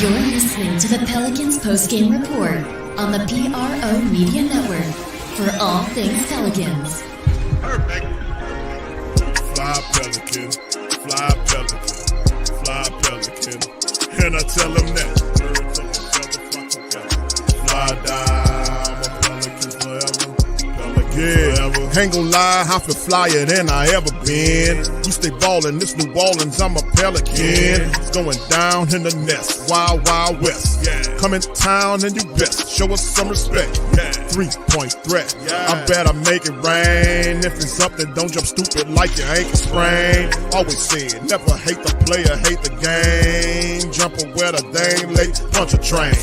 You're listening to the Pelicans postgame report on the PRO Media Network for all things Pelicans. Perfect. Fly Pelican, fly Pelican, fly Pelican. And I tell them that birds of a feather flock together. Fly down, I'm a Pelican forever. Yeah, ain't gon' lie, I feel flyer than I ever been. We stay ballin', this New Orleans, I'm a Pelican. It's going down in the nest, wild, wild west. Come in town and you best, show us some respect. 3-point threat, I better make it rain. If it's something, don't jump stupid like your ankle sprain. Always said, never hate the player, hate the game. Jumpin' where the dame late, punch a train.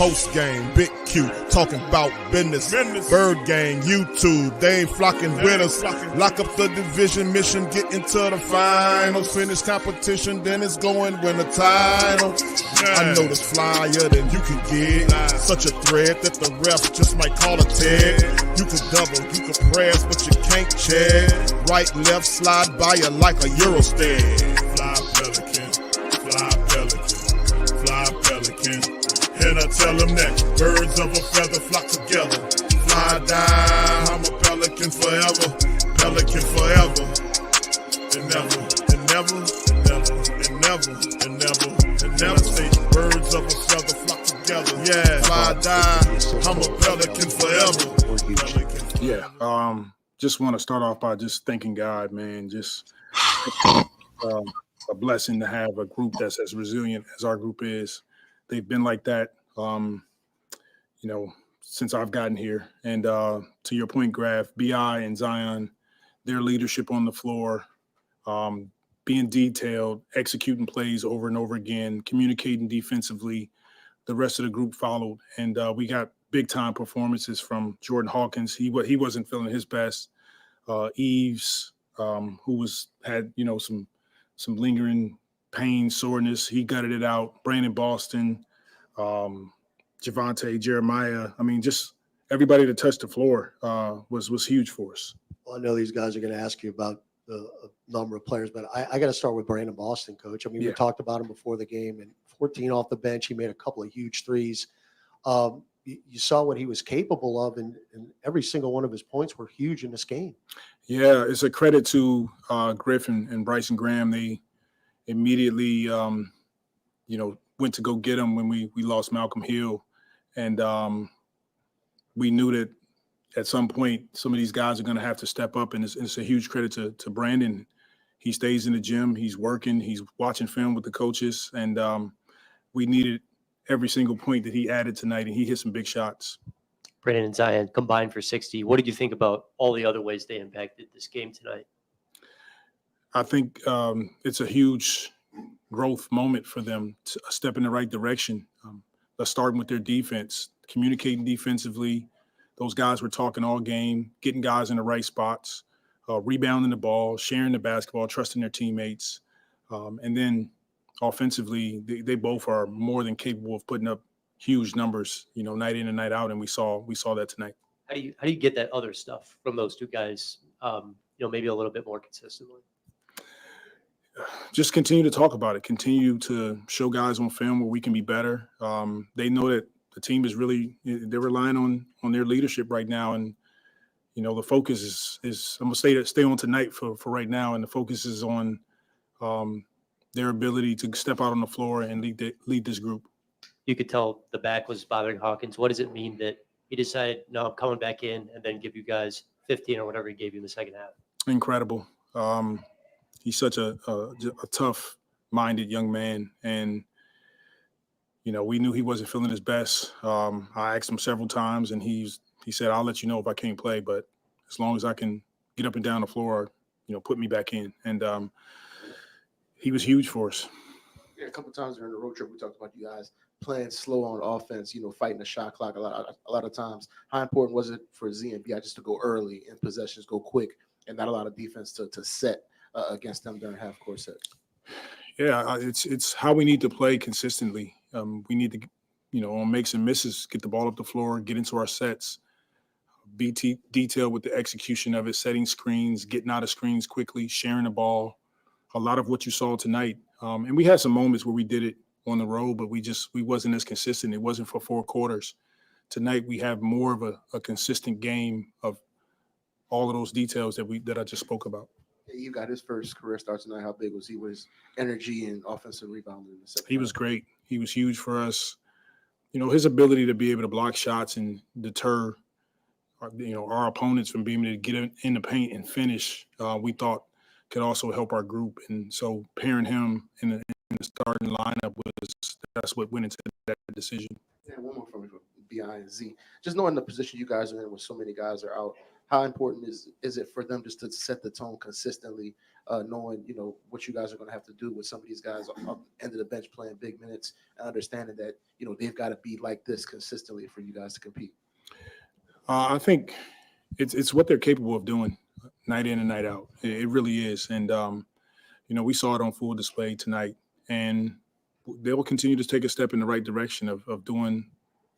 Post game, big Q, talking about business. Bird gang, YouTube, they ain't flocking with us. Lock up the division mission, get into the finals. Finish competition, then it's going win the title. I know this flyer than you can get. Such a threat that the refs just might call a tag. You could double, you could press, but you can't check. Right, left, slide by you like a Eurostag. Fly Pelican, fly Pelican, fly Pelican. And I tell them that birds of a feather flock together. Fly down, I'm a Pelican forever, Pelican forever. And never, and never, and never, and never, and never, and never say birds of a feather flock together. Yeah, fly down, I'm a Pelican forever. Pelican. Yeah, just want to start off by just thanking God, man. Just a blessing to have a group that's as resilient as our group is. They've been like that, since I've gotten here. And to your point, Graf, B.I. and Zion, their leadership on the floor, being detailed, executing plays over and over again, communicating defensively. The rest of the group followed, and we got big-time performances from Jordan Hawkins. He wasn't feeling his best. Eves, who had some lingering pain, soreness, he gutted it out. Brandon Boston, Javante, Jeremiah. I mean, just everybody that touched the floor was huge for us. Well, I know these guys are going to ask you about the number of players, but I got to start with Brandon Boston, Coach. I mean, we talked about him before the game, and 14 off the bench. He made a couple of huge threes. You saw what he was capable of, and every single one of his points were huge in this game. Yeah, it's a credit to Griffin and Bryson Graham. They immediately, went to go get him when we lost Malcolm Hill. And we knew that at some point, some of these guys are going to have to step up. And it's a huge credit to Brandon. He stays in the gym. He's working. He's watching film with the coaches. And we needed every single point that he added tonight, and he hit some big shots. Brandon and Zion combined for 60. What did you think about all the other ways they impacted this game tonight? I think it's a huge growth moment for them, a step in the right direction. Let's start with their defense, communicating defensively. Those guys were talking all game, getting guys in the right spots, rebounding the ball, sharing the basketball, trusting their teammates. And then offensively, they both are more than capable of putting up huge numbers, night in and night out. And we saw that tonight. How do you get that other stuff from those two guys, maybe a little bit more consistently? Just continue to talk about it. Continue to show guys on film where we can be better. They know that the team is they're relying on their leadership right now. And, the focus is I'm going to stay on tonight for right now. And the focus is on their ability to step out on the floor and lead this group. You could tell the back was bothering Hawkins. What does it mean that he decided, no, I'm coming back in, and then give you guys 15 or whatever he gave you in the second half? Incredible. He's such a tough-minded young man, and we knew he wasn't feeling his best. I asked him several times, and he said, "I'll let you know if I can't play, but as long as I can get up and down the floor, put me back in." And he was huge for us. Yeah, a couple times during the road trip, we talked about you guys playing slow on offense, fighting the shot clock a lot of times. How important was it for Z and B.I. just to go early and possessions go quick and not a lot of defense to set against them during half-court sets? Yeah, it's how we need to play consistently. We need to, on makes and misses, get the ball up the floor, get into our sets, be detailed with the execution of it, setting screens, getting out of screens quickly, sharing the ball. A lot of what you saw tonight. And we had some moments where we did it on the road, but we wasn't as consistent. It wasn't for 4 quarters. Tonight we have more of a consistent game of all of those details that I just spoke about. You got his first career start tonight. How big was he with his energy and offensive rebounding in the second? He was great. He was huge for us. His ability to be able to block shots and deter, our opponents from being able to get in the paint and finish, we thought could also help our group. And so pairing him in the starting lineup that's what went into that decision. Yeah, one more from me for BI and Z. Just knowing the position you guys are in, with so many guys are out, how important is it for them just to set the tone consistently, knowing what you guys are going to have to do with some of these guys up end of the bench playing big minutes, and understanding that they've got to be like this consistently for you guys to compete? I think it's what they're capable of doing night in and night out. It really is, and we saw it on full display tonight, and they will continue to take a step in the right direction of doing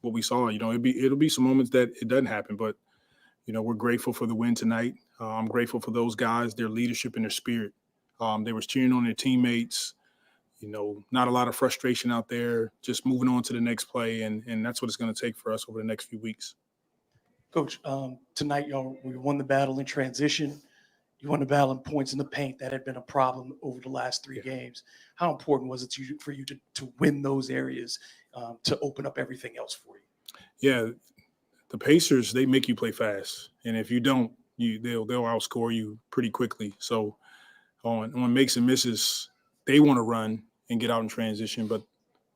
what we saw. It'll be some moments that it doesn't happen, but we're grateful for the win tonight. I'm grateful for those guys, their leadership and their spirit. They were cheering on their teammates. Not a lot of frustration out there, just moving on to the next play, and that's what it's going to take for us over the next few weeks. Coach, tonight, we won the battle in transition. You won the battle in points in the paint. That had been a problem over the last 3 games. How important was it for you to win those areas to open up everything else for you? Yeah, the Pacers, they make you play fast, and if you don't, they'll outscore you pretty quickly. So on makes and misses, they want to run and get out in transition, but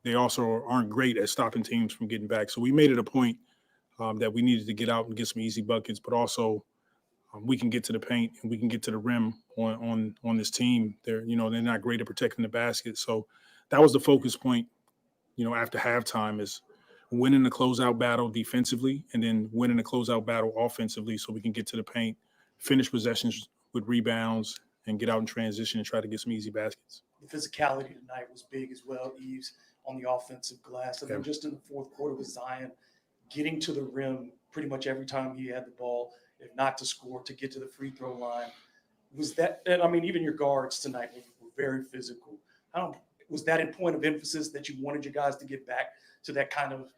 they also aren't great at stopping teams from getting back. So we made it a point that we needed to get out and get some easy buckets, but also we can get to the paint and we can get to the rim on this team. They're not great at protecting the basket. So that was the focus point, after halftime, is winning the closeout battle defensively and then winning the closeout battle offensively so we can get to the paint, finish possessions with rebounds, and get out in transition and try to get some easy baskets. The physicality tonight was big as well, Eves, on the offensive glass. And then just in the fourth quarter with Zion getting to the rim pretty much every time he had the ball, if not to score, to get to the free throw line. Was that, and I mean, even your guards tonight were very physical. Was that a point of emphasis that you wanted your guys to get back to that kind of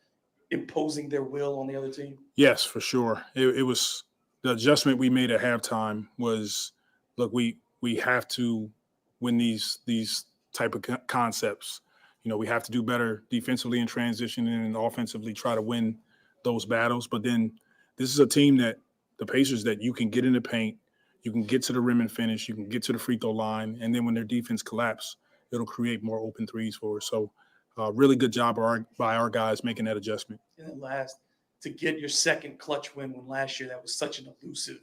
imposing their will on the other team? Yes, for sure. It was the adjustment we made at halftime was, look, we have to win these type of concepts. We have to do better defensively in transition and offensively try to win those battles. But then this is a team the Pacers, that you can get in the paint, you can get to the rim and finish, you can get to the free throw line, and then when their defense collapse, it'll create more open threes for us. So really good job by our guys making that adjustment. And then last, to get your second clutch win when last year that was such an elusive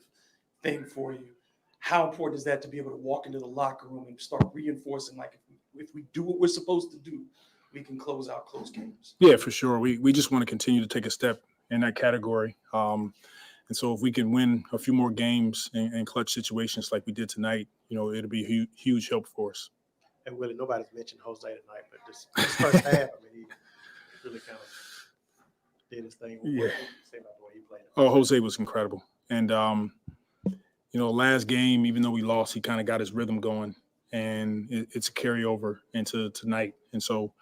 thing for you. How important is that to be able to walk into the locker room and start reinforcing, like, if we do what we're supposed to do, we can close out close games? Yeah, for sure. We just want to continue to take a step in that category. And so if we can win a few more games in clutch situations like we did tonight, it'll be a huge help for us. And Willie, nobody's mentioned Jose tonight, but this first half, I mean, he really kind of did his thing. Yeah. Say about the way he played. Oh, Jose was incredible. And, last game, even though we lost, he kind of got his rhythm going, and it's a carryover into tonight. And so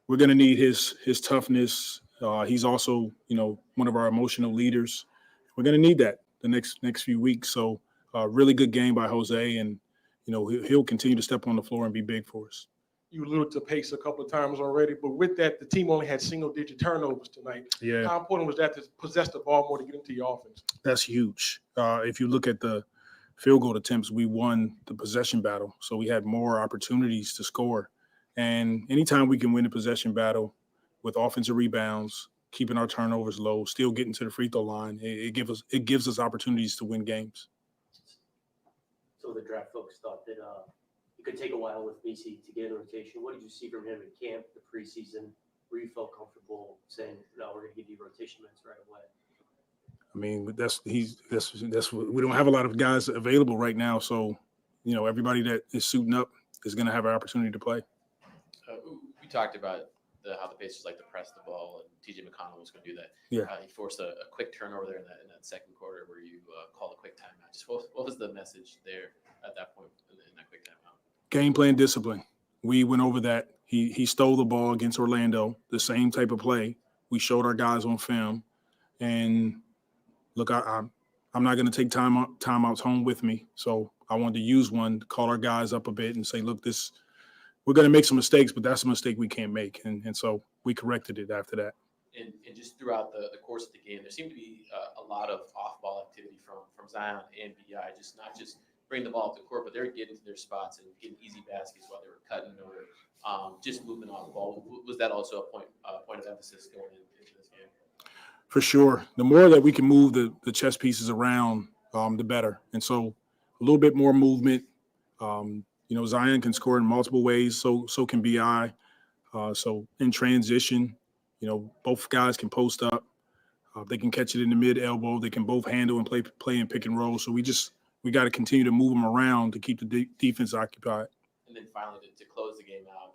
we're going to need his toughness. He's also, one of our emotional leaders. We're going to need that the next few weeks. So really good game by Jose, and, he'll continue to step on the floor and be big for us. You alluded to pace a couple of times already, but with that, the team only had single-digit turnovers tonight. Yeah. How important was that to possess the ball more to get into your offense? That's huge. If you look at the field goal attempts, we won the possession battle. So we had more opportunities to score. And anytime we can win the possession battle with offensive rebounds, keeping our turnovers low, still getting to the free throw line, it gives us opportunities to win games. So the draft folks thought that it could take a while with Messi to get in the rotation. What did you see from him in camp, the preseason, where you felt comfortable saying, no, we're going to give you rotation minutes right away? I mean, that's we don't have a lot of guys available right now. So, everybody that is suiting up is going to have an opportunity to play. We talked about how the Pacers like to press the ball, and TJ McConnell was going to do that. Yeah. He forced a quick turnover there in that second quarter where you called a quick timeout. Just what was the message there at that point in that quick timeout? Game plan discipline. We went over that He stole the ball against Orlando, the same type of play. We showed our guys on film. And look, I'm not going to take timeouts home with me. So I wanted to use one to call our guys up a bit and say, look, we're going to make some mistakes, but that's a mistake we can't make. And so we corrected it after that. And just throughout the course of the game, there seemed to be a lot of off-ball activity from Zion and BI, not just bring the ball up the court, but they're getting to their spots and getting easy baskets while they were cutting or just moving off the ball. Was that also a point of emphasis going into this game? For sure. The more that we can move the chess pieces around, the better. And so a little bit more movement. Zion can score in multiple ways. So can BI. So in transition, both guys can post up. They can catch it in the mid elbow. They can both handle and play in pick and roll. So we got to continue to move them around to keep the defense occupied. And then finally, to close the game out,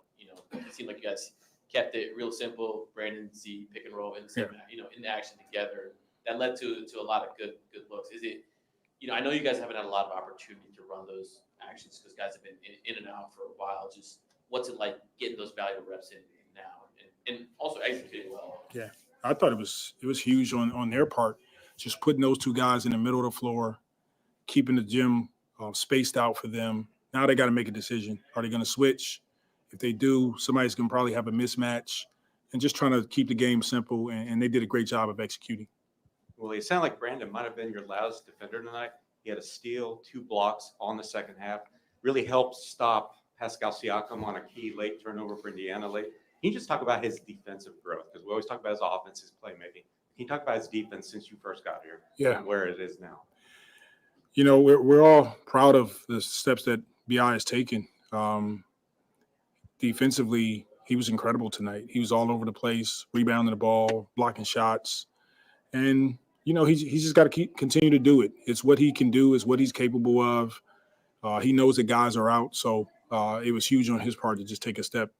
it seemed like you guys kept it real simple. Brandon Z pick and roll in action together. That led to a lot of good looks. Is it, I know you guys haven't had a lot of opportunity to run those actions because guys have been in and out for a while. Just what's it like getting those valuable reps in now and also executing well? Yeah, I thought it was huge on their part, just putting those two guys in the middle of the floor, keeping the gym spaced out for them. Now they got to make a decision. Are they going to switch? If they do, somebody's going to probably have a mismatch, and just trying to keep the game simple. And they did a great job of executing. Well, it sounded like Brandon might have been your loudest defender tonight. He had a steal, 2 blocks on the second half. Really helped stop Pascal Siakam on a key late turnover for Indiana late. Can you just talk about his defensive growth? Because we always talk about his offense, his playmaking. Can you talk about his defense since you first got here? Yeah. And where it is now? We're all proud of the steps that BI has taken. Defensively, he was incredible tonight. He was all over the place, rebounding the ball, blocking shots. And, he's just got to continue to do it. It's what he can do. It's what he's capable of. He knows that guys are out. So it was huge on his part to just take a step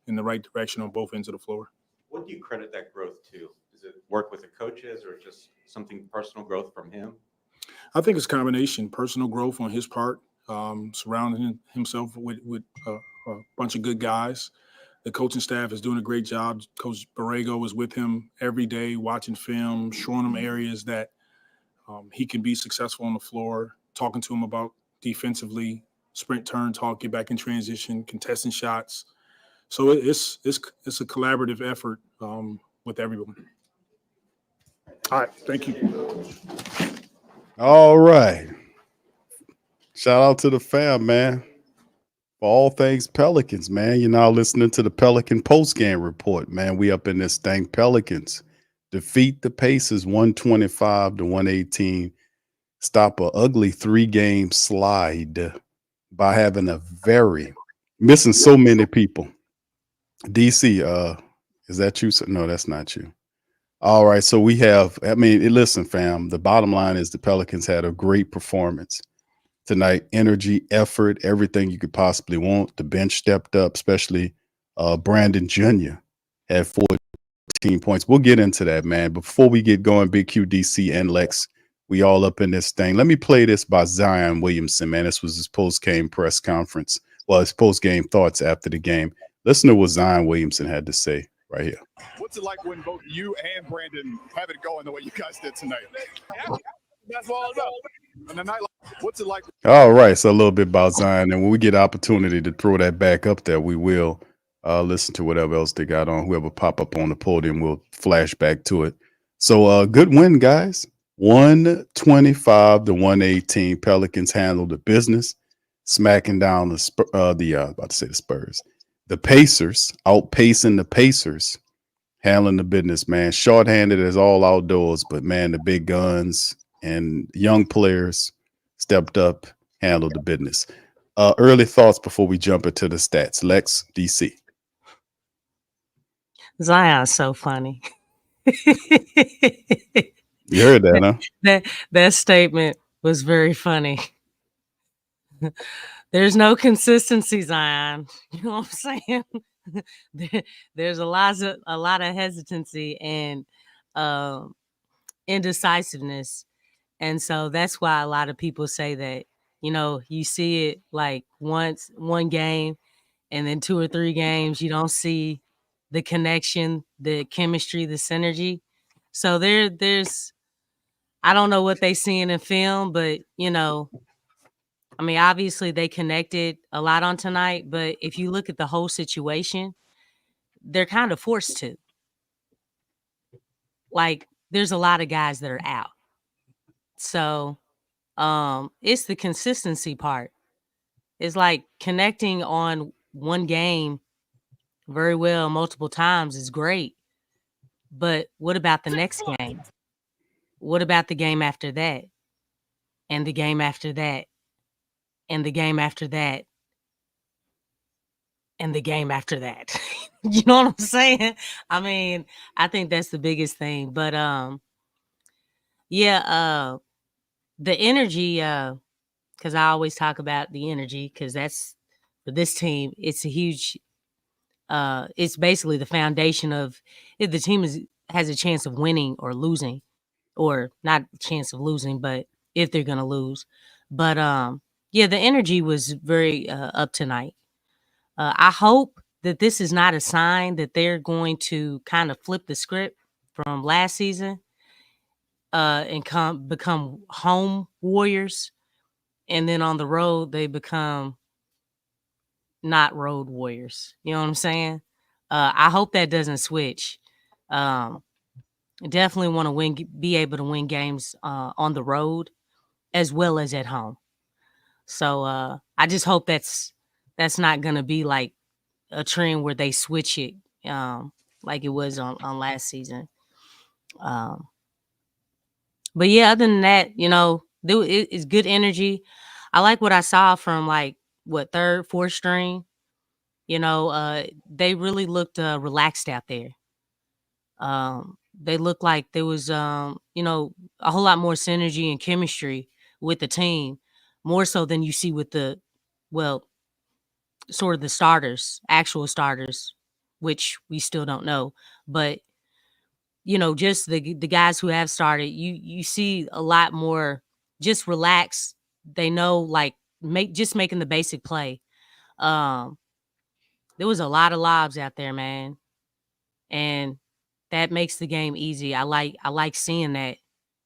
in the right direction on both ends of the floor. What do you credit that growth to? Is it work with the coaches or just something personal growth from him? I think it's a combination. Personal growth on his part, surrounding himself with a bunch of good guys. The coaching staff is doing a great job. Coach Borrego was with him every day, watching film, showing him areas that he can be successful on the floor, talking to him about defensively, sprint, turn, talk, get back in transition, contesting shots. So it's a collaborative effort with everyone. All right, thank you. All right. Shout out to the fam, man. For all things Pelicans, man. You're now listening to the Pelican post-game report, man. We up in this thing. Pelicans defeat the Pacers 125-118. Stop a ugly 3-game slide by having missing so many people. DC, is that you? No, that's not you. All right, so we have, listen, fam, the bottom line is the Pelicans had a great performance tonight. Energy, effort, everything you could possibly want. The bench stepped up, especially Brandon Jr. had 14 points. We'll get into that, man. Before we get going, Big Q, DC, and Lex, we all up in this thing. Let me play this by Zion Williamson, man. This was his post-game press conference. Well, his post-game thoughts after the game. Listen to what Zion Williamson had to say right here. What's it like when both you and Brandon have it going the way you guys did tonight? That's all about. And the night, what's it like? All right, so a little bit about Zion, and when we get opportunity to throw that back up there, we will listen to whatever else they got on. Whoever pop up on the podium, we'll flash back to it. So good win, guys. 125-118. Pelicans handled the business, smacking down the Spurs. The Pacers, outpacing the Pacers, handling the business, man. Shorthanded as all outdoors, but, man, the big guns and young players stepped up, handled the business. Early thoughts before we jump into the stats. Lex, DC. Zion's so funny. You heard that, huh? That statement was very funny. There's no consistency, Zion. You know what I'm saying? There's a lot of hesitancy and indecisiveness. And so that's why a lot of people say that, you see it like one game and then 2 or 3 games you don't see the connection, the chemistry, the synergy. So there's I don't know what they seeing in film, but I mean, obviously they connected a lot on tonight, but if you look at the whole situation, they're kind of forced to. Like, there's a lot of guys that are out. So, it's the consistency part. It's like connecting on one game very well multiple times is great. But what about the next game? What about the game after that? And the game after that? And the game after that? And the game after that? You know what I'm saying? I mean, I think that's the biggest thing. But yeah, the energy, because I always talk about the energy, because that's for this team, it's a huge it's basically the foundation of if the team has a chance of winning or losing, or not a chance of losing, but if they're gonna lose. But yeah, the energy was very up tonight. I hope that this is not a sign that they're going to kind of flip the script from last season and become home warriors, and then on the road they become not road warriors. You know what I'm saying? I hope that doesn't switch. Definitely want to be able to win games on the road as well as at home. So I just hope that's not gonna be like a trend where they switch it like it was on last season. But yeah, other than that, it's good energy. I like what I saw from like third, fourth string. They really looked relaxed out there. They looked like there was a whole lot more synergy and chemistry with the team, more so than you see with the sort of the starters, actual starters, which we still don't know. But just the guys who have started, you see a lot more just relaxed. They know, like, making the basic play. There was a lot of lobs out there, man, and that makes the game easy. I like seeing that,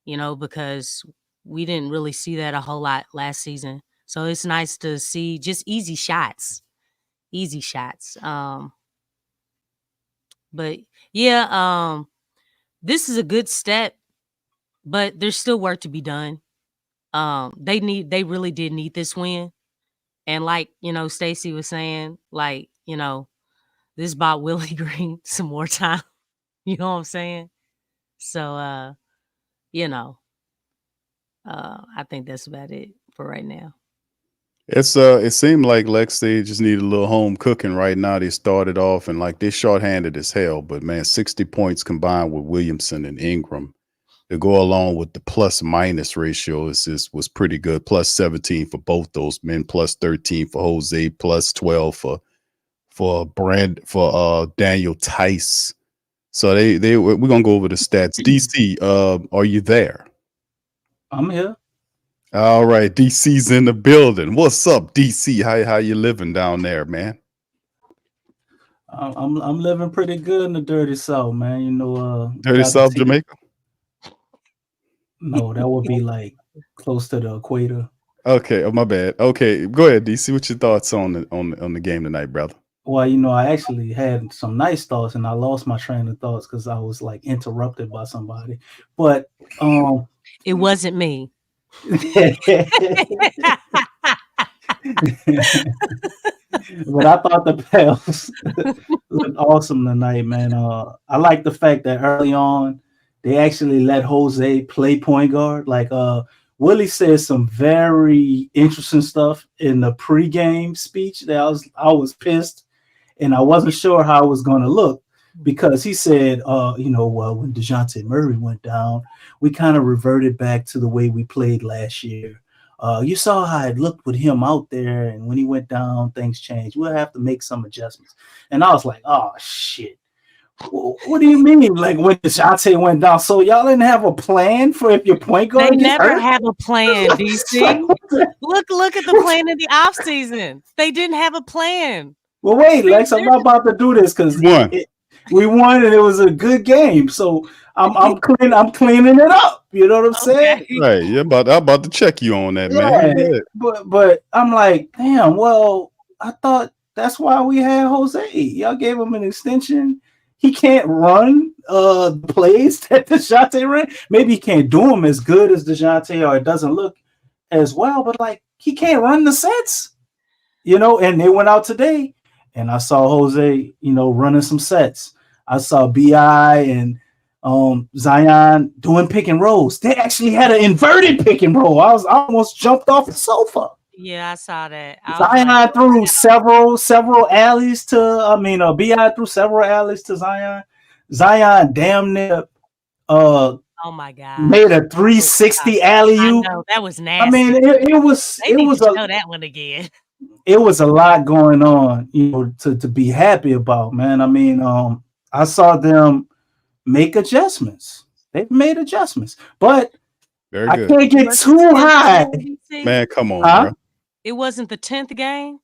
because we didn't really see that a whole lot last season. So it's nice to see just easy shots. Easy shots. But yeah, this is a good step, but there's still work to be done. They really did need this win. And like, Stacy was saying, like, this bought Willie Green some more time. You know what I'm saying? So I think that's about it for right now. It seemed like Lex, they just need a little home cooking right now. They started off and like they're shorthanded as hell, but man, 60 points combined with Williamson and Ingram to go along with the plus minus ratio was pretty good. Plus 17 for both those men, plus 13 for Jose, plus 12 for Daniel Tice. So we're gonna go over the stats. DC, are you there? I'm here. All right, DC's in the building. What's up, DC? How you living down there, man? I'm living pretty good in the dirty South, man. Dirty South Jamaica? No, that would be like close to the equator. Okay, oh my bad. Okay, go ahead, DC. What's your thoughts on the game tonight, brother? Well, I actually had some nice thoughts, and I lost my train of thoughts because I was like interrupted by somebody. But it wasn't me. But I thought the Pels looked awesome tonight, man. I like the fact that early on they actually let Jose play point guard. Like Willie said some very interesting stuff in the pregame speech that I was pissed, and I wasn't sure how it was going to look, because he said, well, when DeJounte Murray went down, we kind of reverted back to the way we played last year. You saw how it looked with him out there, and when he went down, things changed. We'll have to make some adjustments. And I was like, oh, shit. What do you mean? Like, when DeJounte went down, so y'all didn't have a plan for if your point guard? They never have a plan, DC. Look at the plan in the offseason. They didn't have a plan. Well, wait, Lex, I'm not about to do this because we won and it was a good game. So I'm cleaning it up. You know what I'm saying? Right. I'm about to check you on that, man. Yeah, but I'm like, damn. Well, I thought that's why we had Jose. Y'all gave him an extension. He can't run the plays that DeJounte ran. Maybe he can't do them as good as DeJounte, or it doesn't look as well. But like, he can't run the sets, you know. And they went out today, and I saw Jose, you know, running some sets. I saw Bi and Zion doing pick and rolls. They actually had an inverted pick and roll. I almost jumped off the sofa. Yeah, I saw that. Zion threw several alleys to. Bi threw several alleys to Zion. Zion damn near oh my god, made a 360 alley oop. I know, that was nasty. I mean, it was they need to show that one again. It was a lot going on, you know, to be happy about, man. I mean, I saw them make adjustments. They've made adjustments, but Very I good. can't get too high. Man, come on, bro. It wasn't the 10th game.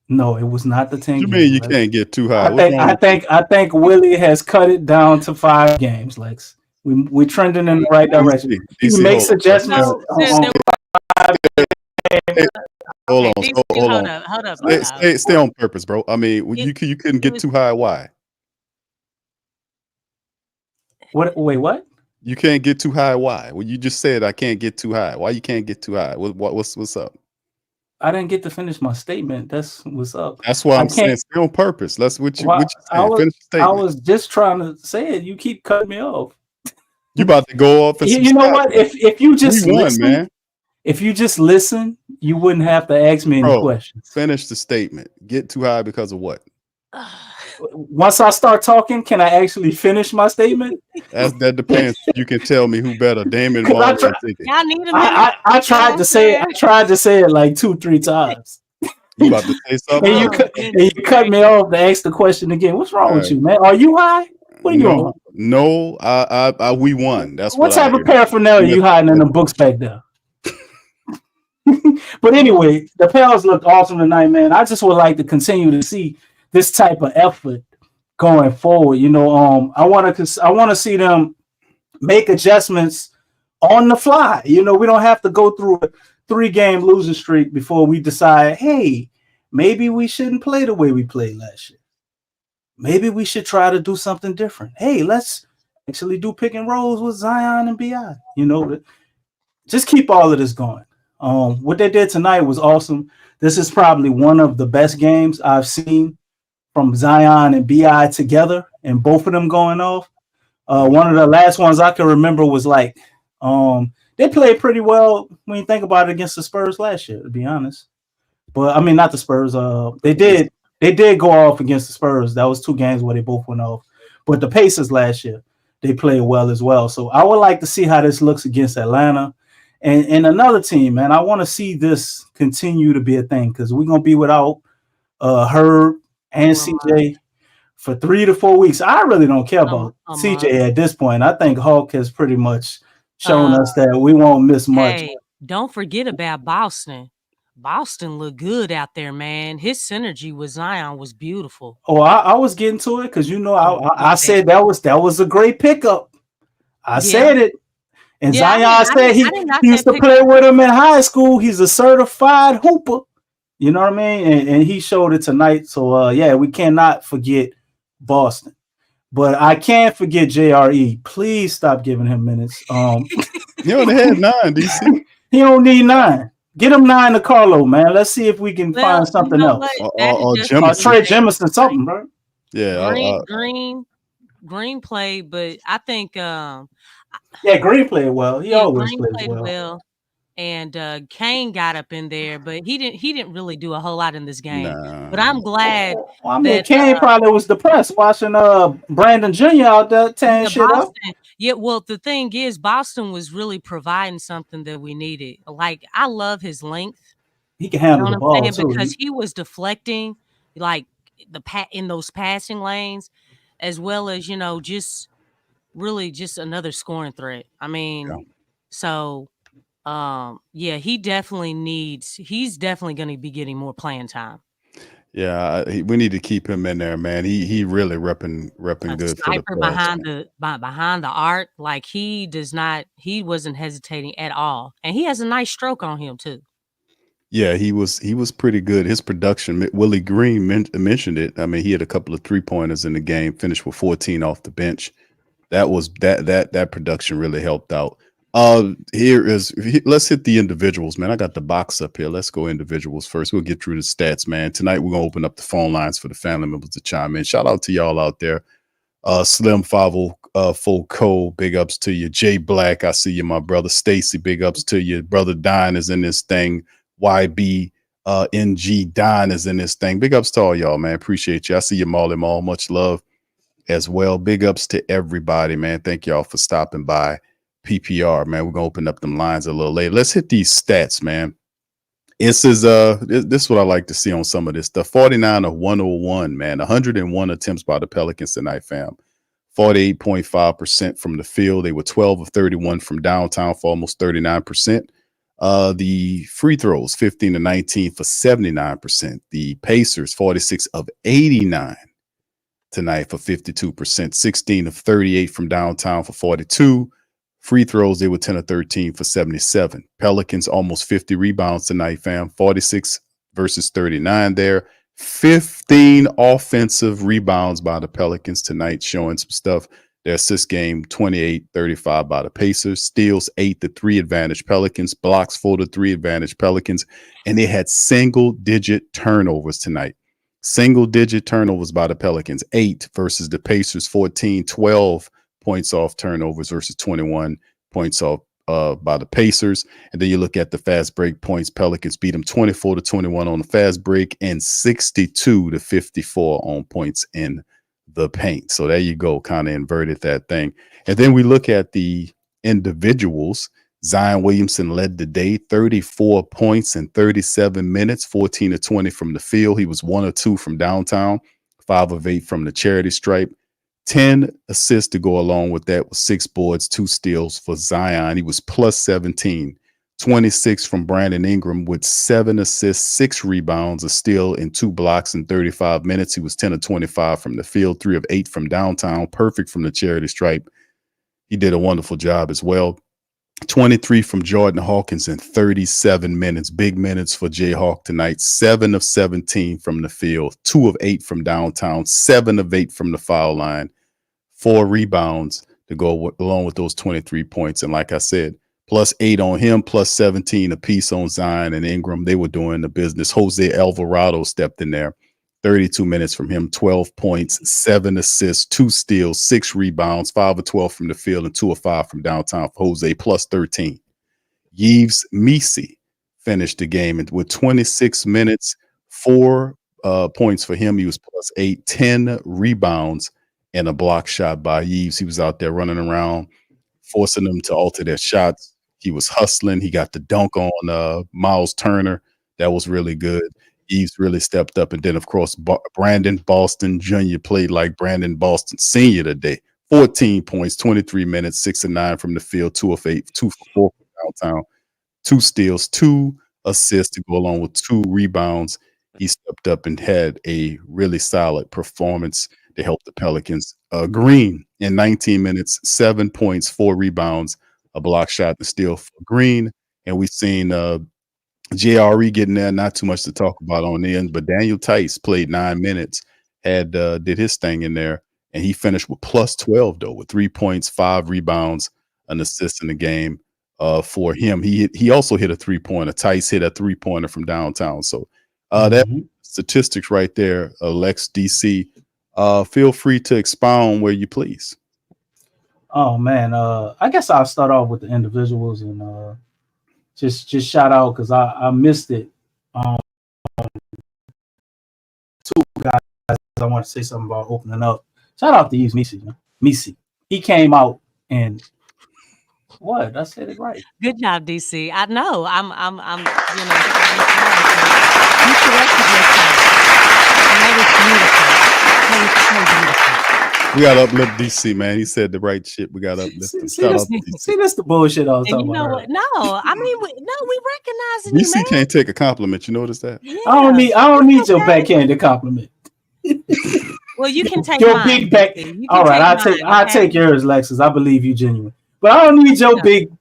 No, it was not the 10th. You mean you can't get too high? I think Willie has cut it down to 5 games, Lex. We're trending in the right direction. He makes adjustments. Hold on. Stay on purpose, bro. I mean, you couldn't get too high. Why? What? Wait, what? You can't get too high. Why? Well, you just said I can't get too high. Why you can't get too high? What's up? I didn't get to finish my statement. That's what's up. That's why I'm saying stay on purpose. That's what you saying. Finish the statement. I was just trying to say it. You keep cutting me off. You about to go off? You know what? If you just listen, man. If you just listen, you wouldn't have to ask me any questions. Finish the statement. Get too high because of what? Once I start talking, can I actually finish my statement? That depends. You can tell me who better, Damon. Y'all need a minute. I tried to say it like 2-3 times. You about to say something? And you cut me off to ask the question again. What's wrong with you, man? Are you high? What are you on? No, we won. That's what type of paraphernalia you hiding in the books back there? But anyway, the Pels looked awesome tonight, man. I just would like to continue to see this type of effort going forward. You know, I want to see them make adjustments on the fly. You know, we don't have to go through a 3-game losing streak before we decide, hey, maybe we shouldn't play the way we played last year. Maybe we should try to do something different. Hey, let's actually do pick and rolls with Zion and Bi. You know, just keep all of this going. What they did tonight was awesome. This is probably one of the best games I've seen from Zion and Bi together, and both of them going off. One of the last ones I can remember was like, they played pretty well when you think about it against the Spurs last year, to be honest. But I mean, not the Spurs. They did go off against the Spurs. That was 2 games where they both went off. But the Pacers last year, they played well as well. So I would like to see how this looks against Atlanta. And another team, man, I want to see this continue to be a thing because we're going to be without Herb and CJ for 3 to 4 weeks. I really don't care about CJ at this point. I think Hulk has pretty much shown us that we won't miss much. Hey, don't forget about Boston. Boston looked good out there, man. His synergy with Zion was beautiful. Oh, I was getting to it because, you know, I said that was a great pickup. I said it. And Zion said he used to play with him in high school. He's a certified hooper. You know what I mean? And he showed it tonight. So, we cannot forget Boston. But I can't forget JRE. Please stop giving him minutes. He only had 9, DC. He don't need 9. Get him 9 to Carlo, man. Let's see if we can find something else. Or Trey Jemison, something, bro. Yeah. Green played, but I think Green played well. He always plays well. And Kane got up in there, but he didn't really do a whole lot in this game. But I'm glad. Well, I mean, Kane probably was depressed watching Brandon Jr. out there tearing shit up. Yeah, well, the thing is, Boston was really providing something that we needed. Like, I love his length. He can handle the ball too. Because he was deflecting, like in those passing lanes, as well as just really just another scoring threat. I mean, so. He's definitely going to be getting more playing time. Yeah, we need to keep him in there, man. He really repping A good for the sniper Pels. behind the arc, like he wasn't hesitating at all, and he has a nice stroke on him too. Yeah, he was pretty good. His production, Willie Green mentioned it. I mean, he had a couple of 3-pointers in the game, finished with 14 off the bench. That production really helped out. Let's hit the individuals, man. I got the box up here. Let's go individuals first. We'll get through the stats, man. Tonight we're gonna open up the phone lines for the family members to chime in. Shout out to y'all out there. Slim Favo, Full Cole, big ups to you. Jay Black, I see you, my brother. Stacy, big ups to you. Brother Dine is in this thing. YB NG Dine is in this thing. Big ups to all y'all, man. Appreciate you. I see you, Marley Mall. Much love as well. Big ups to everybody, man. Thank y'all for stopping by. PPR, man. We're gonna open up them lines a little later. Let's hit these stats, man. This is what I like to see on some of this stuff. 49 of 101, man. 101 attempts by the Pelicans tonight, fam. 48.5% from the field. They were 12 of 31 from downtown for almost 39%. The free throws, 15 to 19 for 79%. The Pacers, 46 of 89 tonight for 52%. 16 of 38 from downtown for 42. Free throws, they were 10 of 13 for 77. Pelicans, almost 50 rebounds tonight, fam. 46 versus 39 there. 15 offensive rebounds by the Pelicans tonight, showing some stuff. Their assist game, 28-35 by the Pacers. Steals, 8-3 advantage Pelicans. Blocks, 4-3 advantage Pelicans. And they had single-digit turnovers tonight. Single-digit turnovers by the Pelicans. 8 versus the Pacers, 14, 12 points off turnovers versus 21 points off by the Pacers. And then you look at the fast break points. Pelicans beat them 24-21 on the fast break and 62-54 on points in the paint. So there you go, kind of inverted that thing. And then we look at the individuals. Zion Williamson led the day, 34 points in 37 minutes, 14 of 20 from the field. He was 1 of 2 from downtown, 5 of 8 from the charity stripe. 10 assists to go along with that, with 6 boards, 2 steals for Zion. He was plus 17. 26 from Brandon Ingram with 7 assists, 6 rebounds, a steal, and 2 blocks in 35 minutes. He was 10 of 25 from the field, 3 of 8 from downtown, perfect from the charity stripe. He did a wonderful job as well. 23 from Jordan Hawkins in 37 minutes. Big minutes for Jay Hawk tonight. 7 of 17 from the field, 2 of 8 from downtown, 7 of 8 from the foul line, 4 rebounds to go along with those 23 points. And like I said, plus 8 on him, plus 17 apiece on Zion and Ingram. They were doing the business. Jose Alvarado stepped in there. 32 minutes from him, 12 points, 7 assists, 2 steals, 6 rebounds, 5 of 12 from the field, and 2 of 5 from downtown for Jose, plus 13. Yves Missi finished the game with 26 minutes, 4 points for him. He was plus 8, 10 rebounds, and a block shot by Yves. He was out there running around, forcing them to alter their shots. He was hustling. He got the dunk on Miles Turner. That was really good. Yves really stepped up. And then, of course, Brandon Boston Jr. played like Brandon Boston Sr. today. 14 points, 23 minutes, 6 of 9 from the field, 2 of 8, 2 for 4 from downtown, 2 steals, 2 assists to go along with 2 rebounds. He stepped up and had a really solid performance to help the Pelicans. Green in 19 minutes, 7 points, 4 rebounds, a block shot, and steal for Green. And we've seen JRE getting there, not too much to talk about on the end, but Daniel Tice played 9 minutes, did his thing in there, and he finished with plus 12 though, with 3 points, 5 rebounds, an assist in the game for him. He also hit a 3-pointer. Tice hit a 3-pointer from downtown. So that statistics right there, Lex DC. Feel free to expound where you please. Oh man, I guess I'll start off with the individuals and just shout out because I missed it. 2 guys I want to say something about opening up. Shout out to Yves Missi. He came out and what? I said it right. Good job, DC. I know. I'm you corrected yourself. And that was beautiful. That was so beautiful. We got to uplift DC, man. He said the right shit. We got to uplift him. Shout out to DC. See, that's the bullshit I was And talking you know about. what? No, I mean, we recognizing you, DC man. can't take a compliment. You notice that? Yeah. I don't need your okay. backhanded compliment. Well, you can take Your mine. big back. DC. You can All right, take I'll mine, take yours, Lexus. I believe you genuine. But I don't need your Yeah. big 'Cause I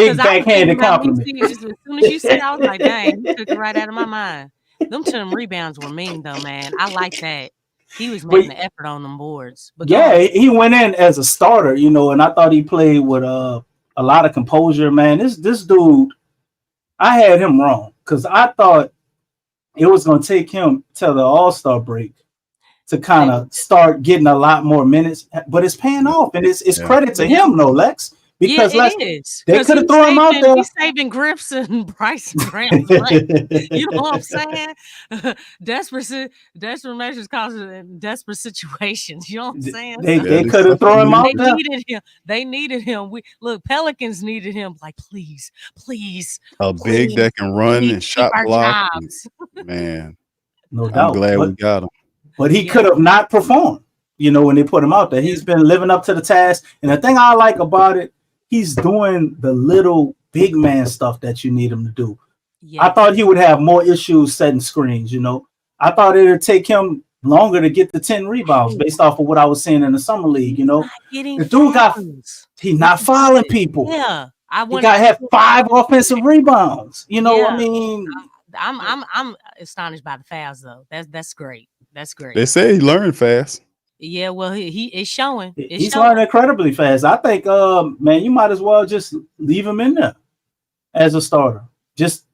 was thinking backhanded about compliment. DC, just as soon as you said, I was like, dang, you took it right out of my mind. Them rebounds were mean though, man. I like that. He was making an effort on them boards. But Yeah, he went in as a starter, and I thought he played with a lot of composure, man. This dude, I had him wrong because I thought it was going to take him till the All-Star break to kind of start getting a lot more minutes, but it's paying off, and it's credit to him, though, Lex. Because yeah, it is. They could have thrown him out there. He's saving Griff's and Bryson Graham. You know what I'm saying? Desperate measures causes desperate situations. You know what I'm saying? They could have thrown him out there. They needed him. Pelicans needed him. Like, please. Big that can run and shot block. Man, no doubt. I'm glad we got him. But he could have not performed, when they put him out there. He's been living up to the task. And the thing I like about it, he's doing the little big man stuff that you need him to do. Yeah. I thought he would have more issues setting screens, I thought it would take him longer to get the 10 rebounds based off of what I was seeing in the summer league, The dude he's not fouling people. Yeah. He got to have 5 offensive rebounds. I mean, I'm astonished by the fouls though. That's great. That's great. They say he learned fast. Yeah, well, he is showing. He's learning incredibly fast. I think, man, you might as well just leave him in there as a starter. Just,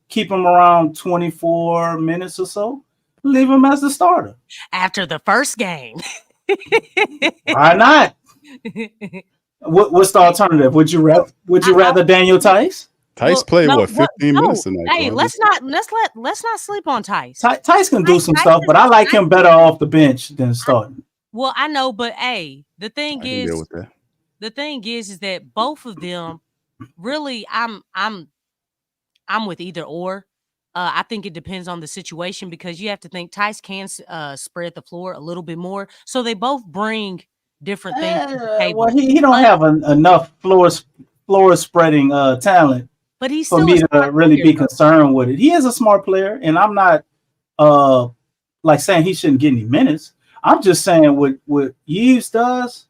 keep him around 24 minutes or so. Leave him as the starter. After the first game. Why not? What's the alternative? Would you rather Daniel Tice? Tice played 15 minutes tonight. Hey, let's not sleep on Tice. Tice can do some stuff, but I like him better off the bench than starting. Well, I know, but hey, the thing is that both of them really, I'm with either or. I think it depends on the situation because you have to think Tice can spread the floor a little bit more, so they both bring different things to the table. Well, he don't have enough floor spreading talent. But he's for me to really be concerned with it. He is a smart player, and I'm not like saying he shouldn't get any minutes. I'm just saying what Yves does,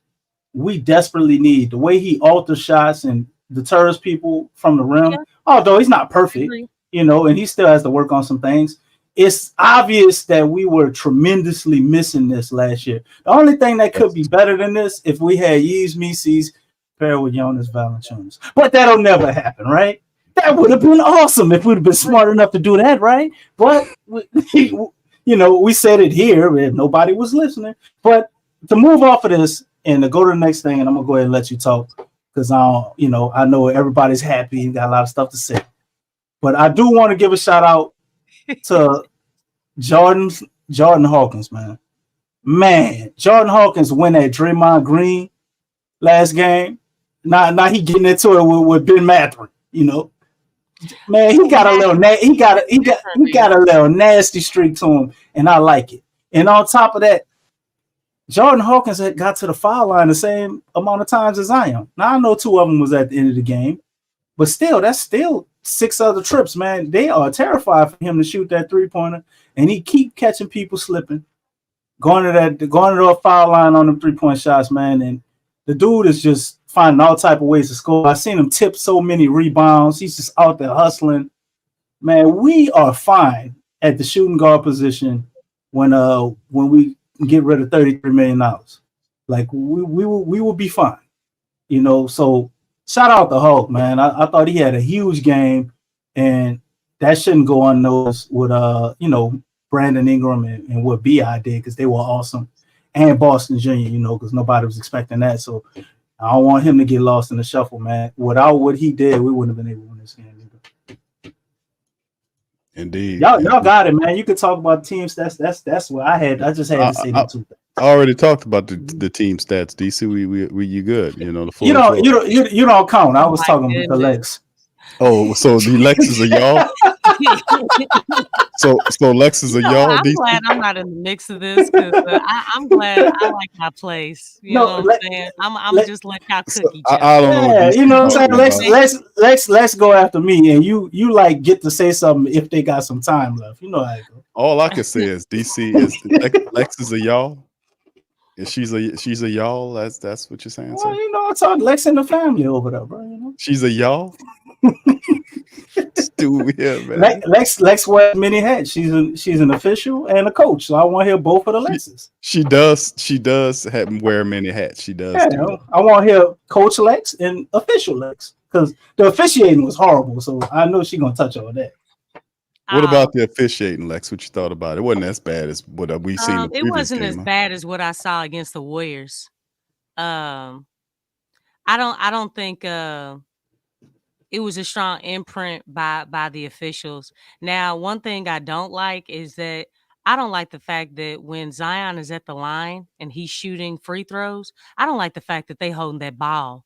we desperately need the way he alters shots and deters people from the rim. Yeah. Although he's not perfect, and he still has to work on some things. It's obvious that we were tremendously missing this last year. The only thing that could be better than this if we had Yves Missy's paired with Jonas Valanciunas, but that'll never happen, right? That would have been awesome if we'd have been smart enough to do that, right? But we said it here and nobody was listening. But to move off of this and to go to the next thing, and I'm gonna go ahead and let you talk because I know everybody's happy and got a lot of stuff to say. But I do want to give a shout out to Jordan Hawkins, man. Man, Jordan Hawkins win at Draymond Green last game. He getting into it with Ben Mathurin, Man, he got a little nasty streak to him, and I like it. And on top of that, Jordan Hawkins had got to the foul line the same amount of times as Zion. Now I know 2 of them was at the end of the game, but still, that's still 6 other trips, man. They are terrified for him to shoot that 3-pointer, and he keep catching people slipping, going to the foul line on them 3-point shots, man. And the dude is just finding all type of ways to score. I've seen him tip so many rebounds. He's just out there hustling. Man, we are fine at the shooting guard position when we get rid of $33 million. Like we will be fine. So shout out to Hulk, man. I thought he had a huge game, and that shouldn't go unnoticed with Brandon Ingram and what B.I. did because they were awesome. And Boston Jr., because nobody was expecting that. So I don't want him to get lost in the shuffle, man. Without what he did, we wouldn't have been able to win this game either. Indeed. Y'all got it, man. You could talk about teams. That's what I had. I just had to say that too. I already talked about the team stats, DC. We you good? The full you don't count. I was talking about the Lex. Oh, so the Lexes are y'all? So Lex is a No, y'all, I'm DC? glad I'm not in the mix of this because I'm glad I like my place. You know No, what I'm saying? I'm let, just let y'all So cook each I, other. I don't know what yeah, DC you know what I'm talking saying. about. Let's go after me, and you like get to say something if they got some time left. You know how it go. All I can say is DC is Lex is a y'all. And she's a y'all. That's what you're saying, Well, sir. you know, it's all Lex and the family over there, bro. You know, She's a y'all. Stupid, yeah, man. Lex wears many hats. She's an official and a coach, so I want to hear both of the Lexes. She does wear many hats. She does Yeah, do that. I want to hear Coach Lex and official Lex because the officiating was horrible. So I know she's gonna touch on that. What about the officiating, Lex? What you thought about it? It wasn't as bad as what we seen the It previous wasn't as game. Huh? bad as what I saw against the Warriors. I don't think it was a strong imprint by the officials. Now, one thing I don't like is that I don't like the fact that when Zion is at the line and he's shooting free throws, I don't like the fact that they holding that ball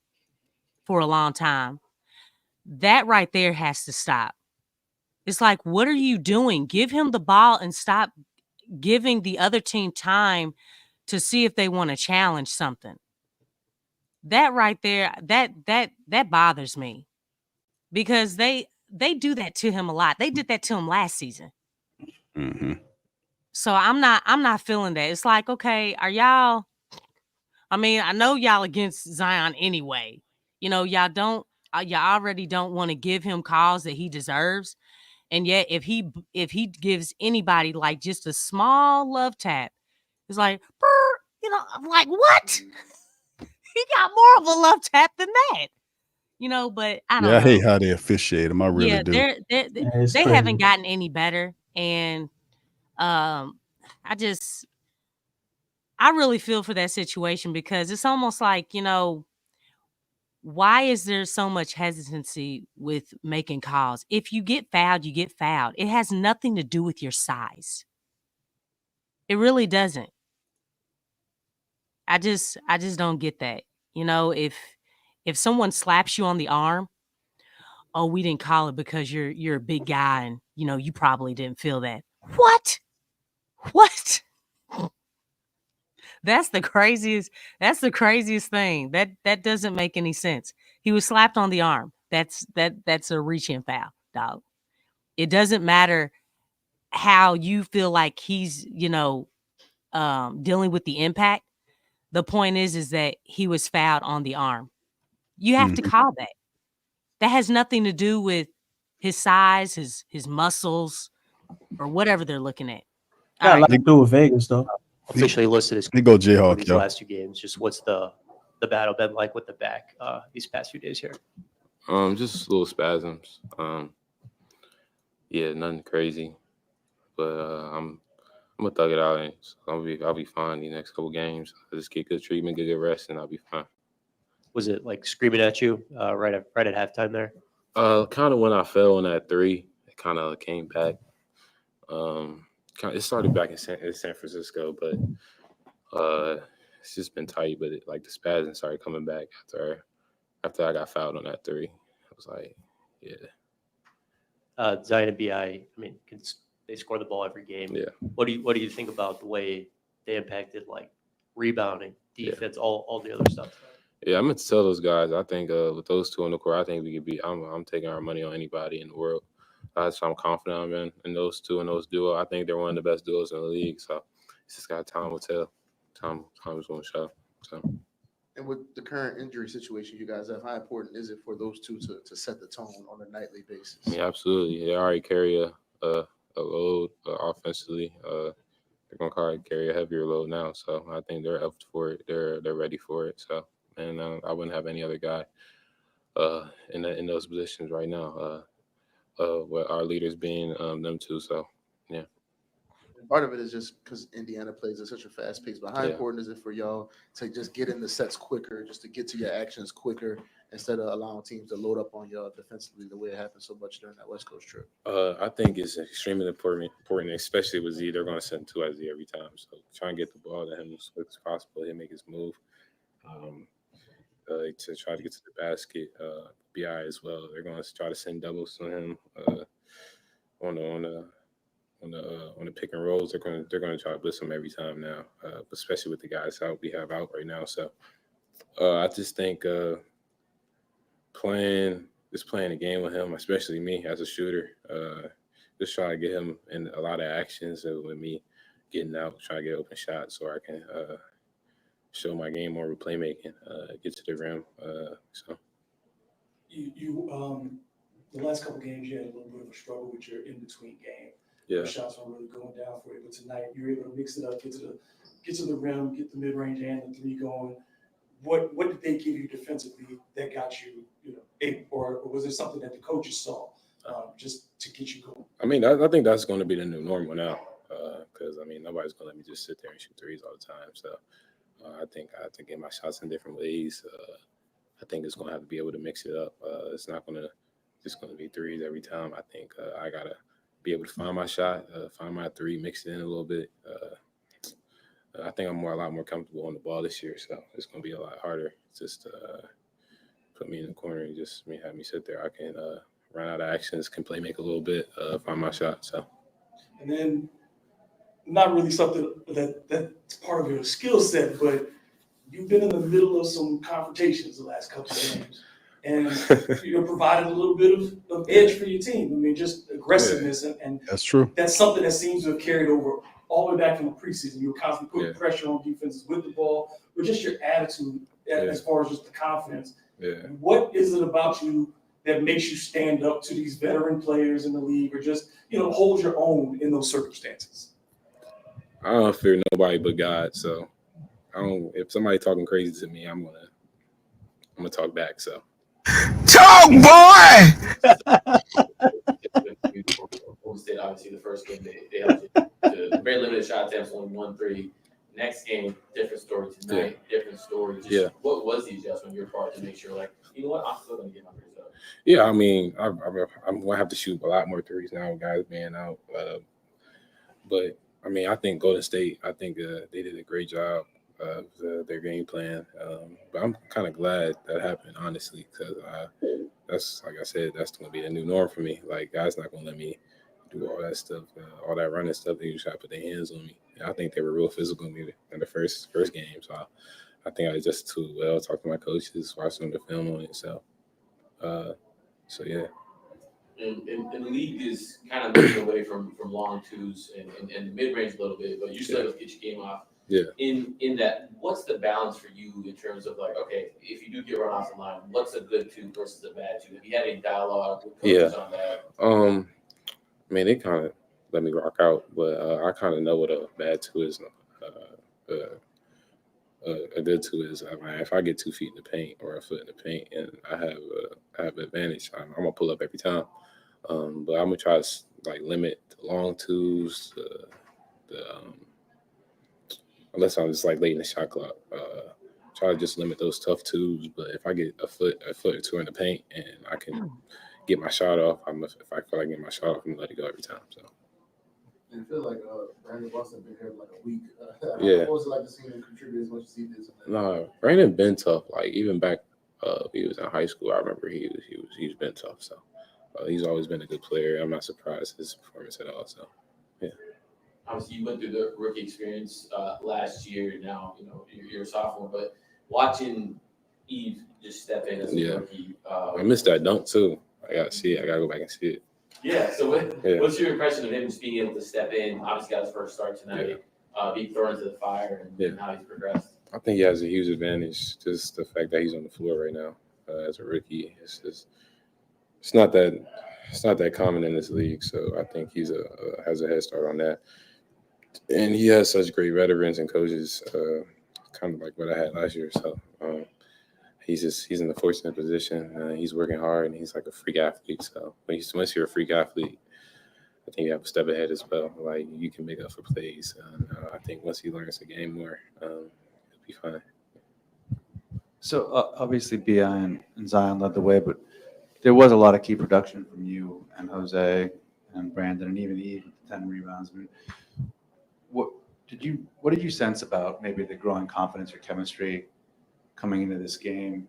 for a long time. That right there has to stop. It's like, what are you doing? Give him the ball and stop giving the other team time to see if they want to challenge something. That right there, that bothers me because they do that to him a lot. They did that to him last season. Mm-hmm. So I'm not feeling that. It's like, okay, are y'all? I mean, I know y'all against Zion anyway. You know, y'all already don't want to give him calls that he deserves. And yet, if he gives anybody like just a small love tap, it's like, "Brr," you know, I'm like, what? He got more of a love tap than that. You know, but I don't Yeah, I hate know. how they officiate them. I really Yeah, do. It's they crazy. haven't gotten any better, and I really feel for that situation because it's almost like, you know, why is there so much hesitancy with making calls? If you get fouled, you get fouled. It has nothing to do with your size. It really doesn't. I just don't get that. You know, if someone slaps you on the arm, oh, we didn't call it because you're a big guy and, you know, you probably didn't feel that. What? What? That's the craziest thing. That doesn't make any sense. He was slapped on the arm. That's a reach-in foul, dog. It doesn't matter how you feel like he's, you know, dealing with the impact. The point is that he was fouled on the arm. You have to call that. That has nothing to do with his size, his muscles, or whatever they're looking at. All Got a right. lot to do with Vegas though. Officially listed as They go for Jayhawk, these yo. last two games. Just what's the battle been like with the back these past few days here? Just little spasms. Yeah, nothing crazy, but I'm gonna thug it out, and so I'll be fine the next couple games. I just get good treatment, get good rest, and I'll be fine. Was it like screaming at you right at halftime there? Kind of when I fell on that three, it kind of came back. It started back in San Francisco, but it's just been tight. But like the spasms started coming back after I got fouled on that three. I was like, yeah. Zion and Bi, I mean, they score the ball every game. Yeah. What do you think about the way they impacted like rebounding, defense, all the other stuff? Yeah, I'm gonna tell those guys. I think with those two on the court, I think we could be. I'm taking our money on anybody in the world. So I'm confident in those two and those duo. I think they're one of the best duos in the league. So it's just got time will tell. Time is gonna show. So. And with the current injury situation you guys have, how important is it for those two to set the tone on a nightly basis? Yeah, absolutely. They already carry a load offensively. They're gonna carry a heavier load now. So I think they're up for it. They're ready for it. So and I wouldn't have any other guy in those positions right now. What our leaders being them two. So yeah. And part of it is just because Indiana plays at such a fast pace. But how Yeah. important is it for y'all to just get in the sets quicker, just to get to your actions quicker, instead of allowing teams to load up on y'all defensively the way it happened so much during that West Coast trip? I think it's extremely important, especially with Z. They're going to send two at Z every time. So try and get the ball to him as quick as possible. He'll make his move. To try to get to the basket. BI as well. They're going to try to send doubles to him on the on the pick and rolls, they're gonna try to blitz him every time now, especially with the guys we have out right now. So I just think playing the game with him, especially me as a shooter, just try to get him in a lot of actions with me getting out, try to get open shots so I can show my game more with playmaking, get to the rim. So The last couple games, you had a little bit of a struggle with your in-between game. yeah. The shots weren't really going down for you, but tonight you were able to mix it up, get to the rim, get the mid-range and the three going. What did they give you defensively that got you, able, or was there something that the coaches saw just to get you going? I mean, I think that's going to be the new normal now, because nobody's going to let me just sit there and shoot threes all the time. So I think I have to get my shots in different ways. I think it's going to have to be able to mix it up. It's not going to just going to be threes every time. I think I got to be able to find my shot, find my three, mix it in a little bit. I think I'm a lot more comfortable on the ball this year, so it's going to be a lot harder. Just put me in the corner and just have me sit there. I can run out of actions, can play make a little bit, find my shot. So, and then not really something that's part of your skill set, but you've been in the middle of some confrontations the last couple of games, and provided a little bit of edge for your team. I mean, just aggressiveness, and that's true. That's something that seems to have carried over all the way back from the preseason. You were constantly putting pressure on defenses with the ball, but just your attitude as far as just the confidence. Yeah. What is it about you that makes you stand up to these veteran players in the league, or just hold your own in those circumstances? I don't fear nobody but God, so I don't. If somebody talking crazy to me, I'm gonna talk back. So talk, boy. State, obviously, the first game they held you to very limited shot attempts, only 1-3. Next game, different story tonight, different story. Just what was the adjustment on your part to make sure, like, you know what, I'm still gonna get my threes up? Yeah, I mean, I'm gonna have to shoot a lot more threes now, guys being out. But I mean, I think Golden State, I think they did a great job of their game plan. But I'm kind of glad that happened, honestly, because that's, like I said, that's going to be the new norm for me. Like, guys not going to let me do all that stuff, all that running stuff. They just try to put their hands on me. And I think they were real physical in the first game. So I think I adjusted too well, talked to my coaches, watching the film on it. So yeah. And the league is kind of moving away from long twos and the mid-range a little bit, but you still have to get your game off. Yeah. In that, what's the balance for you in terms of, like, okay, if you do get run off the line, what's a good two versus a bad two? Have you had any dialogue with coaches on that? I mean, they kind of let me rock out, but I kind of know what a bad two is. A good two is, if I get 2 feet in the paint or a foot in the paint and I have an advantage, I'm gonna pull up every time. But I'm gonna try to limit the long twos, unless I'm just late in the shot clock. Try to just limit those tough twos. But if I get a foot or two in the paint and I can get my shot off, if I feel like getting my shot off, I'm gonna let it go every time. So. And I feel like Brandon Boston been here like a week. Yeah. What was it like to see him contribute as much as he did? No, Brandon been tough. Even back he was in high school, I remember he's been tough. So he's always been a good player. I'm not surprised his performance at all. So yeah. Obviously, you went through the rookie experience last year. Now you're a sophomore, but watching Eve just step in as a rookie. I missed that dunk too. I gotta see it. I gotta go back and see it. Yeah. So what's your impression of him just being able to step in? Obviously, got his first start tonight. Being thrown into the fire and how he's progressed. I think he has a huge advantage. Just the fact that he's on the floor right now as a rookie. It's not that common in this league. So I think he's has a head start on that. And he has such great veterans and coaches, kind of like what I had last year. So he's in the fortunate position. He's working hard, and he's like a freak athlete. So once you're a freak athlete, I think you have a step ahead as well. Like, you can make up for plays. I think once he learns the game more, it'll be fine. So obviously BI and Zion led the way, but there was a lot of key production from you and Jose and Brandon and even Eve with the 10 rebounds. I mean, what did you sense about maybe the growing confidence or chemistry coming into this game,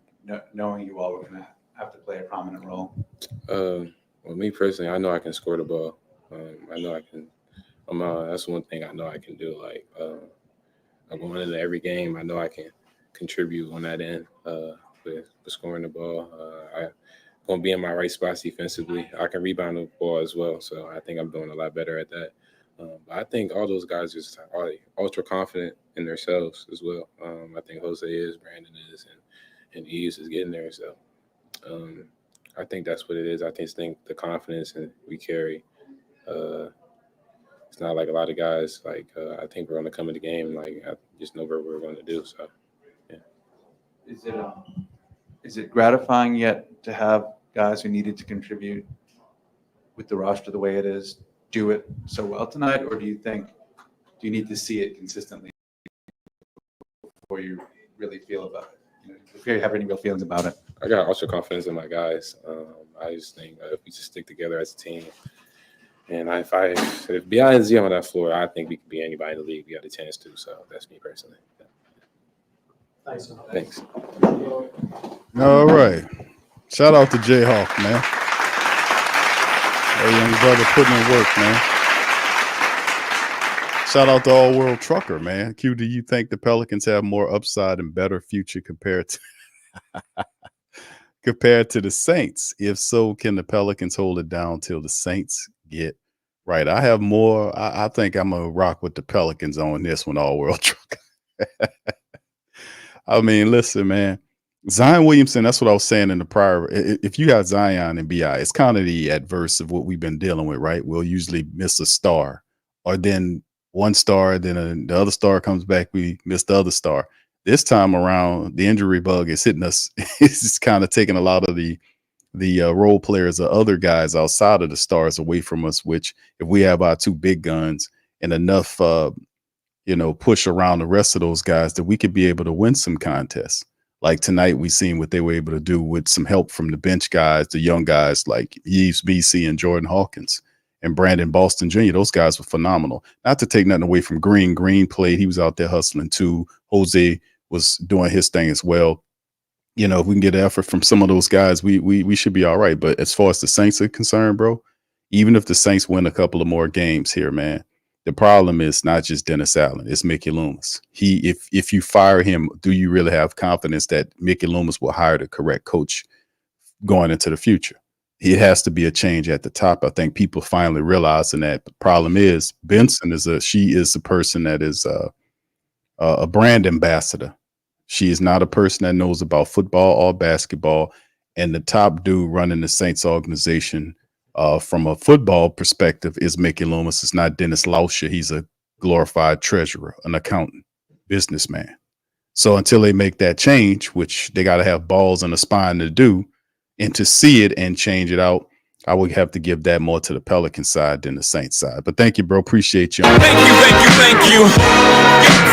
knowing you all were going to have to play a prominent role? Well, me personally, I know I can score the ball. I know I can That's one thing I know I can do. Like I'm going into every game. I know I can contribute on that end with scoring the ball. I'm going to be in my right spots defensively. I can rebound the ball as well. So I think I'm doing a lot better at that. But I think all those guys just are ultra confident in themselves as well. I think Jose is, Brandon is, and Eves is getting there. So I think that's what it is. I just think the confidence and we carry. It's not like a lot of guys. Like I think we're going to come in the game. Like I just know what we're going to do. So yeah. Is it gratifying yet to have guys who needed to contribute with the roster the way it is do it so well tonight, or do you need to see it consistently before you really feel about it? Before you have any real feelings about it? I got ultra confidence in my guys. I just think if we just stick together as a team, and if BI and Z on that floor, I think we could be anybody in the league. We got a chance to. So that's me personally. Yeah. Thanks. All right. Shout out to Jayhawk, man. Our young brother putting in work, man. Shout out to All World Trucker, man. Q, do you think the Pelicans have more upside and better future compared to the Saints? If so, can the Pelicans hold it down till the Saints get right? I have more. I think I'm going to rock with the Pelicans on this one, All World Trucker. I mean, listen, man. Zion Williamson, that's what I was saying in the prior. If you got Zion and BI, it's kind of the adverse of what we've been dealing with, right? We'll usually miss a star, or then one star, then the other star comes back, we miss the other star. This time around, the injury bug is hitting us. It's kind of taking a lot of the role players or other guys outside of the stars away from us, which if we have our two big guns and enough push around the rest of those guys, that we could be able to win some contests. Like tonight, we seen what they were able to do with some help from the bench guys, the young guys like Yves BC and Jordan Hawkins and Brandon Boston Jr. Those guys were phenomenal. Not to take nothing away from Green. Green played. He was out there hustling too. Jose was doing his thing as well. If we can get an effort from some of those guys, we should be all right. But as far as the Saints are concerned, bro, even if the Saints win a couple of more games here, man, the problem is not just Dennis Allen, it's Mickey Loomis. If you fire him, do you really have confidence that Mickey Loomis will hire the correct coach going into the future? It has to be a change at the top. I think people finally realizing that. The problem is Benson she is a person that is a brand ambassador. She is not a person that knows about football or basketball. And the top dude running the Saints organization from a football perspective is Mickey Loomis. It's not Dennis Lauscher. He's a glorified treasurer, an accountant, businessman. So until they make that change, which they got to have balls and a spine to do, and to see it and change it out, I would have to give that more to the Pelican side than the Saints side. But thank you, bro. Appreciate you. Thank you.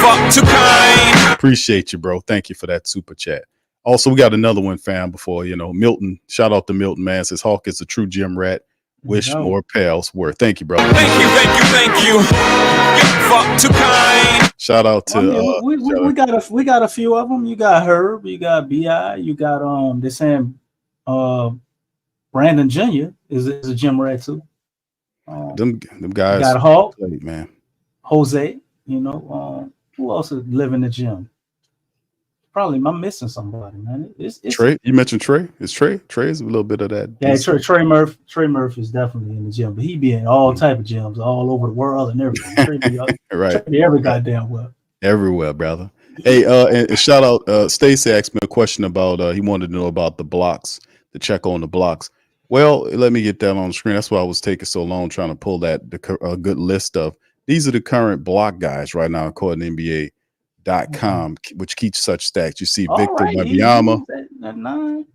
Fuck too kind. Appreciate you, bro. Thank you for that super chat. Also, we got another one, fam, before, Milton. Shout out to Milton, man. Says Hawk is a true gym rat. Wish more pals were. Thank you, brother. Thank you. Fuck too kind. Shout out to we got a few of them. You got Herb, you got BI, you got they're saying Brandon Jr. is a gym rat too. Them guys got Hawk, played, man. Jose, who else is living the gym? Probably I'm missing somebody, man. It's Trey. You mentioned Trey. Is Trey? Trey is a little bit of that. Yeah, Trey Murphy. Trey Murphy is definitely in the gym, but he be in all type of gyms all over the world and everything. Trey be, right. Trey be every goddamn well. Everywhere, brother. Hey, and shout out. Stacey asked me a question about. He wanted to know about the blocks, the check on the blocks. Well, let me get that on the screen. That's why I was taking so long trying to pull that a good list of. These are the current block guys right now, according to NBA.com, which keeps such stats. You see Victor Wembanyama.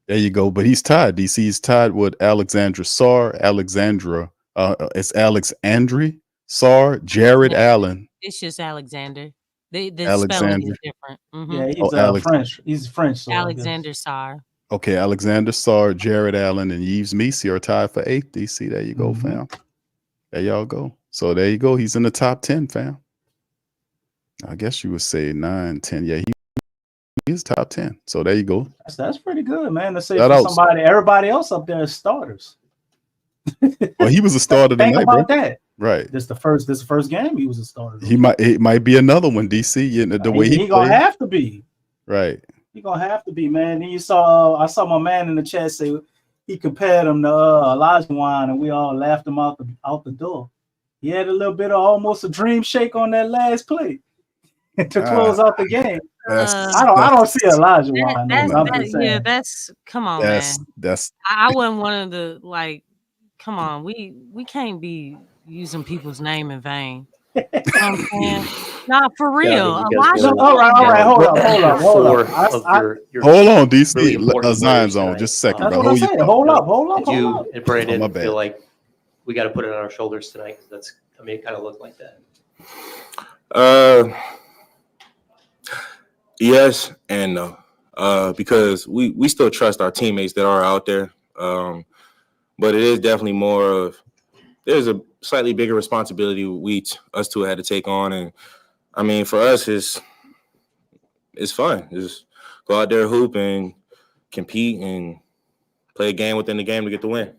There you go. But he's tied. DC is tied with Alexandra Sarr, it's Alexandri Sarr, Jared Allen. It's just Alexander. The spelling is different. Mm-hmm. Yeah, he's French. He's French. So Alexander Sarr. Okay, Alexander Sarr, Jared Allen, and Yves Missi are tied for 8th. DC, there you go, fam. There y'all go. So there you go. He's in the top 10, fam. I guess you would say 9, 10. Yeah, he's top 10. So there you go. That's pretty good, man. Let's say for somebody, everybody else up there is starters. Well, he was a starter Think tonight, about bro. that. Right. This the first game he was a starter. It might be another one, DC. The way he he gonna played. have to be. Right. He gonna have to be, man. And I saw my man in the chat say he compared him to Elijah Wan, and we all laughed him out the door. He had a little bit of almost a dream shake on that last play to close out the game. I don't see Elijah Wan. That's come on, man. I wasn't one of the come on, we can't be using people's name in vain. You know what I'm saying? Nah, for real. All right, hold up. Hold on, DC. Zion's on. Just a second. That's what I'm saying. Hold up. Did you and Brandon my bad. feel like we got to put it on our shoulders tonight? Because it kind of looked like that. Yes and no. Because we still trust our teammates that are out there. But it is definitely more of there's a slightly bigger responsibility us two had to take on. And I mean, for us, it's fun. Just go out there, hoop, and compete and play a game within the game to get the win.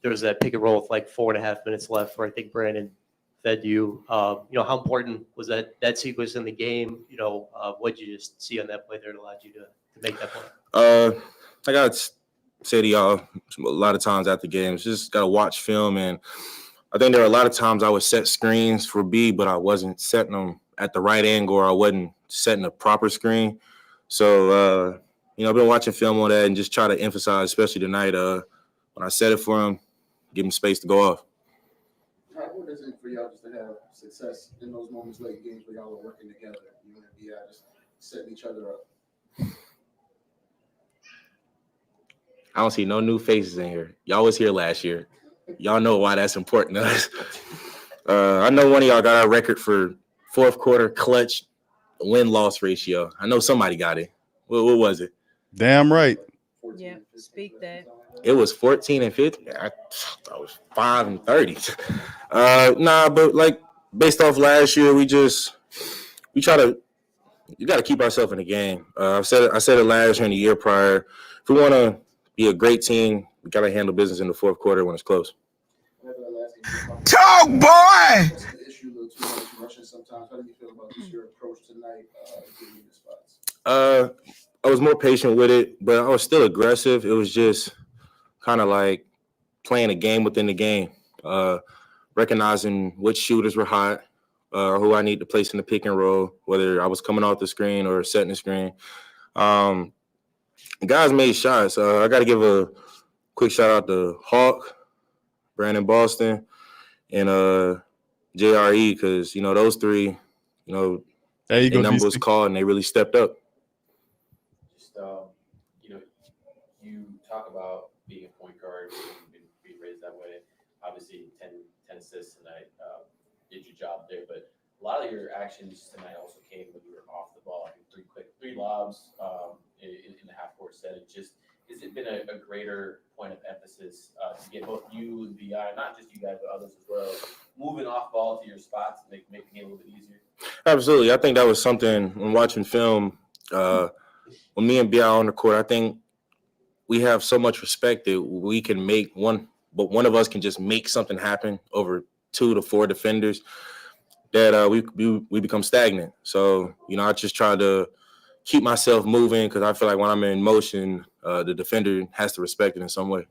There was that pick and roll with 4.5 minutes left where I think Brandon fed you. How important was that sequence in the game? What did you just see on that play there that allowed you to make that play? I got to say to y'all a lot of times after games, just got to watch film. And I think there are a lot of times I would set screens for B, but I wasn't setting them at the right angle or I wasn't setting a proper screen. So, I've been watching film on that and just try to emphasize, especially tonight, when I set it for him, give him space to go off. How important is it for y'all just to have success in those moments late games where y'all are working together? You and B just setting each other up. I don't see no new faces in here. Y'all was here last year. Y'all know why that's important to us. I know one of y'all got our record for fourth quarter clutch win-loss ratio. I know somebody got it. What was it? Damn right. Yeah, speak that. It was 14 and 50. I was 5 and 30. But based off last year, you got to keep ourselves in the game. I said it last year and the year prior. If we want to be a great team, we got to handle business in the fourth quarter when it's close. Talk, boy! Sometimes. How do you feel about your approach tonight? Giving the spots? I was more patient with it, but I was still aggressive. It was just kind of like playing a game within the game, recognizing which shooters were hot, who I need to place in the pick and roll, whether I was coming off the screen or setting the screen. Guys made shots. I got to give a quick shout out to Hawk, Brandon Boston, and JRE, because those three, their number was called and they really stepped up. Just you talk about being a point guard and being raised that way. Obviously, 10 assists tonight. Did your job there, but a lot of your actions tonight also came when you were off the ball. I think three lobs in the half-court setting. Just has it been a greater point of emphasis to get both you and BI, not just you guys, but others as well, moving off ball to your spots and making it a little bit easier? Absolutely. I think that was something when watching film, when me and BI are on the court, I think we have so much respect that we can make one of us can just make something happen over 2 to 4 defenders that we become stagnant. So, I just try to keep myself moving because I feel like when I'm in motion, the defender has to respect it in some way.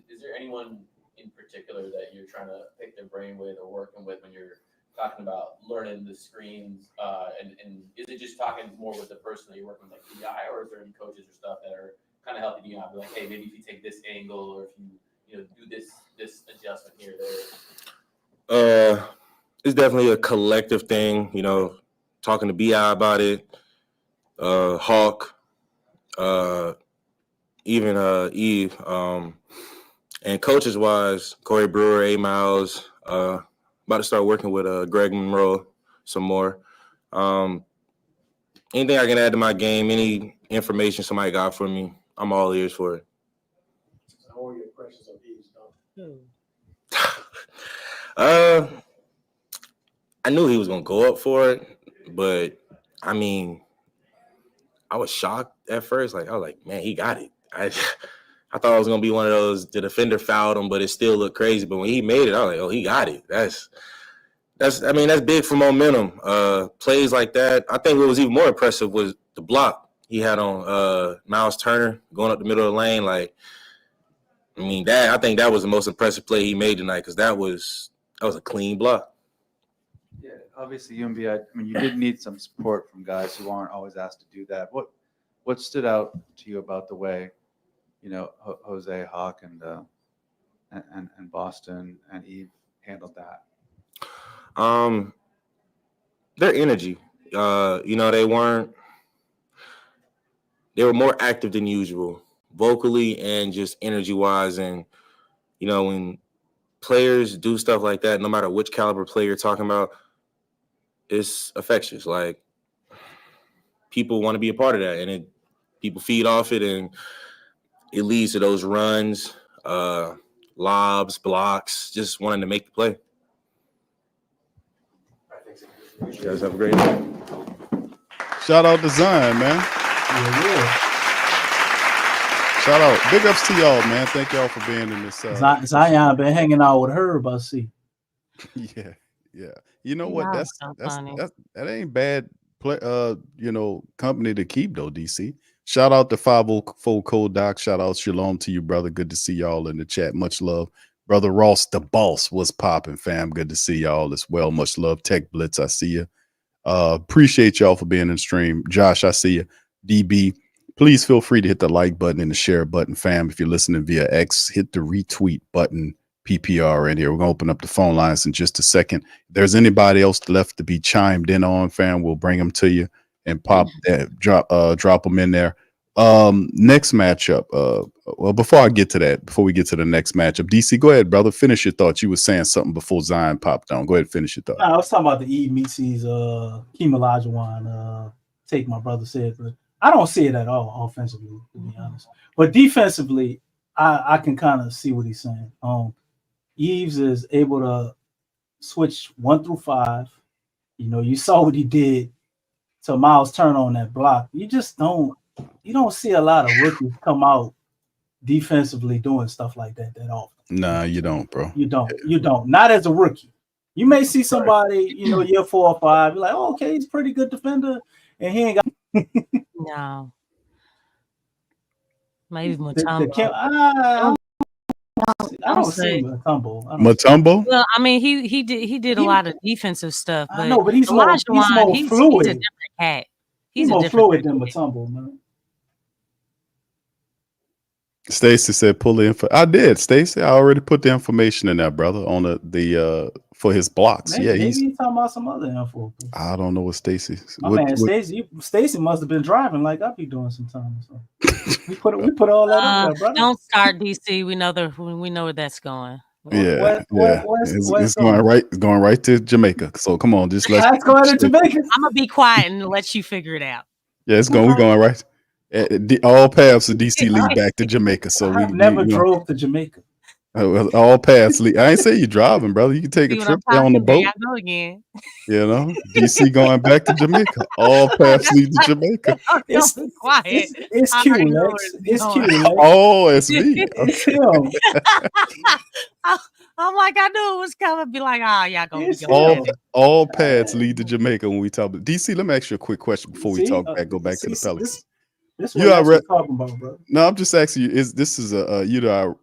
Is there anyone in particular that you're trying to pick their brain with or working with when you're talking about learning the screens? And is it just talking more with the person that you're working with, like DI, or is there any coaches or stuff that are kind of helping you out? Be like, hey, maybe if you take this angle or if you do this adjustment here or there. It's definitely a collective thing, talking to BI about it, Hawk, even Eve, and coaches wise, Corey Brewer, A. Miles, about to start working with Greg Monroe some more. Anything I can add to my game, any information somebody got for me, I'm all ears for it. How are your impressions of Eve's dunk? I knew he was gonna go up for it, but I mean, I was shocked at first. I was like, man, he got it. I I thought it was gonna be one of those the defender fouled him, but it still looked crazy. But when he made it, I was like, oh, he got it. That's big for momentum. Plays like that. I think what was even more impressive was the block he had on Miles Turner going up the middle of the lane. Like, I think that was the most impressive play he made tonight because that was a clean block. Yeah, obviously UMB. I mean, you did need some support from guys who aren't always asked to do that. What stood out to you about the way, Jose, Hawk, and Boston and Eve handled that? Their energy. They were more active than usual, vocally and just energy wise. And when players do stuff like that, no matter which caliber player you're talking about, it's infectious. Like, people want to be a part of that, and people feed off it, and it leads to those runs, lobs, blocks, just wanting to make the play. You guys have a great night. Shout out to Zion, man. Yeah. Shout out. Big ups to y'all, man. Thank y'all for being in this. Zion been hanging out with Herb, I see. Yeah. You know what? That ain't bad play, company to keep though, DC. Shout out to 504 Code Doc. Shout out Shalom to you, brother. Good to see y'all in the chat. Much love. Brother Ross, the boss, was popping, fam. Good to see y'all as well. Much love. Tech Blitz, I see you. Appreciate y'all for being in the stream. Josh, I see you. DB, please feel free to hit the like button and the share button, fam. If you're listening via X, hit the retweet button. PPR in here. We're gonna open up the phone lines in just a second. If there's anybody else left to be chimed in on, fam, we'll bring them to you and pop that, drop them in there. Next matchup. Well, before we get to the next matchup, DC, go ahead, brother. Finish your thoughts. You were saying something before Zion popped on. Go ahead and finish your thought. I was talking about the Eve Meetsies Keem Olajuwon take, my brother said, but I don't see it at all offensively, to be honest. But defensively, I can kind of see what he's saying. Eves is able to switch 1 through 5. You saw what he did to Miles Turner on that block. You don't see a lot of rookies come out defensively doing stuff like that often. Nah, you don't, bro. You don't. Not as a rookie. You may see somebody, year 4 or 5, you're like, oh, okay, he's a pretty good defender, and he ain't got no. Maybe Mutombo. I don't see Mutombo. Mutombo? Well, I mean, he did a lot of defensive stuff, but I know, but he's more fluid. He's a different cat. He's more fluid than Mutombo, man. Stacy said, "Pull the info." I did, Stacy. I already put the information in there, brother, on the for his blocks. Maybe he's talking about some other info. I don't know what Stacy. Man, Stacy must have been driving like I be doing sometimes. So. we put all that on there, brother. Don't start DC. We know where that's going. It's going right to Jamaica. So come on, just let's go to Jamaica. I'm gonna be quiet and let you figure it out. Yeah, we're going right. All paths of DC lead back to Jamaica. So I never drove to Jamaica. All paths lead. I ain't say you driving, brother. You can take a trip there on the boat. I go again. DC going back to Jamaica. All paths lead to Jamaica. It's quiet. It's cute, Lex. It's cute. Lex. Oh, it's me. Okay. I'm like, I knew it was coming. Be like, y'all gonna be all paths lead to Jamaica when we talk about DC. Let me ask you a quick question before we go back to the Pelicans. This is what we're talking about, bro. No, I'm just asking you. You're our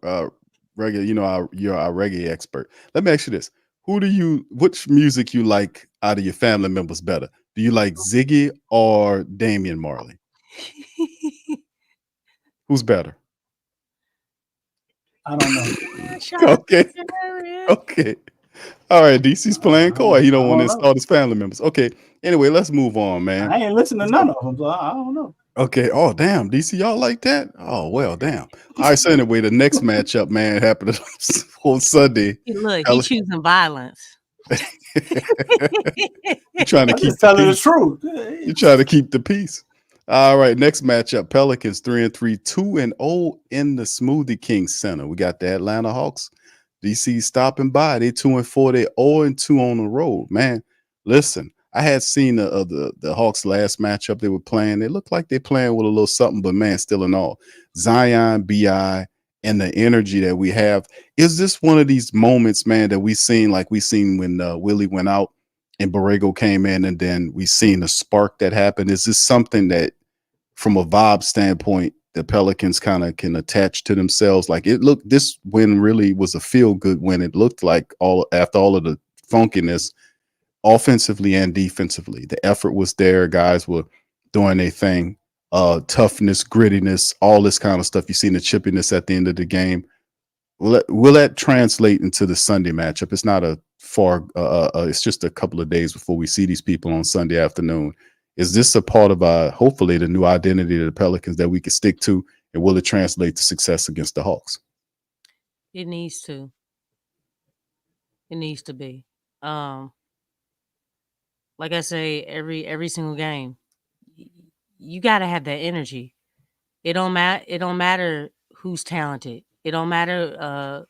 reggae? You're our reggae expert. Let me ask you this: which music you like out of your family members better? Do you like Ziggy or Damian Marley? Who's better? I don't know. Okay. All right, DC's playing coy. He don't want to install his family members. Okay. Anyway, let's move on, man. I ain't listening to none of them, so I don't know. Okay. Oh, damn. DC, y'all like that? Oh, well, damn. All right. So anyway, the next matchup, man, happened on Sunday. Look, he's choosing violence. You're trying to keep the truth. You're trying to keep the peace. All right. Next matchup, Pelicans 3-3, 2-0 in the Smoothie King Center. We got the Atlanta Hawks. DC stopping by. They 2-4. They 0-2 on the road. Man, listen. I had seen the Hawks last matchup they were playing. They looked like they're playing with a little something, but man, still in all. Zion, BI, and the energy that we have. Is this one of these moments, man, that we seen when Willie went out and Borrego came in, and then we seen the spark that happened? Is this something that, from a vibe standpoint, the Pelicans kind of can attach to themselves? Like, this win really was a feel good win. It looked like after all of the funkiness, offensively and defensively, the effort was there. Guys were doing their thing. Toughness, grittiness, all this kind of stuff. You seen the chippiness at the end of the game. Will that translate into the Sunday matchup? It's not a far. It's just a couple of days before we see these people on Sunday afternoon. Is this a part of hopefully the new identity of the Pelicans that we can stick to, and will it translate to success against the Hawks? It needs to. It needs to be. Like I say, every single game, you got to have that energy. It don't matter who's talented. It don't matter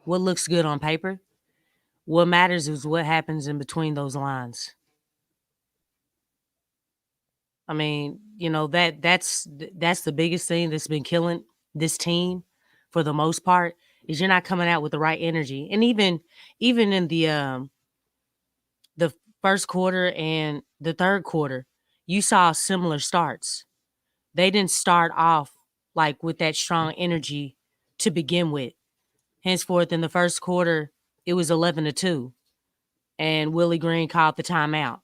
what looks good on paper. What matters is what happens in between those lines. I mean, that's the biggest thing that's been killing this team for the most part, is you're not coming out with the right energy. And even in the first quarter and the third quarter, you saw similar starts. They didn't start off like with that strong energy to begin with. Henceforth, in the first quarter, it was 11-2, and Willie Green called the timeout.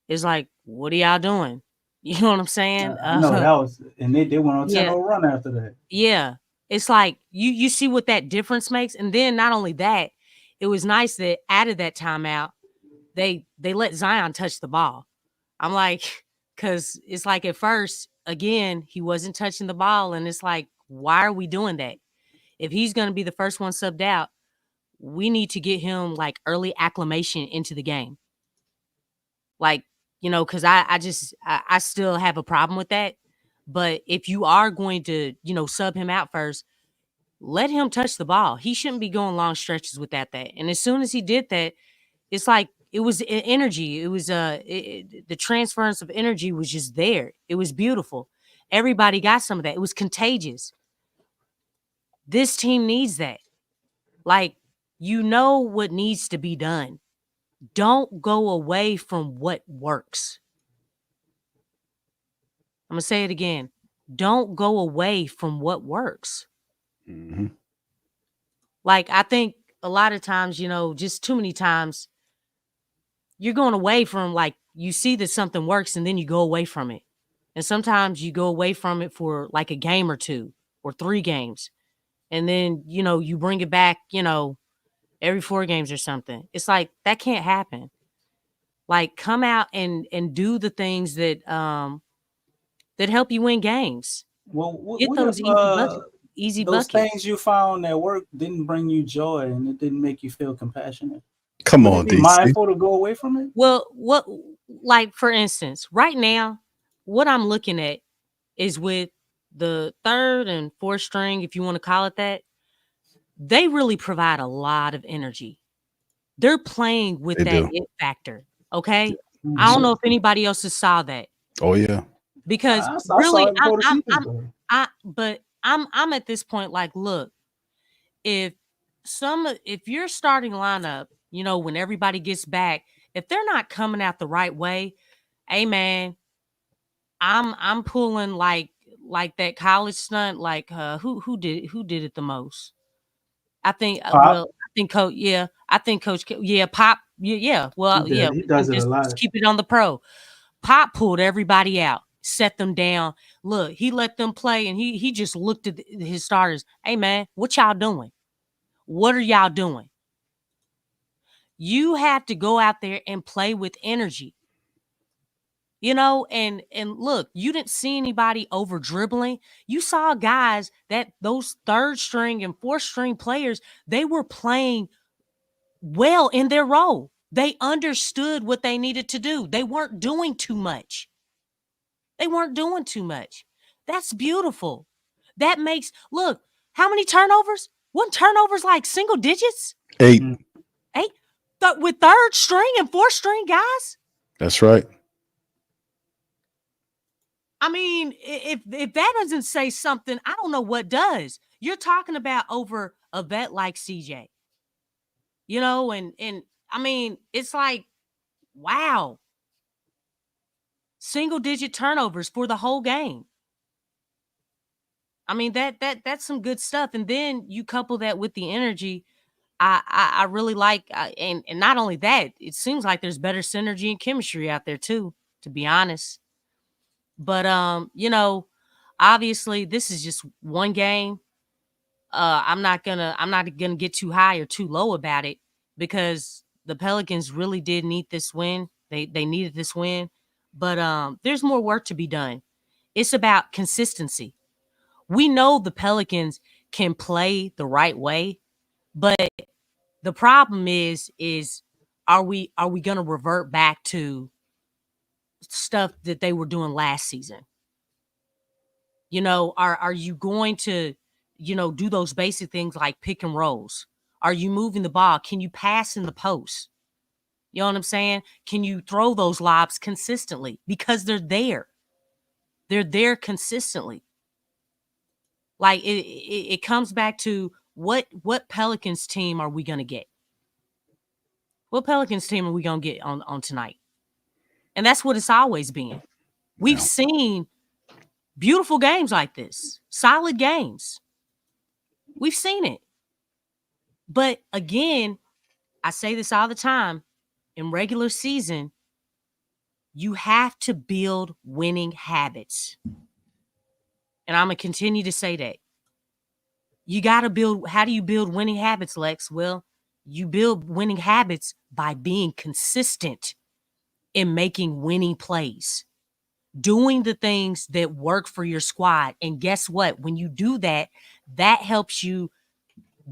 It's like, what are y'all doing? You know what I'm saying? No, that was, and they went on 10-0 Yeah. run after that. Yeah. It's like you see what that difference makes. And then not only that, it was nice that out of that timeout, they let Zion touch the ball. I'm like, because it's like at first, again, he wasn't touching the ball. And it's like, why are we doing that? If he's going to be the first one subbed out, we need to get him like early acclimation into the game. Like, because I still have a problem with that. But if you are going to, sub him out first, let him touch the ball. He shouldn't be going long stretches without that. And as soon as he did that, it's like it was energy. It was the transference of energy was just there. It was beautiful. Everybody got some of that. It was contagious. This team needs that. Like, what needs to be done. Don't go away from what works. I'm going to say it again. Don't go away from what works. Mm-hmm. Like, I think a lot of times, just too many times, you're going away from, like, you see that something works and then you go away from it. And sometimes you go away from it for like a game or two or 3 games. And then, you bring it back, every 4 games or something. It's like, that can't happen. Like, come out and do the things that that help you win games. Well, Get what those if easy those buckets. things you found that work didn't bring you joy and it didn't make you feel compassionate? Come Would on, it be DC. mindful to go away from it? Well, like, for instance, right now, what I'm looking at is with the 3rd and 4th string, if you want to call it that, they really provide a lot of energy. They're playing with They that do. it factor. Okay. Mhm. I don't know if anybody else has saw that. Oh yeah. Because I saw really, it before the season started. I'm at this point like, look, if your starting lineup, when everybody gets back, if they're not coming out the right way, hey man, I'm pulling like that college stunt, like who did it the most? I think Pop. Coach, yeah, I think Coach, yeah, Pop, yeah, well, He yeah, does, he does it a just lot. keep it on the pro. Pop pulled everybody out, set them down. Look, he let them play, and he just looked at his starters. Hey man, what y'all doing? What are y'all doing? You have to go out there and play with energy. And look, you didn't see anybody over dribbling. You saw guys that those 3rd string and 4th string players, they were playing well in their role. They understood what they needed to do. They weren't doing too much. That's beautiful. That makes, look, how many turnovers? What turnovers, like single digits? 8. 8? With 3rd string and 4th string guys? That's right. I mean, if that doesn't say something, I don't know what does. You're talking about over a vet like CJ. You know, and I mean, it's like, wow. Single digit turnovers for the whole game. I mean, that's some good stuff. And then you couple that with the energy. I really like, and not only that, it seems like there's better synergy and chemistry out there too, to be honest. But you know, obviously this is just one game. I'm not gonna get too high or too low about it, because the Pelicans really did need this win. They needed this win. But there's more work to be done. It's about consistency. We know the Pelicans can play the right way, but the problem is are we going to revert back to stuff that they were doing last season? You know, are you going to, you know, do those basic things like pick and rolls? Are you moving the ball? Can you pass in the post? You know what I'm saying? Can you throw those lobs consistently? Because they're there. They're there consistently. Like it comes back to what Pelicans team are we going to get? What Pelicans team are we going to get on tonight? And that's what it's always been. We've seen beautiful games like this, solid games. We've seen it. But again, I say this all the time, in regular season, you have to build winning habits. And I'm going to continue to say that. You got to build. How do you build winning habits, Lex? Well, you build winning habits by being consistent in making winning plays, doing the things that work for your squad. And guess what? When you do that, that helps you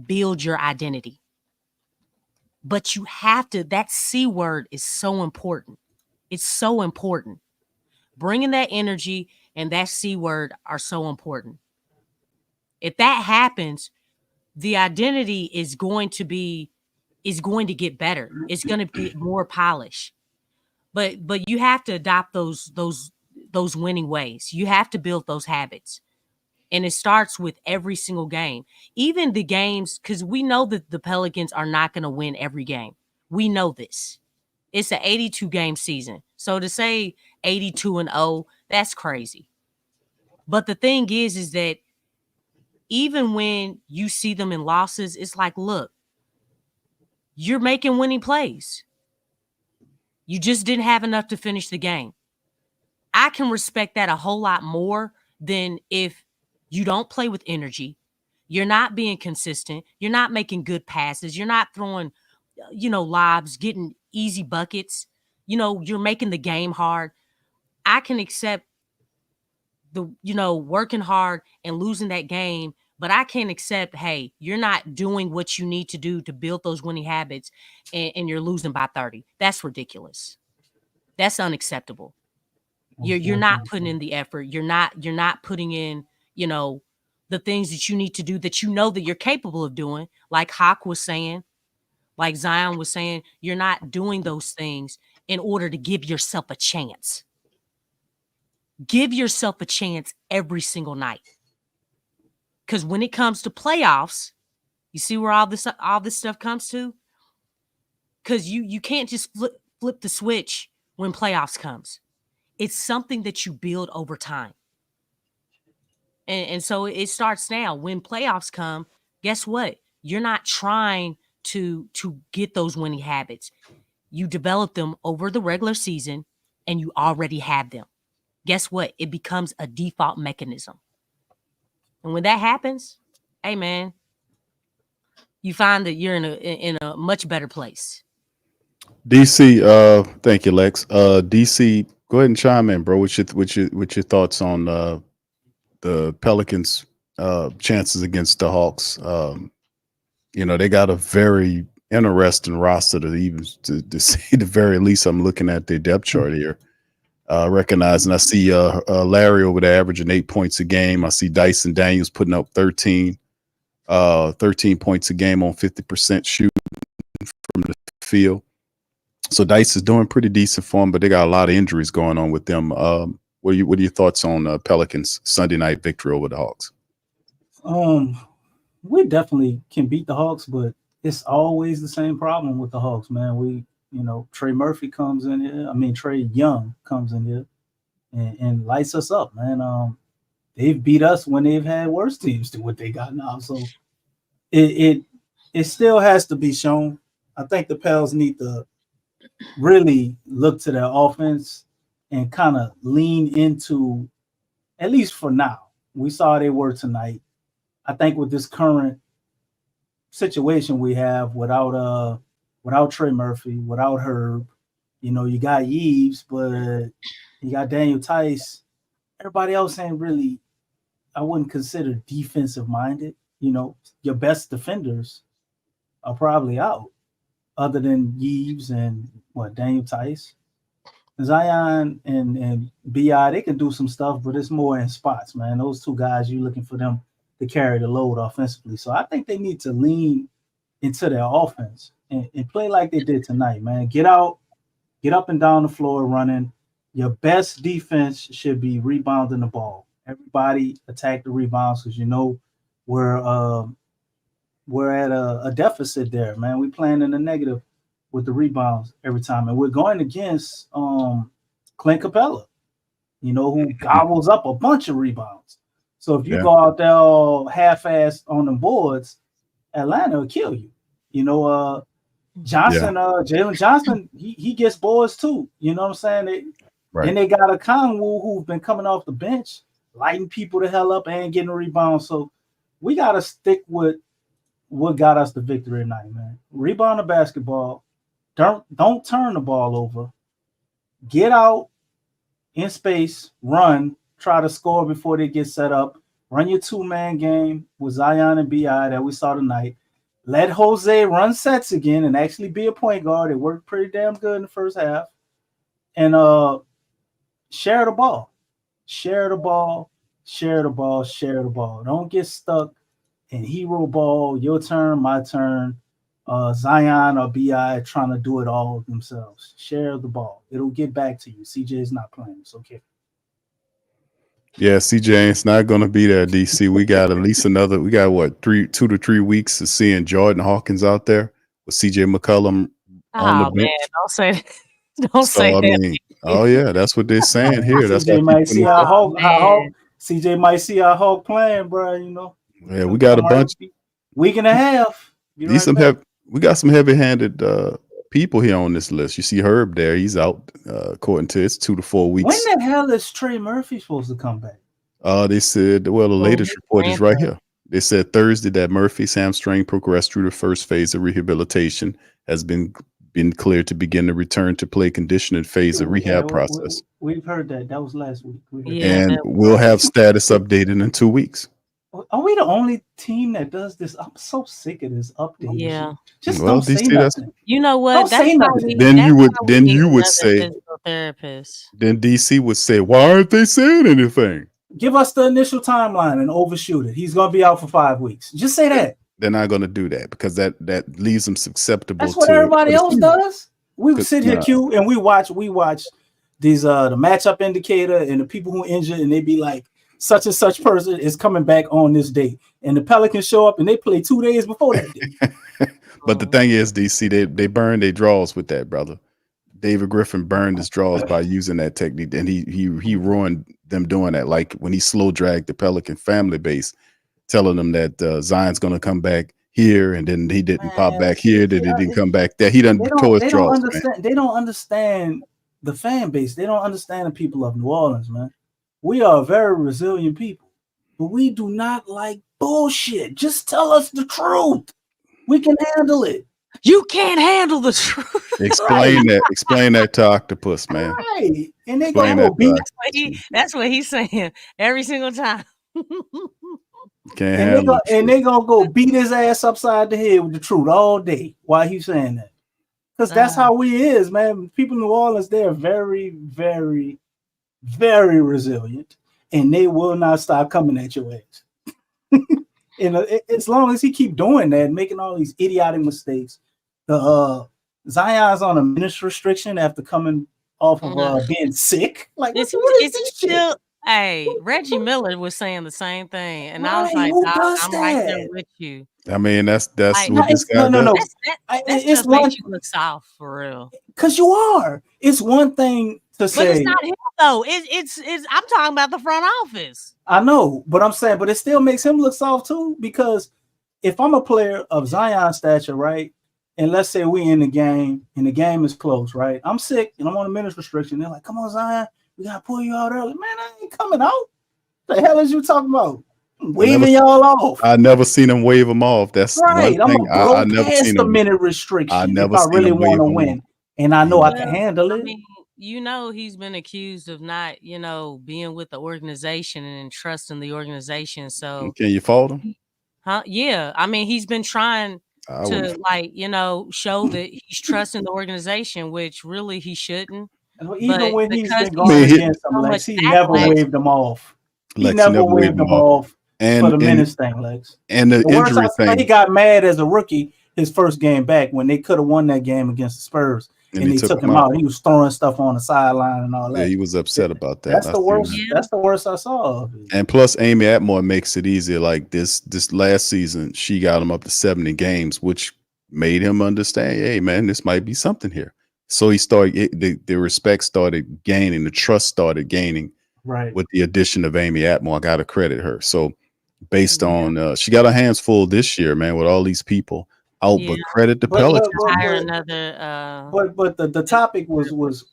build your identity. But you have to, that C word is so important. It's so important. Bringing that energy and that C word are so important. If that happens, the identity is going to get better. It's going to be more polished. But you have to adopt those winning ways. You have to build those habits. And it starts with every single game. Even the games, because we know that the Pelicans are not going to win every game. We know this. It's an 82 game season. So to say 82-0, that's crazy. But the thing is that even when you see them in losses, it's like, look, you're making winning plays. You just didn't have enough to finish the game. I can respect that a whole lot more than if you don't play with energy. You're not being consistent. You're not making good passes. You're not throwing, lobs, getting easy buckets. You're making the game hard. I can accept working hard and losing that game, but I can't accept, hey, you're not doing what you need to do to build those winning habits and you're losing by 30. That's ridiculous. That's unacceptable. You're not putting in the effort. You're not putting in, the things that you need to do that that you're capable of doing. Like Hawk was saying, like Zion was saying, you're not doing those things in order to give yourself a chance. Give yourself a chance every single night. Because when it comes to playoffs, you see where all this stuff comes to? Because you can't just flip the switch when playoffs comes. It's something that you build over time. And so it starts now. When playoffs come, guess what? You're not trying to get those winning habits. You develop them over the regular season and you already have them. Guess what? It becomes a default mechanism. And when that happens, hey man, you find that you're in a much better place. DC, thank you, Lex. DC, go ahead and chime in, bro. What's your thoughts on the Pelicans' chances against the Hawks? They got a very interesting roster to say the very least. I'm looking at their depth chart here. Recognizing I see Larry over there averaging 8 points a game. I see Dyson Daniels putting up 13 points a game on 50% shooting from the field. So Dice is doing pretty decent for them, but they got a lot of injuries going on with them. What are your thoughts on Pelicans Sunday night victory over the Hawks? we definitely can beat the Hawks, but it's always the same problem with the Hawks, man. Trey Murphy comes in here. I mean, Trey Young comes in here and lights us up, man. They've beat us when they've had worse teams than what they got now. So it still has to be shown. I think the Pels need to really look to their offense and kind of lean into, at least for now. We saw they were tonight. I think with this current situation we have without Trey Murphy, without Herb, you got Yves, but you got Daniel Tice. Everybody else ain't really, I wouldn't consider defensive minded. Your best defenders are probably out, other than Yves and Daniel Tice. Zion and BI, they can do some stuff, but it's more in spots, man. Those two guys, you're looking for them to carry the load offensively. So I think they need to lean into their offense and play like they did tonight, man. Get out, get up and down the floor running. Your best defense should be rebounding the ball. Everybody attack the rebounds because we're at a deficit there, man. We playing in the negative with the rebounds every time. And we're going against Clint Capella, who gobbles up a bunch of rebounds. So if you go out there all half-assed on the boards, Atlanta will kill you. Johnson, Jalen Johnson, he gets boards too. You know what I'm saying? And they got a Conwoo who's been coming off the bench, lighting people the hell up and getting a rebound. So we got to stick with what got us the victory tonight, man. Rebound the basketball. Don't turn the ball over. Get out in space, run, try to score before they get set up. Run your two-man game with Zion and BI that we saw tonight. Let Jose run sets again and actually be a point guard. It worked pretty damn good in the first half. And share the ball. Share the ball. Share the ball. Share the ball. Don't get stuck in hero ball. Your turn, my turn. Zion or BI trying to do it all themselves. Share the ball. It'll get back to you. CJ is not playing. It's okay. Yeah, CJ it's not going to be there, DC. We got at least another, we got 2 to 3 weeks of seeing Jordan Hawkins out there with CJ McCollum on the bench. Man, don't say that. Don't say I that. mean, oh yeah, that's what they're saying here. That's CJ why might see our Hawk. CJ might see our Hawk playing, bro. Yeah, we got a bunch. Week and a half. We got some heavy-handed people here on this list. You see Herb there; he's out. According to it's 2 to 4 weeks. When the hell is Trey Murphy supposed to come back? They said, the latest report is right here. They said Thursday that Murphy's hamstring progressed through the first phase of rehabilitation, has been cleared to begin the return to play conditioning phase of rehab process. We've heard that. That was last week. And we'll have status updated in 2 weeks. Are we the only team that does this? I'm so sick of this update. Yeah. Just don't say nothing. You know what? Don't say nothing. Then you would say, therapist. Then DC would say, why aren't they saying anything? Give us the initial timeline and overshoot it. He's going to be out for 5 weeks. Just say that. They're not going to do that because that leaves them susceptible. That's what everybody else does. We sit here, Q, and we watch these the matchup indicator and the people who injured, and they be like, such and such person is coming back on this date, and the Pelicans show up and they play 2 days before that date. But the thing is, DC, they burn their draws with that, brother. David Griffin burned his draws by using that technique, and he ruined them doing that. Like when he slow dragged the Pelican family base, telling them that Zion's going to come back here, and then he didn't pop back here, that he didn't come back there. He done tore his draws. They don't understand the fan base. They don't understand the people of New Orleans, man. We are a very resilient people, but we do not like bullshit. Just tell us the truth. We can handle it. You can't handle the truth. Explain that. Explain that to Octopus, man. Right. And they Explain gonna beat. That's what he's saying every single time. And they gonna go beat his ass upside the head with the truth all day while he's saying that. Because that's how we is, man. People in New Orleans, they're very, very, very resilient, and they will not stop coming at your ass. And as long as he keep doing that, making all these idiotic mistakes, the Zion's on a minutes restriction after coming off of being sick. Like, is what he this still? shit? Hey, Reggie Miller was saying the same thing, and I was Right? like, Who "Doc, does I'm right there that? with you." I mean, that's Like, what this guy does. No. that It's stuff makes one you look soft for real. because you are. It's one thing to But it's say. not him though. It's. I'm talking about the front office. I know, but I'm saying, but it still makes him look soft too. Because if I'm a player of Zion stature, right, and let's say we in the game and the game is close, right? I'm sick and I'm on a minutes restriction. They're like, "Come on, Zion, we gotta pull you out early." Man, I ain't coming out. The hell is you talking about? Waving y'all off. I never seen him wave them off. That's one Right. I'm thing gonna I blow never past seen the him. minute I restriction if never I seen really him wave want to them off. win. And I know I can Well, handle I it. mean, he's been accused of not, being with the organization and trusting the organization. So, Can you fault him? huh? Yeah. I mean, he's been trying I wouldn't. to, show that he's trusting the organization, which really he shouldn't. Even But when he's because been he's going mean, receiving against them, so much Lex, he never backlash, waved them off. He Lex, you never never waved waved him them off. off for the And minutes thing, Lex. and the The worst I injury saw, he thing, got mad as a rookie his first game back when they could have won that game against the Spurs, and and he they took took him him out. out. He was throwing stuff on the sideline and all Yeah, that. he was upset about that. That's I the seen worst. that. That's the worst I saw of it. And plus, Amy Atmore makes it easier. Like this last season, she got him up to 70 games, which made him understand, hey, man, this might be something here. So he started, the respect started gaining, the trust started gaining Right. with the addition of Amy Atmore. I got to credit her. So based on, she got her hands full this year, man, with all these people out, yeah, but credit the But Pelicans. but hire but another. but the topic was.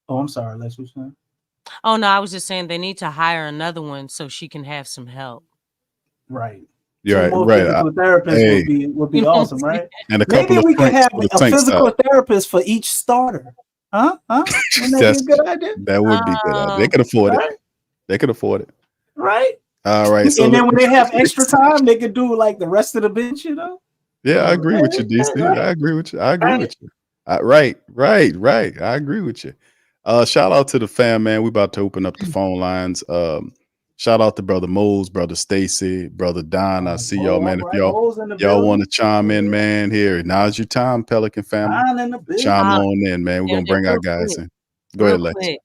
Oh, I'm sorry, Lex. What you saying? Oh no, I was just saying they need to hire another one so she can have some help. Right. Yeah, Two more right. physical therapists Hey, would be awesome, right? and a Maybe couple of we could Franks have for the a Saints side. physical therapist for each starter. Huh? Wouldn't that be a good idea? That would be good. They could afford Right? it. They could afford it. Right? All right. So And then when they have extra time, they could do like the rest of the bench, yeah, I agree with you, DC. I agree with you. I agree with you. Right. I agree with you. Shout out to the fam, man. We about to open up the phone lines. Shout out to brother Mose, brother Stacy, brother Don. I see y'all, man. If y'all want to chime in, man, here now's your time, Pelican family. Chime on in, man. We're gonna bring our guys in. Go ahead, Lex. Quick.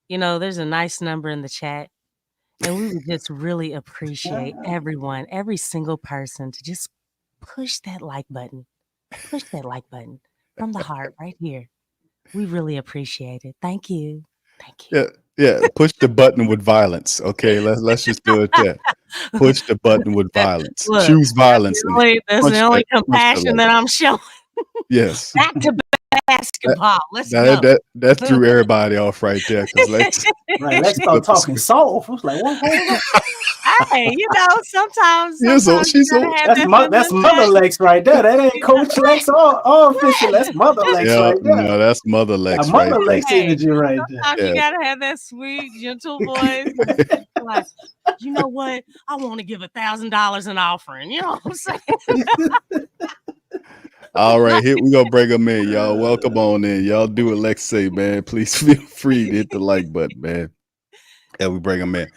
There's a nice number in the chat, and we would just really appreciate everyone, every single person, to just push that like button. Push that like button from the heart right here. We really appreciate it. Thank you. Yeah. Push the button with violence. Okay, let's just do it there. Push the button with violence. Look, Choose violence. that's the only compassion that I'm showing. Yes. Back to basketball. Let's go. That threw everybody off right there. Because let's start talking soft. I was like, what? Hey, sometimes that's Mother Lex right there. That ain't Coach Lex or official. That's Mother Lex right there. No, that's Mother Lex Mother right Lex there. energy right there. Sometimes you gotta have that sweet, gentle voice. Like, you know what? I want to give $1,000 an offering. You know what I'm saying? All right, here we gonna bring them in, y'all. Welcome on in. Y'all do what Lex say, man. Please feel free to hit the like button, man. Yeah, we bring them in.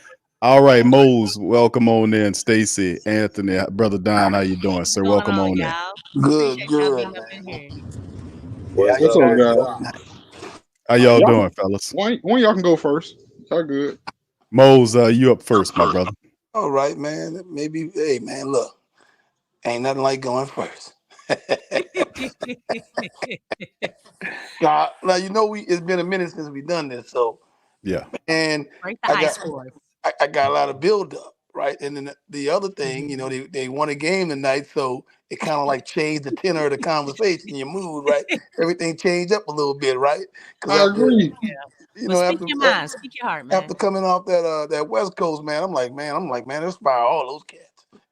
All right, Mose, welcome on in. Stacy, Anthony, brother Don, how you doing, sir? Welcome on in. Good, man. What's up, guys? How y'all doing, fellas? One y'all can go first. Y'all good. Mose, you up first, my brother. All right, man. Maybe, hey, man, look, ain't nothing like going first. Now, it's been a minute since we've done this, so yeah. And I got a lot of build up, right? And then the other thing, they won a game tonight, so it kind of like changed the tenor of the conversation, your mood, right? Everything changed up a little bit, right? I agree. Speak your mind, speak your heart, man. After coming off that West Coast, man, I'm like, man, let's fire all those cats.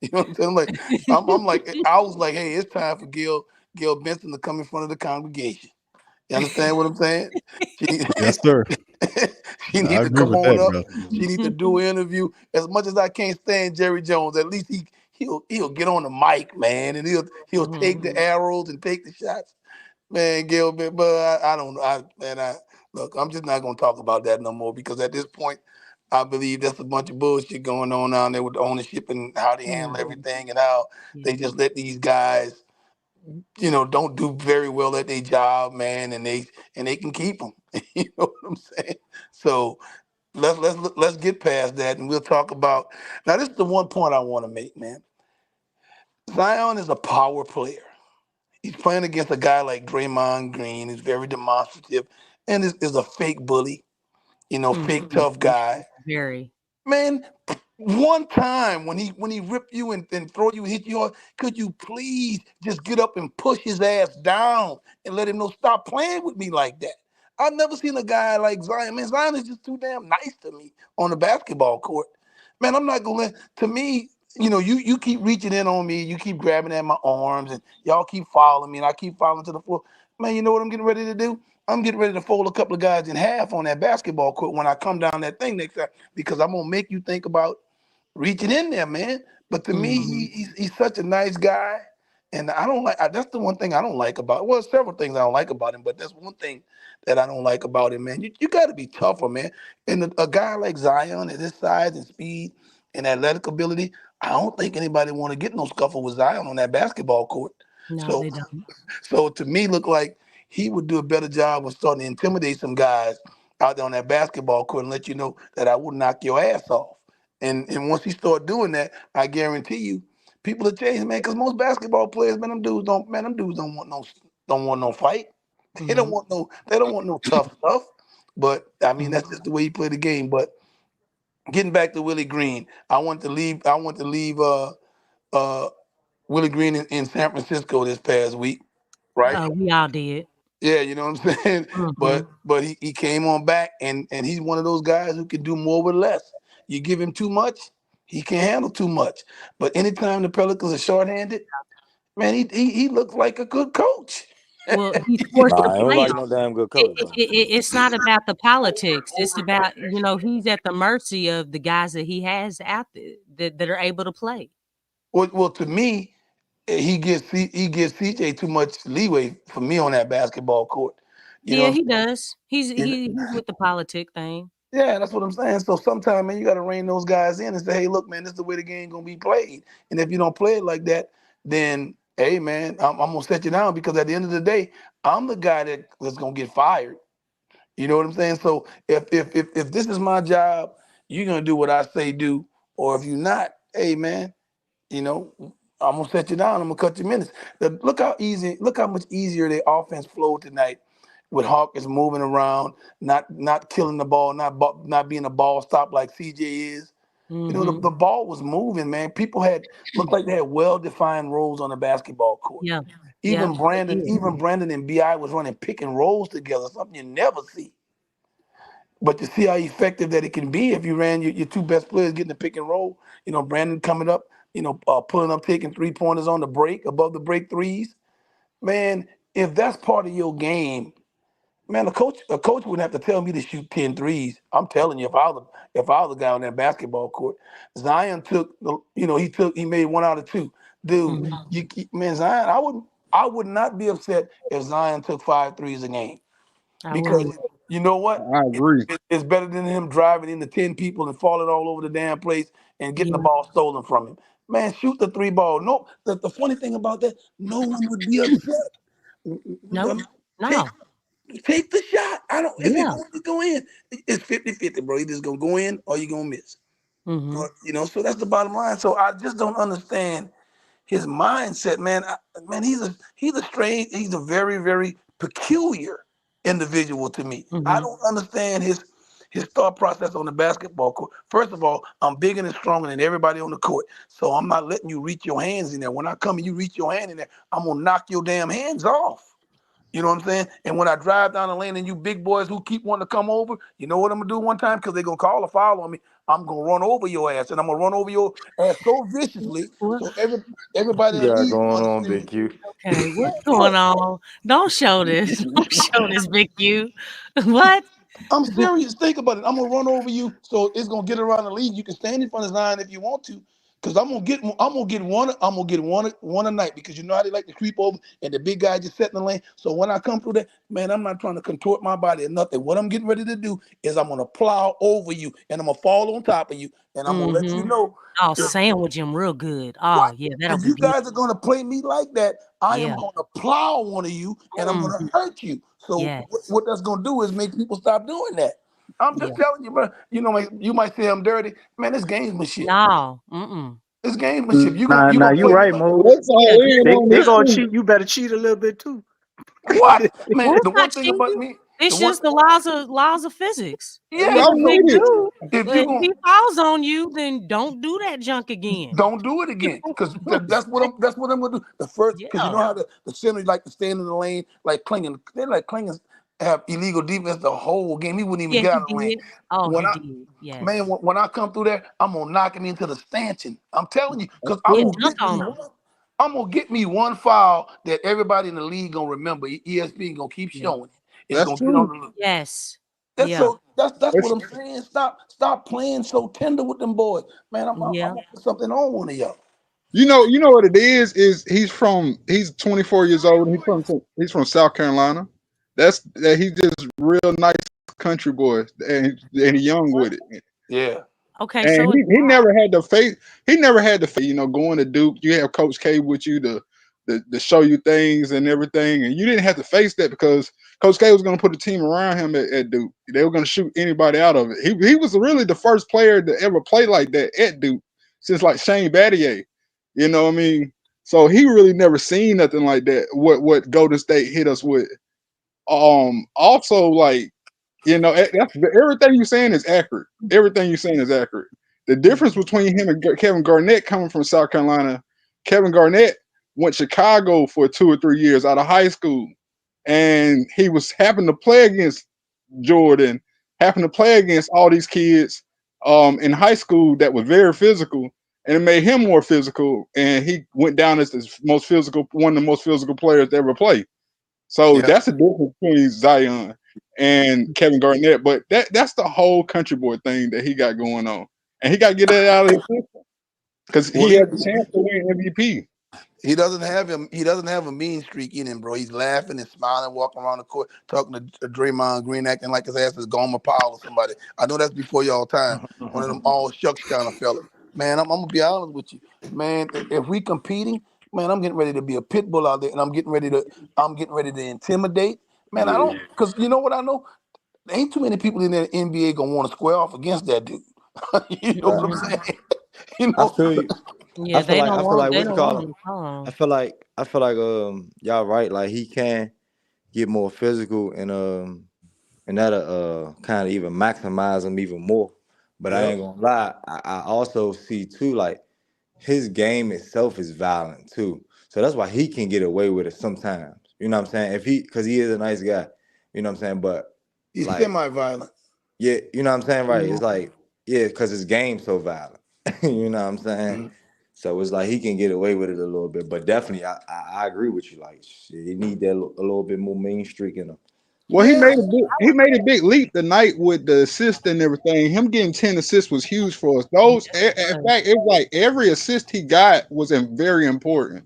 You know what I'm saying? I'm like, I was like, hey, it's time for Gail Benson to come in front of the congregation. You understand what I'm saying? Yes, sir. She needs to come on up. She needs to do an interview. As much as I can't stand Jerry Jones, at least he'll get on the mic, man, and he'll take the arrows and take the shots. Man, Gail, but I don't know. Look, I'm just not gonna talk about that no more because at this point, I believe that's a bunch of bullshit going on down there with the ownership and how they handle everything and how they just let these guys, don't do very well at their job, man, and they can keep them. You know what I'm saying? So let's get past that, and we'll talk about. Now, this is the one point I want to make, man. Zion is a power player. He's playing against a guy like Draymond Green, who's very demonstrative, and is a fake bully, fake tough guy. Very. Man, one time when he ripped you and throw you, hit you hard, could you please just get up and push his ass down and let him know stop playing with me like that? I've never seen a guy like Zion. Man, Zion is just too damn nice to me on the basketball court. Man, I'm not gonna to me, you keep reaching in on me, you keep grabbing at my arms, and y'all keep following me, and I keep falling to the floor. Man, you know what I'm getting ready to do? I'm getting ready to fold a couple of guys in half on that basketball court when I come down that thing next time, because I'm gonna make you think about reaching in there, man. But to me, he's such a nice guy, and I don't like. That's the one thing I don't like about. Well, several things I don't like about him, but that's one thing that I don't like about him, man. You got to be tougher, man. And a guy like Zion at his size and speed and athletic ability, I don't think anybody want to get no scuffle with Zion on that basketball court. No, So, they don't. so to me, look like he would do a better job of starting to intimidate some guys out there on that basketball court and let you know that I will knock your ass off. And once he start doing that, I guarantee you, people are changing, man. Because most basketball players, man, them dudes don't want no fight. They don't want no tough stuff. But I mean, that's just the way he played the game. But getting back to Willie Green, I want to leave Willie Green in San Francisco this past week, right? We all did. Yeah, you know what I'm saying? But he came on back, and he's one of those guys who can do more with less. You give him too much, he can't handle too much. But anytime the Pelicans are shorthanded, man, he looks like a good coach. Well, he's forced to I don't play like them. no damn good coach. It's not about the politics. It's about, he's at the mercy of the guys that he has out there that are able to play. Well, to me, he gives CJ too much leeway for me on that basketball court. Yeah, he does. He's with the politic thing. Yeah, that's what I'm saying. So sometimes, man, you got to rein those guys in and say, hey, look, man, this is the way the game going to be played. And if you don't play it like that, then, hey, man, I'm going to set you down, because at the end of the day, I'm the guy that's going to get fired. You know what I'm saying? So if this is my job, you're going to do what I say do. Or if you're not, hey, man, I'm going to set you down. I'm going to cut your minutes. Look how much easier the offense flowed tonight, with Hawkins moving around, not killing the ball, not being a ball stop like CJ is. The ball was moving, man. People looked like they had well-defined roles on the basketball court. Yeah. Even Brandon and BI was running pick and rolls together, something you never see. But you see how effective that it can be if you ran your two best players getting the pick and roll. Brandon coming up, pulling up, taking 3-pointers on the break, above the break threes. Man, if that's part of your game, man, a coach wouldn't have to tell me to shoot 10 threes. I'm telling you, if I was the guy on that basketball court, Zion he made 1 out of 2. Dude, man, Zion, I would not be upset if Zion took 5 threes a game. Because you know what? I agree. It's better than him driving into 10 people and falling all over the damn place and getting the ball stolen from him. Man, shoot the 3 ball. No, the funny thing about that, no one would be upset. No. Take the shot. If it's going to go in, it's 50-50, bro. You're just going to go in or you're going to miss. So that's the bottom line. So I just don't understand his mindset, man. He's a very, very peculiar individual to me. I don't understand his thought process on the basketball court. First of all, I'm bigger and stronger than everybody on the court. So I'm not letting you reach your hands in there. When I come and you reach your hand in there, I'm going to knock your damn hands off. You know what I'm saying? And when I drive down the lane and you big boys who keep wanting to come over, you know what I'm going to do one time? Because they're going to call a foul on me. I'm going to run over your ass, and I'm going to run over your ass so viciously. So everybody You got going on, Big Q. Okay, what's going on? Don't show this. Don't show this, Big Q. What? I'm serious. Think about it. I'm going to run over you, so it's going to get around the league. You can stand in front of the line if you want to. Because I'm gonna get one a night, because you know how they like to creep over and the big guy just set in the lane. So when I come through that, man, I'm not trying to contort my body or nothing. What I'm getting ready to do is I'm gonna plow over you and I'm gonna fall on top of you and I'm gonna let you know. I'll sandwich him real good. Oh yeah, that'll if be you guys are gonna play me like that, I am Yeah. gonna plow one of you and I'm gonna hurt you. So what that's gonna do is make people stop doing that. I'm just telling you, bro. You know, like, you might say I'm dirty, man. It's gamesmanship. No. It's gamesmanship. You Nah, gonna you play right, Mo. That's all in on They this gonna thing. cheat. You better cheat a little bit too. what, man? Well, The it's one not thing about cheating. me, It's the one, just the laws of physics. yeah, If I'm they with it. do, if you if gonna he falls on you, then don't do that junk again. don't do it again, because that's what I'm gonna do. The first, because you know Yeah. how the center like to stand in the lane, like clinging. They like clinging have illegal defense the whole game. He wouldn't even Yeah, get he out of the lane. did. Oh, When he I did. Yes. Man, when I come through there, I'm gonna knock him into the stanchion. I'm telling you, because Yeah, dunk on him. I'm gonna get me one foul that everybody in the league gonna remember. ESPN gonna keep Yeah. showing it. It's That's gonna get on true. the. Yes. That's Yeah. so. That's what It's, I'm saying. Stop playing so tender with them boys, man. I'm Yeah. gonna put something on one of y'all. You know what it is he's 24 years old. He's from South Carolina. He's just real nice country boy and he young with it. Yeah. Okay, And so he never had to face. He never had to face. Going to Duke, you have Coach K with you to show you things and everything, and you didn't have to face that because Coach K was going to put a team around him at Duke. They were going to shoot anybody out of it. He was really the first player to ever play like that at Duke since like Shane Battier. You know what I mean? So he really never seen nothing like that. What Golden State hit us with. Also, like, everything you're saying is accurate. Everything you're saying is accurate. The difference between him and Kevin Garnett coming from South Carolina, Kevin Garnett went Chicago for 2 or 3 years out of high school, and he was having to play against Jordan, having to play against all these kids in high school that were very physical, and it made him more physical, and he went down as one of the most physical players to ever play. So Yeah. that's the difference between Zion and Kevin Garnett. But that's the whole country boy thing that he got going on. And he got to get that out of his system because Well, he has a chance to win MVP. he doesn't have him. He doesn't have a mean streak in him, bro. He's laughing and smiling, walking around the court, talking to Draymond Green, acting like his ass is Gomer Powell or somebody. I know that's before y'all time. One of them all shucks kind of fellas. Man, I'm gonna be honest with you, man. If we competing, man, I'm getting ready to be a pit bull out there, and I'm getting ready to intimidate. Man, I don't, because you know what I know. There ain't too many people in the NBA gonna want to square off against that dude. You know what I'm saying? You I know. feel you. Yeah, I feel like they what you don't call want him. him to fall. I feel like y'all right. Like he can get more physical and that'll kind of even maximize him even more. But I Yep. ain't gonna lie, I also see too like his game itself is violent too. So that's why he can get away with it sometimes. You know what I'm saying? Because he is a nice guy. You know what I'm saying? But He's like, semi-violent. yeah, you know what I'm saying? Right. It's like, yeah, because his game's so violent. You know what I'm saying? Mhm. So it's like he can get away with it a little bit. But definitely I agree with you. Like shit, he need that a little bit more mean streak in him. Well, Yeah. he made a big leap tonight with the assist and everything. Him getting 10 assists was huge for us. In fact, it was like every assist he got was very important.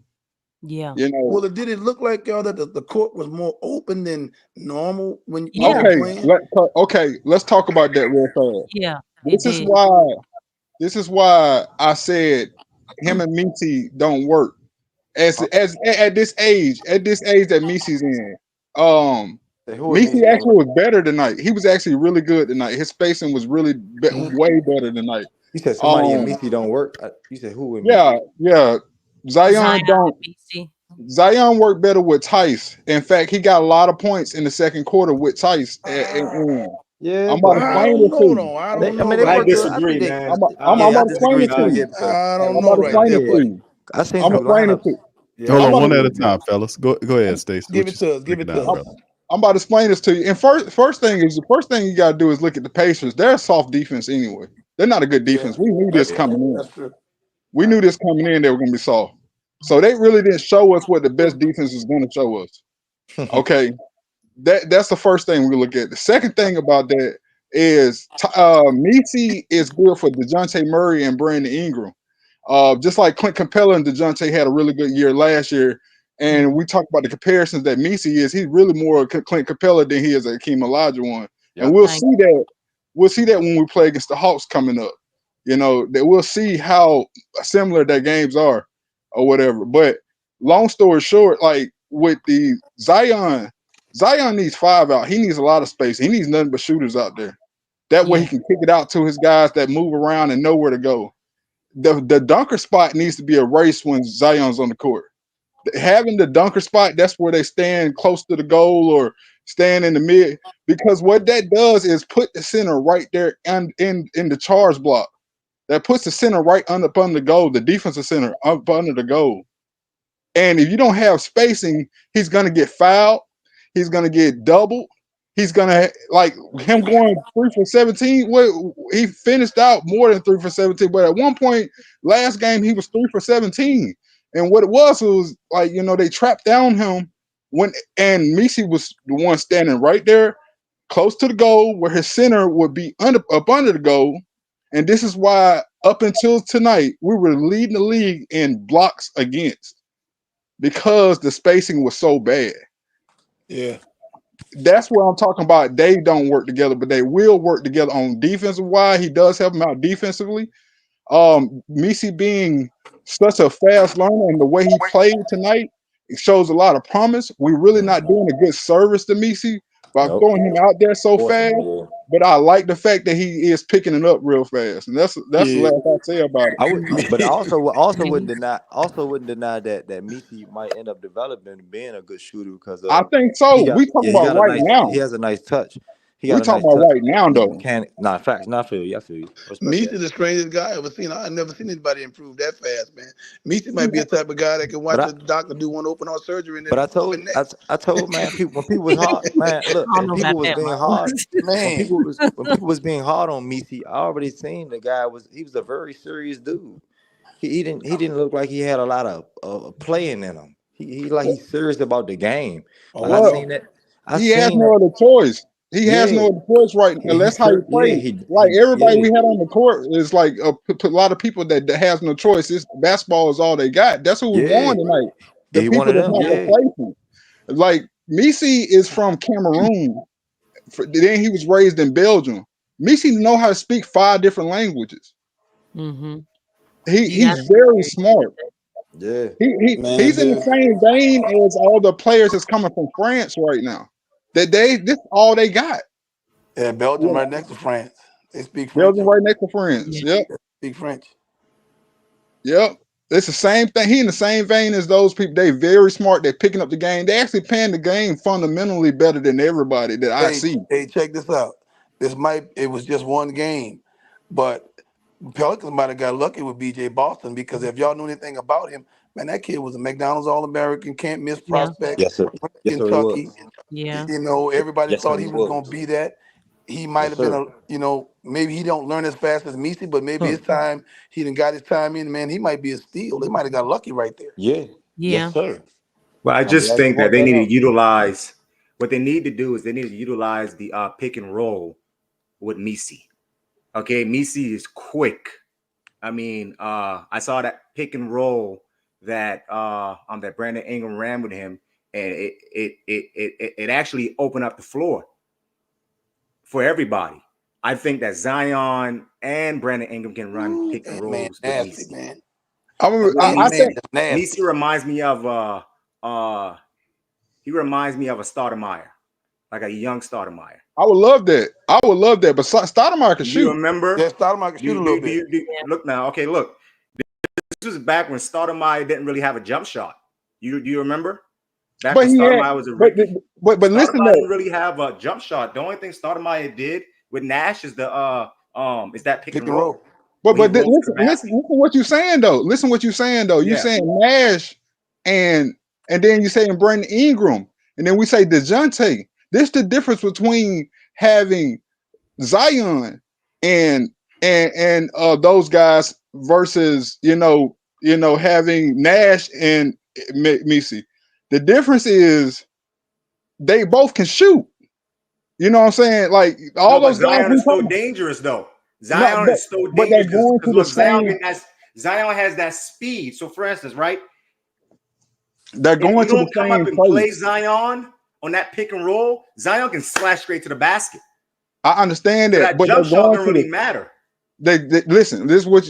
Yeah. Well, did it look like y'all that the court was more open than normal when Yeah. y'all were playing? Let's talk about that real fast. Yeah, it This is did. why I said him and Misi don't work. As at this age that Misi's in. Who and Misi Misi don't actually work? was better tonight. He was actually really good tonight. His spacing was really way better tonight. You said somebody in Misi don't work. You said who in Misi? Yeah. Zion Zion BC. Zion worked better with Tice. In fact, he got a lot of points in the second quarter with Tice. Yeah, I'm about to but I explain don't it to know you. though. I don't know I mean, they right I work there. good. I think disagree, they. man. I'm Yeah, I about to explain disagree it to too. you. I I'm don't know about to right explain there, it to buddy. you. I seen I'm some explaining it lineups. to you. Yeah, Hold I'm on, about one to at a time, fellas. Go ahead, Stacey. Give it to us. Give Break it it to down, us. brother. I'm about to explain this to you. And first thing you got to do is look at the Pacers. They're a soft defense anyway. They're not a good Yeah, defense. We knew this that's coming in. that's true. We knew this coming in. They were going to be soft. So they really didn't show us what the best defense is going to show us. Okay, that's the first thing we look at. The second thing about that is Misi is good for DeJounte Murray and Brandon Ingram. Just like Clint Capella and DeJounte had a really good year last year. And we talk about the comparisons that Misi is. He's really more Clint Capella than he is a Akeem Olajuwon. And we'll see that. We'll see that when we play against the Hawks coming up. That we'll see how similar their games are or whatever. But long story short, like with the Zion needs 5 out. He needs a lot of space. He needs nothing but shooters out there. That way he can kick it out to his guys that move around and know where to go. The dunker spot needs to be a race when Zion's on the court. Having the dunker spot, that's where they stand close to the goal or stand in the mid. Because what that does is put the center right there in the charge block. That puts the center right under the goal, the defensive center up under the goal. And if you don't have spacing, he's gonna get fouled. He's gonna get doubled. He's gonna like him going 3 for 17. Well, he finished out more than 3 for 17, but at one point last game he was 3 for 17. And what it was like, they trapped down him and Messi was the one standing right there close to the goal where his center would be up under the goal. And this is why up until tonight we were leading the league in blocks against, because the spacing was so bad. Yeah. That's what I'm talking about. They don't work together, but they will work together on defensive wise. He does help him out defensively. Messi being such a fast learner and the way he played tonight, it shows a lot of promise. We're really not doing a good service to Messi by throwing him out there so fast. But I like the fact that he is picking it up real fast, and that's the last I say about it. But I also wouldn't deny that Messi might end up developing and being a good shooter because I think so. We talking about right now. He has a nice touch. We talking about right now, though. Nah, facts. Not feel you. I feel you. Messi the strangest guy I've ever seen. I've never seen anybody improve that fast, man. Messi might be a type of guy that can watch a doctor do one open heart surgery. And But I told man, when people was hard, man, look, when people was being hard, man. when people was being hard on Messi, I already seen the guy was a very serious dude. He didn't look like he had a lot of playing in him. He's serious about the game. Like, I seen that. He has no other choice. He has no other choice right now. That's how he plays. Everybody we had on the court is like a lot of people that has no choice. This basketball is all they got. That's who we won tonight. The people that's not replacing. Like Messi is from Cameroon. Then he was raised in Belgium. Messi know how to speak 5 different languages. Mm-hmm. He's very smart. Yeah, he's in the same vein as all the players that's coming from France right now. This all they got. Yeah, Belgium right next to France. They speak French. Belgium right next to France. Yep. Speak French. Yep. It's the same thing. He in the same vein as those people. They very smart. They're picking up the game. They actually playing the game fundamentally better than everybody that I see. Hey, check this out. It was just one game, but Pelicans might have got lucky with BJ Boston, because if y'all knew anything about him, man, that kid was a McDonald's All-American, can't miss prospect. Yes, sir. Yes, sir, Kentucky. Yeah. Everybody thought he was going to be that. He might have been maybe he don't learn as fast as Messi, but maybe his time, he done got his time in, man. He might be a steal. They might have got lucky right there. Yeah. Yeah. Yes, sir. Well, I just think that they need to utilize what they need to do is they need to utilize the pick and roll with Messi. Okay, Messi is quick. I mean, I saw that pick and roll that that Brandon Ingram ran with him, and it actually opened up the floor for everybody. I think that Zion and Brandon Ingram can run pick and rolls with Messi. Man. I think Messi reminds me of a Stoudemire, like a young Stoudemire. I would love that. But Stoudemire can shoot. You remember? Yeah, Stoudemire can shoot a little bit. Look now. Okay, look. This was back when Stoudemire didn't really have a jump shot. Do you remember? Back when Stoudemire was a rookie. But listen, Stoudemire didn't really have a jump shot. The only thing Stoudemire did with Nash is that pick and roll. But listen what you're saying though. You're saying Nash and then you're saying Brandon Ingram, and then we say DeJounte. This the difference between having Zion and those guys versus having Nash and Messi. The difference is they both can shoot. You know what I'm saying? Like those guys. Zion is so dangerous though. Zion is so dangerous because Zion has that speed. So for instance, right? They're going to the come same up and place. play Zion on that pick and roll. Zion can slash straight to the basket. I understand that, but jump shot don't really matter. They listen. This is what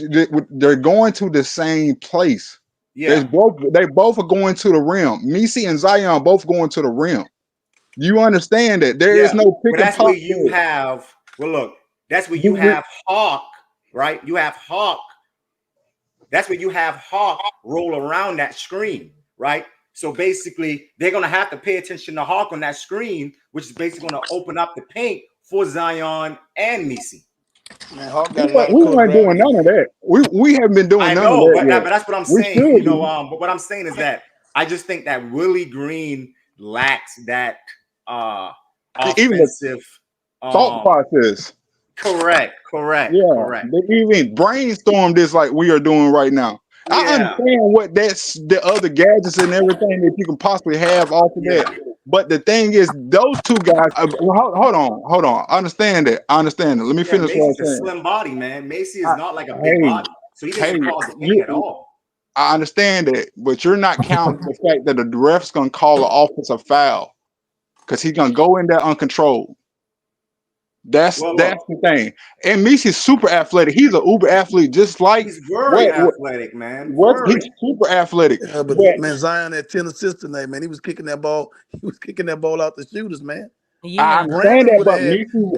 they're going to the same place. Yeah, they both are going to the rim. Messi and Zion both going to the rim. You understand that there is no pick and pop. You have. Well, look, That's where you have Hawk, right? You have Hawk. That's where you have Hawk roll around that screen, right? So basically, they're going to have to pay attention to Hawk on that screen, which is basically going to open up the paint for Zion and Misi. Man, Hawk We got a lot of weren't doing none of that. We haven't been doing I none of know, that yet. but that's what I'm We saying. should You know, be. but what I'm saying is that I just think that Willie Green lacks that Even the offensive thought process. Correct. Yeah, they even brainstorm this like we are doing right now. I Yeah. understand what that's the other gadgets and everything that you can possibly have off of that. But the thing is, those two guys. Hold on. I understand that. Let me finish what I'm Macy's a saying. slim body, man. Macy is not like a big body, so he didn't cause the pain at all. I understand that, but you're not counting the fact that the ref's gonna call an offensive foul because he's gonna go in there uncontrolled. That's the thing. And Misi's super athletic. He's an uber athlete, just like he's very athletic, man. He's super athletic. Yeah, but man, Zion had 10 assists tonight, man. He was kicking that ball. He was kicking that ball out the shooters, man. I understand that, but Misi, a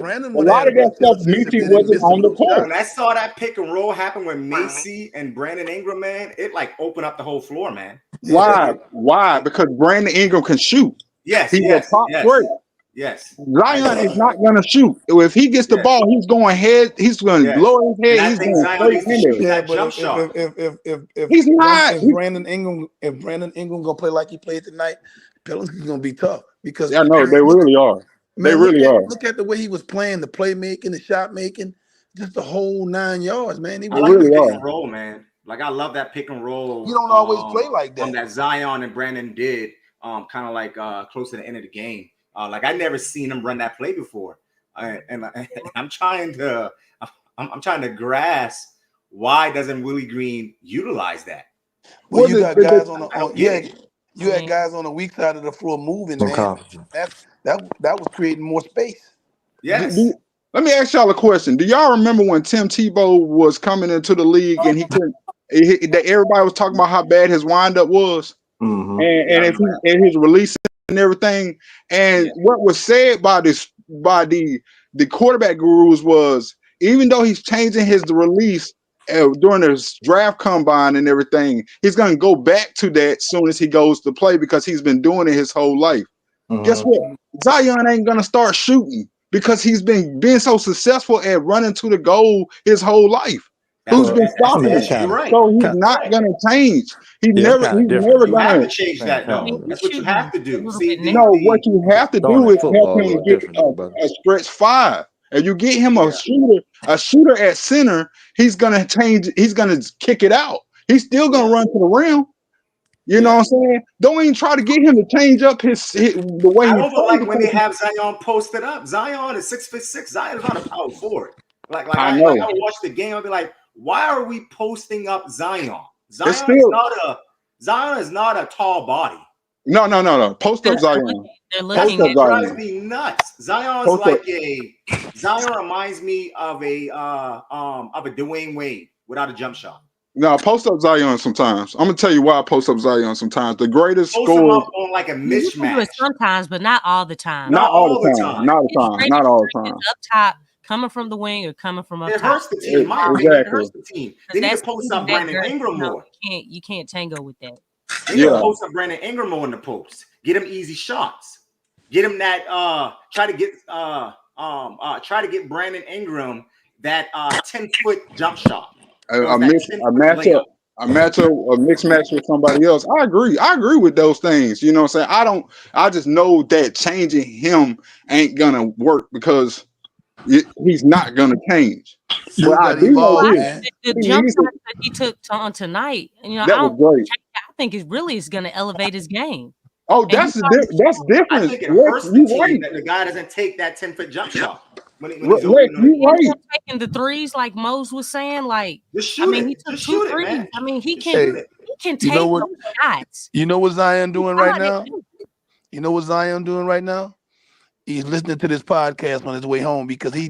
lot of that stuff, Misi wasn't on the court. When I saw that pick and roll happen with Macy and Brandon Ingram, man, it like opened up the whole floor, man. Why? Because Brandon Ingram can shoot. Yes, he's a top threat. Yes. Zion is not gonna shoot. If he gets the ball, he's going head. He's going to lower his head. He's going straight in there. Yeah, but if He's not. If Brandon Ingram gonna play like he played tonight, Pelicans gonna be tough because I know they really are. They really are. Look at the way he was playing, the playmaking, the shot making, just the whole 9 yards, man. He I like the pick and roll, man. Like I love that pick and roll. You don't always play like that. That Zion and Brandon did, kind of like close to the end of the game. Like I never seen him run that play before, and I'm trying to grasp why doesn't Willie Green utilize that? Well, you got guys you had guys on the weak side of the floor moving, man. That was creating more space. Yes. Let me ask y'all a question. Do y'all remember when Tim Tebow was coming into the league and he couldn't? Everybody was talking about how bad his windup was, and his release and everything. And what was said by the quarterback gurus was, even though he's changing his release during his draft combine and everything, he's going to go back to that as soon as he goes to play because he's been doing it his whole life. Guess what? Zion ain't going to start shooting because he's been being so successful at running to the goal his whole life. Who's been stopping him? So he's not going to change. He's never going to change that. No, that's what you have to do. What you have to do is help him get a stretch five. If you get him a shooter at center, he's gonna change. He's gonna kick it out. He's still gonna run to the rim. You know what I'm saying? Don't even try to get him to change up the way. I don't like when they have Zion posted up. Zion is 6'6". Zion is not a power forward. I watch the game. I'll be like, why are we posting up Zion? Zion is not a tall body. No. Post up Zion. They're looking at drives me nuts. Zion reminds me of a Dwayne Wade without a jump shot. No, post up Zion sometimes. I'm gonna tell you why I post up Zion sometimes. The greatest post score him up on like a mismatch. You can do it sometimes, but not all the time. Not all the time. Not all the time. Up top, coming from the wing or coming from up top. It hurts the team. My opinion, it hurts the team. They need to post up Brandon Ingram more. You can't tango with that. They need to post up Brandon Ingram more in the post. Get him easy shots. Get him that try to get Brandon Ingram that 10-foot jump shot. A mixed match with somebody else. I agree with those things. You know what I'm saying? I just know that changing him ain't gonna work because he's not gonna change. But I do know this. The jump shot that he took on tonight, that was great. I think it really is gonna elevate his game. Oh, that's different. I think it hurts the team that the guy doesn't take that 10-foot jump shot. When he's taking the threes, like Mose was saying, like he took 2 threes. He can take those shots. You know what Zion doing right now? You know what Zion doing right now? He's listening to this podcast on his way home because he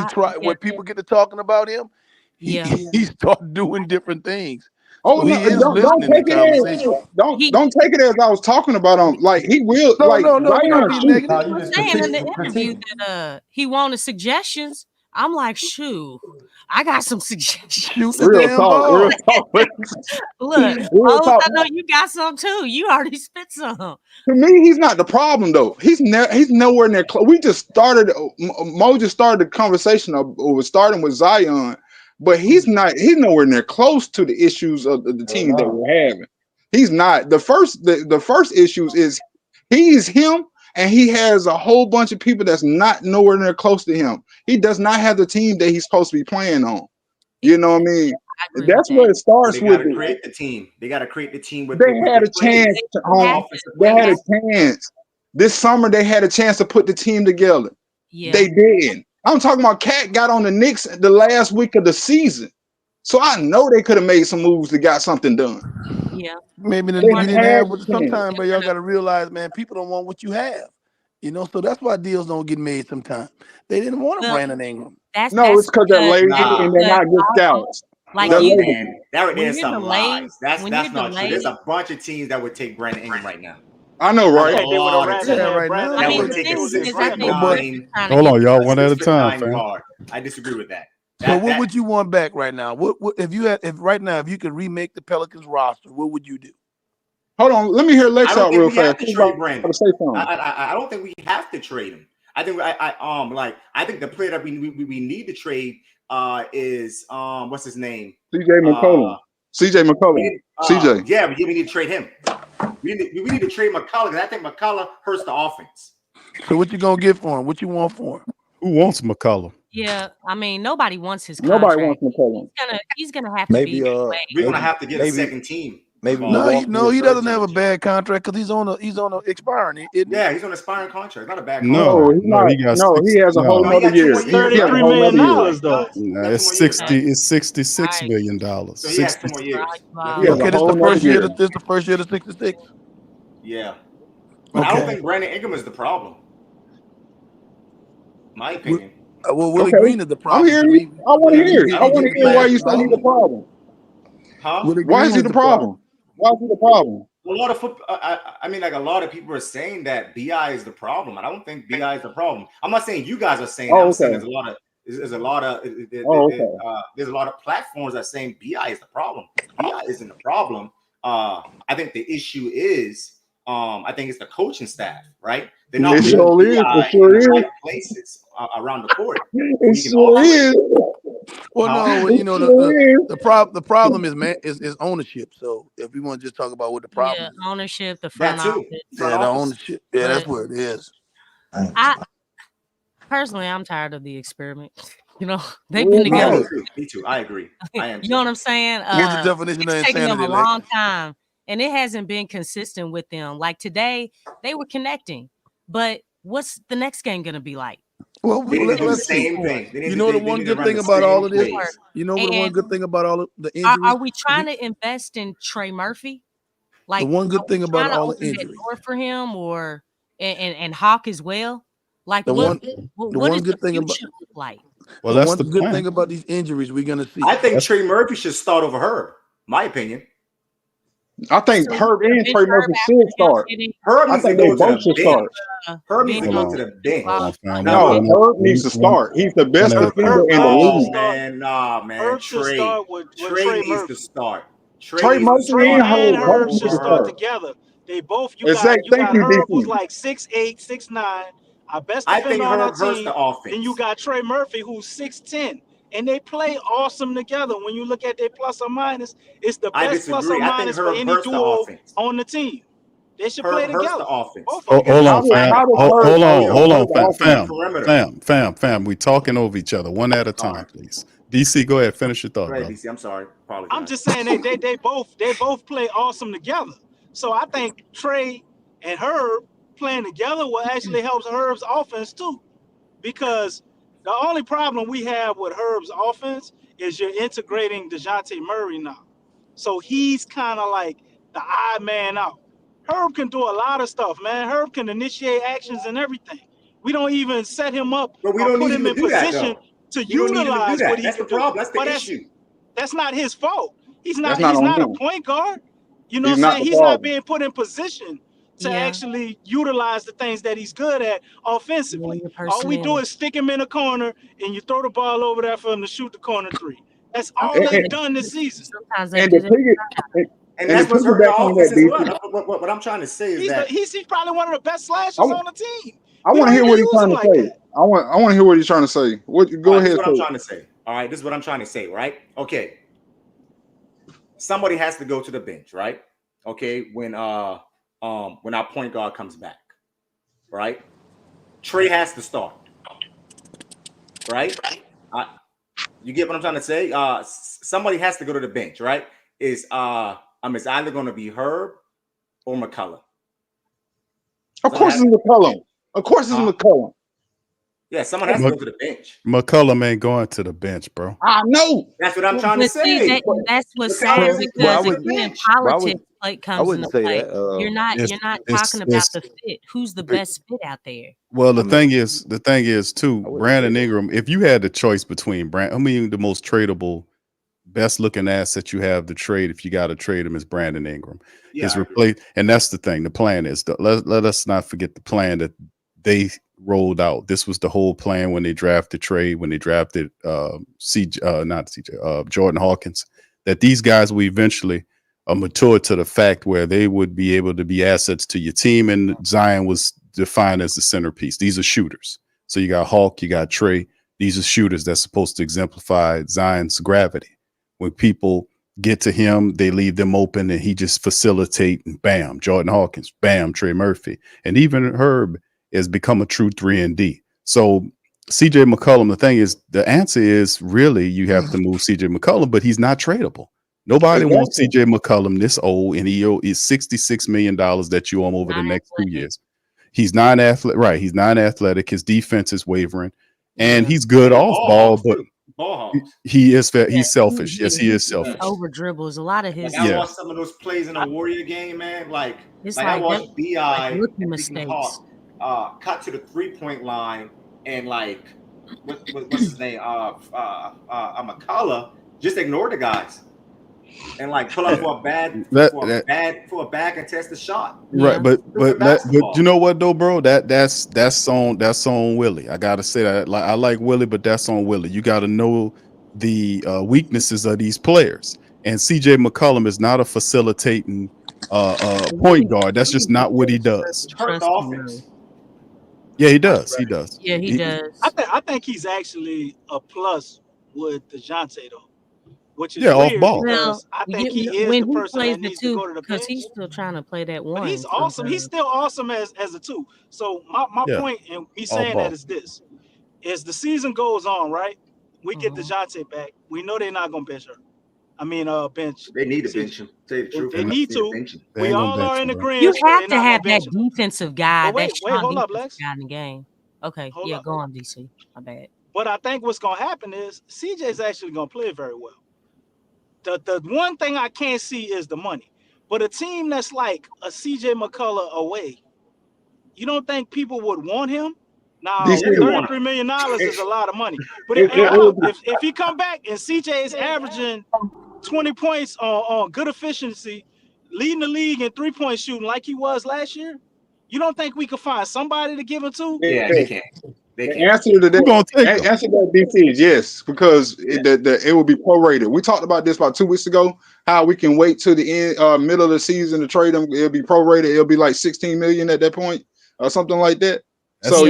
tried when people get to talking about him, he start doing different things. Oh, so don't take it as don't take it as I was talking about him. Like he will. No, don't be negative. I'm saying in the interview that he wanted suggestions, I'm like, shoo, I got some suggestions. Shoot the Real damn talk, ball. real talk. Look, Real I talk. know you got some too. You already spit some. To me, he's not the problem though. He's nowhere near close. We just started. Mo just started the conversation of was starting with Zion, but he's not. He's nowhere near close to the issues of the team that we're having. He's not. The first issues is he's him, and he has a whole bunch of people that's not nowhere near close to him. He does not have the team that he's supposed to be playing on. You know what I mean? That's where it starts They with. gotta create the team. They gotta create the team with. They had the a chance. They had a chance. This summer, they had a chance to put the team together. Yeah. They didn't. I'm talking about Cat got on the Knicks the last week of the season, so I know they could have made some moves that got something done. Yeah. Maybe They we didn't had have a what chance. sometimes, but y'all got to realize, man, people don't want what you have. You know, so that's why deals don't get made sometimes. They didn't want a Brandon Ingram. No, it's because they're lazy and they're not good scouts. Like They're you, lazy. Man, that right when there's you're some delayed, lies. That's when not you're true. There's delayed, a bunch of teams that would take Brandon Ingram right now. I know, right? A lot of teams right now. I that mean, would the take a thing is, I 6'9". think they're trying to Hold get on, y'all, one at a time, 6'9" fam. guard. I disagree with that. So what would you want back right now? What if right now, if you could remake the Pelicans roster, what would you do? Hold on, let me hear Lex I don't out think real we have fast. to He's trade about Brandon. to say something. I don't think we have to trade him. I think I think the player that we need to trade is what's his name? CJ McCollum. CJ McCollum. CJ. Yeah, we need to trade him. We need to trade McCullough because I think McCullough hurts the offense. So what you gonna get for him? What you want for him? Who wants McCollum? Yeah, I mean, nobody wants his Nobody contract. wants McCollum. He's gonna have to Maybe be that way. We're gonna have to get a second team. Maybe No, he doesn't have a bad contract because he's on a expiring. Yeah, he's on an expiring contract. Not a bad No, contract. no, he got No, he has a whole No, he nother got 2 year. more He years. has a whole $33 nother million year. though. Nah, it's 60. It's $66 million. So he has 2 more years. He has Okay, a this whole the first nother year. year. This the first year to 66. Yeah, but I don't Okay. think Brandon Ingram is the problem. My opinion. Well, Willie Okay. Green is the problem. I'm hearing you. I want to hear it. I want to hear why you say he's the problem. Huh? Willie Why Green is he the problem? Why is he the problem? A lot of I mean, like a lot of people are saying that BI is the problem. I don't think BI is the problem. I'm not saying you guys are saying. Oh, I'm saying okay. there's a lot of there's a lot of platforms that are saying BI is the problem. BI isn't the problem. I think the issue is I think it's the coaching staff, right? They're not It putting sure is. BI It sure in the is. right places around the court. It sure is. Well, no, well, you know the problem is is ownership. So if we want to just talk about what the problem Yeah, is, ownership, the front That too. office. yeah, the ownership. Yeah, that's But- what it is. I personally, I'm tired of the experiment. You know, they've been Yeah, together. me too. I agree. I am. You know what I'm saying? What's the definition of It's taken them insanity? a long time, and it hasn't been consistent with them. Like today, they were connecting, but what's the next game gonna be like? Well, They need to do the let's see. same thing. You know the one good thing about all of this. You know what the one And good thing about all of the injuries. Are we trying to invest in Trey Murphy? Like one good are we thing about trying to all the open that injuries. door for him, or and Hawk as well. Like The what one does good the thing about future look like? Well, the that's one the good plan. thing about these injuries we're gonna see. I think Trey Murphy should start over Herb. My opinion. I think So Herb you and bench Trey Herb Murphy after should him start. sitting- Herb I needs to think they go to both the should bench. start. Herb needs to Hold go on. to the bench. Hold on, fam. No, One at- Herb needs to start. He's the best one at a defender in the Oh league. man, nah, man. Herb should Trey start with Trey Trey needs Murphy. to start. Trey needs to Murphy Trey and start and Herb Herb both need should to start start. together. They both you Exactly. Thank got you, Herb who's DC. like 6'8", 6'9", our best I defender think on our Herb hurts team. the offense. Then you got Trey Murphy who's 6'10", and they play awesome together. When you look at their plus or minus, it's the I best plus or disagree. I think minus for Herb any hurts the duo offense. on the team. They should Herb play hurts together. the offense. Both of Hold them. on, fam. How does Hold Herb on, hurt the offense? fam. We talking over each other. One at a time, please. DC, go ahead. Finish your thought, Go ahead, brother. DC. I'm sorry. Apologize. I'm just saying they both play awesome together. So I think Trey and Herb playing together will actually help Herb's offense too. Because the only problem we have with Herb's offense is you're integrating DeJounte Murray now. So he's kind of like the odd man out. Herb can do a lot of stuff, man. Herb can initiate actions and everything. We don't even set him up But we or don't put need him him in to do that, position though. to We don't need him to do utilize that. what he That's can the problem. do. That's the But issue. that's not his fault. He's That's not not on a him. point guard. You know He's what I'm not saying? the He's not problem. being put in position to Yeah. actually utilize the things that he's good at offensively. All we do is stick him in a corner and you throw the ball over there for him to shoot the corner three. That's all they've done this season. Sometimes And the And that's what's hurting the offense as well. What I'm trying to say is that He's probably one of the best slashers on the team. I want to hear what he's trying to say. I want to hear what he's trying to say. Go ahead. This is what I'm trying to say. All right, this is what I'm trying to say, right? Okay. Somebody has to go to the bench, right? Okay, when our point guard comes back, right? Trey has to start, right? You get what I'm trying to say? Somebody has to go to the bench, right? It's either going to be Herb or McCullough. Of course, it's McCullum. Of course, it's McCullum. Yeah, someone has to go to the bench. McCullum ain't going to the bench, bro. I know. That's what I'm trying to say. That's what's sad because again, politics comes into play. You're not talking about the fit. Who's the best fit out there? Well, the thing is too, Brandon Ingram. If you had the choice between the most tradable, best looking asset you have to trade, if you got to trade him, is Brandon Ingram. His replace, and that's the thing. The plan is let us not forget the plan that they rolled out. This was the whole plan when they drafted Trey, when they drafted Jordan Hawkins, that these guys will eventually mature to the fact where they would be able to be assets to your team, and Zion was defined as the centerpiece. These are shooters. So you got Hawk, you got Trey. These are shooters that's supposed to exemplify Zion's gravity. When people get to him, they leave them open and he just facilitate, and bam, Jordan Hawkins, bam, Trey Murphy. And even Herb has become a true 3-and-D. So CJ McCollum, the thing is, the answer is really you have to move CJ McCollum, but he's not tradable. Nobody wants CJ McCollum this old, and he is $66 million that you owe him over the next 2 years. He's non-athletic, right? He's non-athletic. His defense is wavering, and he's good off ball, but he's selfish. Yes, he is selfish. Over dribbles a lot of his. I watched some of those plays in a Warrior game, man. I watched BI mistakes. Cut to the 3-point line, and what's his name? McCullough just ignored the guys and pull up for a bad contested shot. Right, but you know what though, bro? That's on Willie. I gotta say that. I like Willie, but that's on Willie. You got to know the weaknesses of these players. And CJ McCollum is not a facilitating point guard. That's just not what he does. Yeah, he does. He does. Yeah, he does. I think he's actually a plus with DeJounte though, which is off weird ball. because I think he is when the he person plays that the needs to go to the bench. because he's still trying to play that one. But he's awesome. He's still awesome as a 2. So my point in me saying that is this: as the season goes on, right? We get DeJounte back. We know they're not gonna bench her. Bench. They need to bench him. Tell you the truth, They need to. We all are in agreement. You have to have that defensive guy. Wait, hold up, Lex. Guy in the game. Okay, go on, DC. My bad. But I think what's gonna happen is CJ's actually gonna play very well. The one thing I can't see is the money. But a team that's like a CJ McCullough away, you don't think people would want him? Now, $33 million is a lot of money. But if he come back and CJ is averaging 20 points on good efficiency, leading the league in 3-point shooting like he was last year, you don't think we could find somebody to give him to? Yeah, they can. The answer to that DC is yes, because it will be prorated. We talked about this about 2 weeks ago, how we can wait till the end, middle of the season to trade them. It'll be prorated. It'll be like 16 million at that point or something like that. That's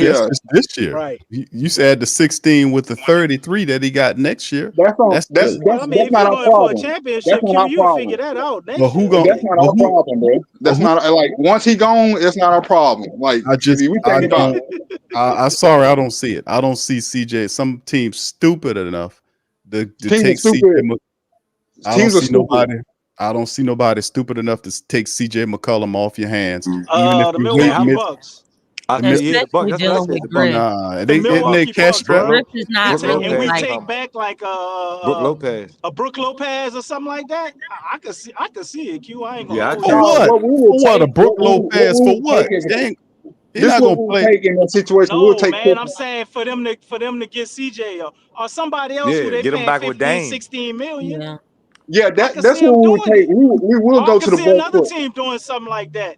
this year. Right. You said the 16 with the 33 that he got next year. That's not our problem. That's not our problem. Figure that out. That's not our problem, bro. That's not once he gone, it's not our problem. I'm sorry, I don't see it. I don't see CJ. Some teams stupid enough to take CJ. I don't see nobody stupid enough to take CJ McCollum off your hands. Even if the Milwaukee Bucks. They cash grab. And we take back like a Brook Lopez or something like that. I could see it. Q. I ain't gonna. For what? A Brook Lopez for what? Dang. He's not gonna play in that situation. No, man, I'm saying for them to get CJ or somebody else who they paying 15, 16 million. Yeah, that's what we would take. We will go to the another team doing something like that.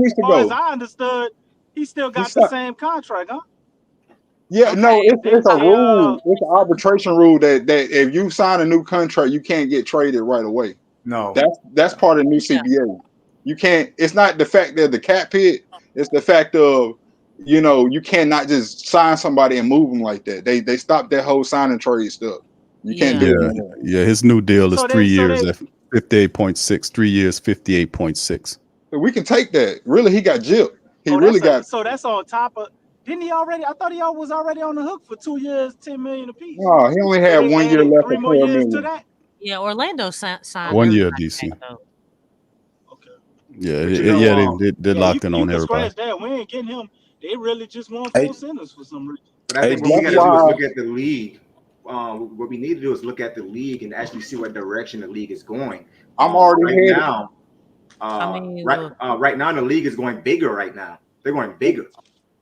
weeks far as ago. I understood, he still He got the signed. same contract, huh? Yeah, no, Okay, it's a they rule. It's an arbitration rule that if you sign a new contract, you can't get traded right away. No. That's part of the new CBA. You can't. It's not the fact that the cap hit. It's the fact of you cannot just sign somebody and move them like that. They stopped that whole sign and trade stuff. You can't do Yeah, it no more. yeah. His new deal is so 3 they so years they at 58.6. 3 years, 58.6. So we can take that. Really, he got gypped. He oh really that's got. that's on top of. Didn't he already? I thought he was already on the hook for 2 years, 10 million apiece. No, he only So had they 1 year added left 3 of more 12 years to million. that. Yeah, Orlando signed 1 everybody year, DC. back though. Yeah, But they're Yeah, locked in you on can everybody. scratch that. We ain't getting him. They really just want Hey, four centers for some reason. But I hey, think what we got to That's do is why. look at the league. What we need to do is look at the league and actually see what direction the league is going. I'm already Right headed. now, I mean, look, right now the league is going bigger. Right now, they're going bigger,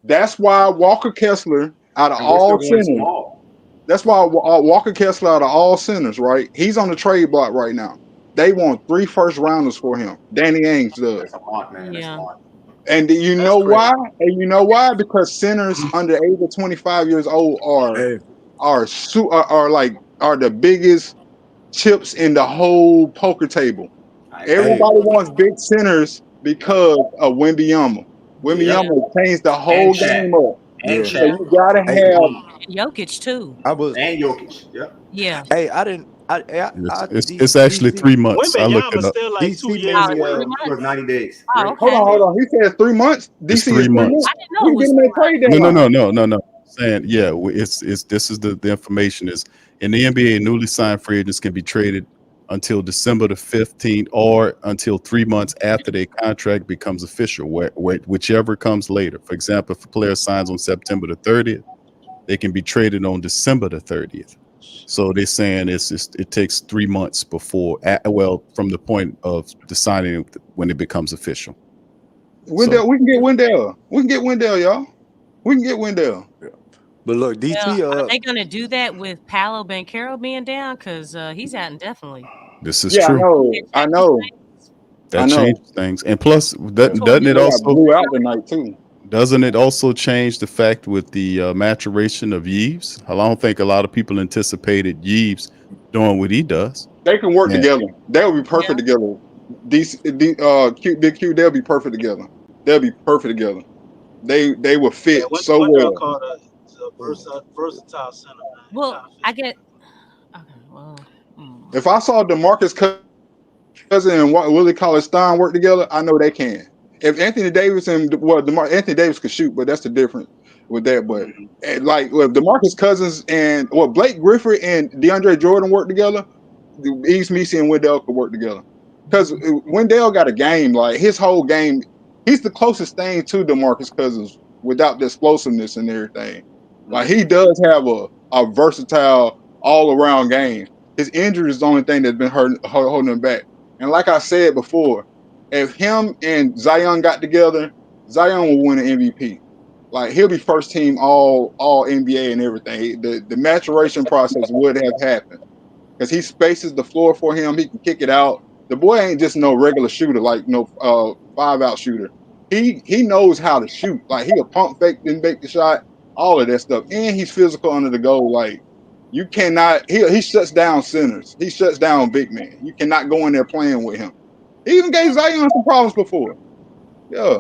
That's why Walker Kessler, out of and we're still all going centers, small. that's why Walker Kessler, out of all centers, right? He's on the trade block right now. They want 3 first rounders for him. Danny Ainge does. That's a lot, man. That's a yeah. lot. And you That's know crazy. why? And you know why? Because centers under the age of 25 years old hey, are the biggest chips in the whole poker table. I agree. hey, Everybody wants big centers because of Wembanyama. Yep. Yeah. Wembanyama changed the And whole Shaq. game up. And yeah. So Shaq. you gotta Hey, have. And Jokic too. I was. And Jokic. Yep. Yeah. Hey, I didn't. It's actually DC 3 months. I looked it Wembanyama's up. still like 2 DC made years Oh, me. it's away. 3 It was months. 90 days. Oh, Yep. Hold on, okay. hold on. He said 3 months. It's DC is 3 3 months. months. I didn't know We it can get was him 3 that trade No, no, deadline. no, no, no, no. Saying, yeah, this is the information is in the NBA. Newly signed free agents can be traded until December the 15th or until 3 months after their contract becomes official, whichever comes later. For example, if a player signs on September the 30th, they can be traded on December the 30th. So they're saying it takes 3 months before, from the point of deciding when it becomes official. Wendell, we can get Wendell. We can get Wendell, y'all. We can get Wendell. But look, Well, DC. are they gonna do that with Paolo Banchero being down? Because he's out indefinitely. This is Yeah, I true. know. I know. I That know. changes things. And plus, Yeah. doesn't it They got also blew out tonight too. doesn't it also change the fact with the maturation of Yves? I don't think a lot of people anticipated Yves doing what he does. They can work And together. They'll be perfect together. Big Q, they'll be perfect together. They'll be perfect together. They will Yeah, fit so Wendell well. called a versatile center, man. Well, I get. Okay. Well. If I saw DeMarcus Cousins and Willie Cauley-Stein work together, I know they can. If Anthony Davis and Anthony Davis could shoot, but that's the difference with that. But like if DeMarcus Cousins and Blake Griffin and DeAndre Jordan work together, East Misi and Wendell could work together. Because Wendell got a game, like his whole game, he's the closest thing to DeMarcus Cousins without the explosiveness and everything. Like he does have a versatile all-around game. His injury is the only thing that's been holding him back. And like I said before, if him and Zion got together, Zion will win an MVP. Like he'll be first team all NBA and everything. The maturation process would have happened because he spaces the floor for him. He can kick it out. The boy ain't just no regular shooter, like no 5-out shooter. He knows how to shoot. Like he'll pump fake, then make the shot, all of that stuff. And he's physical under the goal. Like you cannot. He shuts down centers. He shuts down big men. You cannot go in there playing with him. He even gave Zion some problems before. Yeah.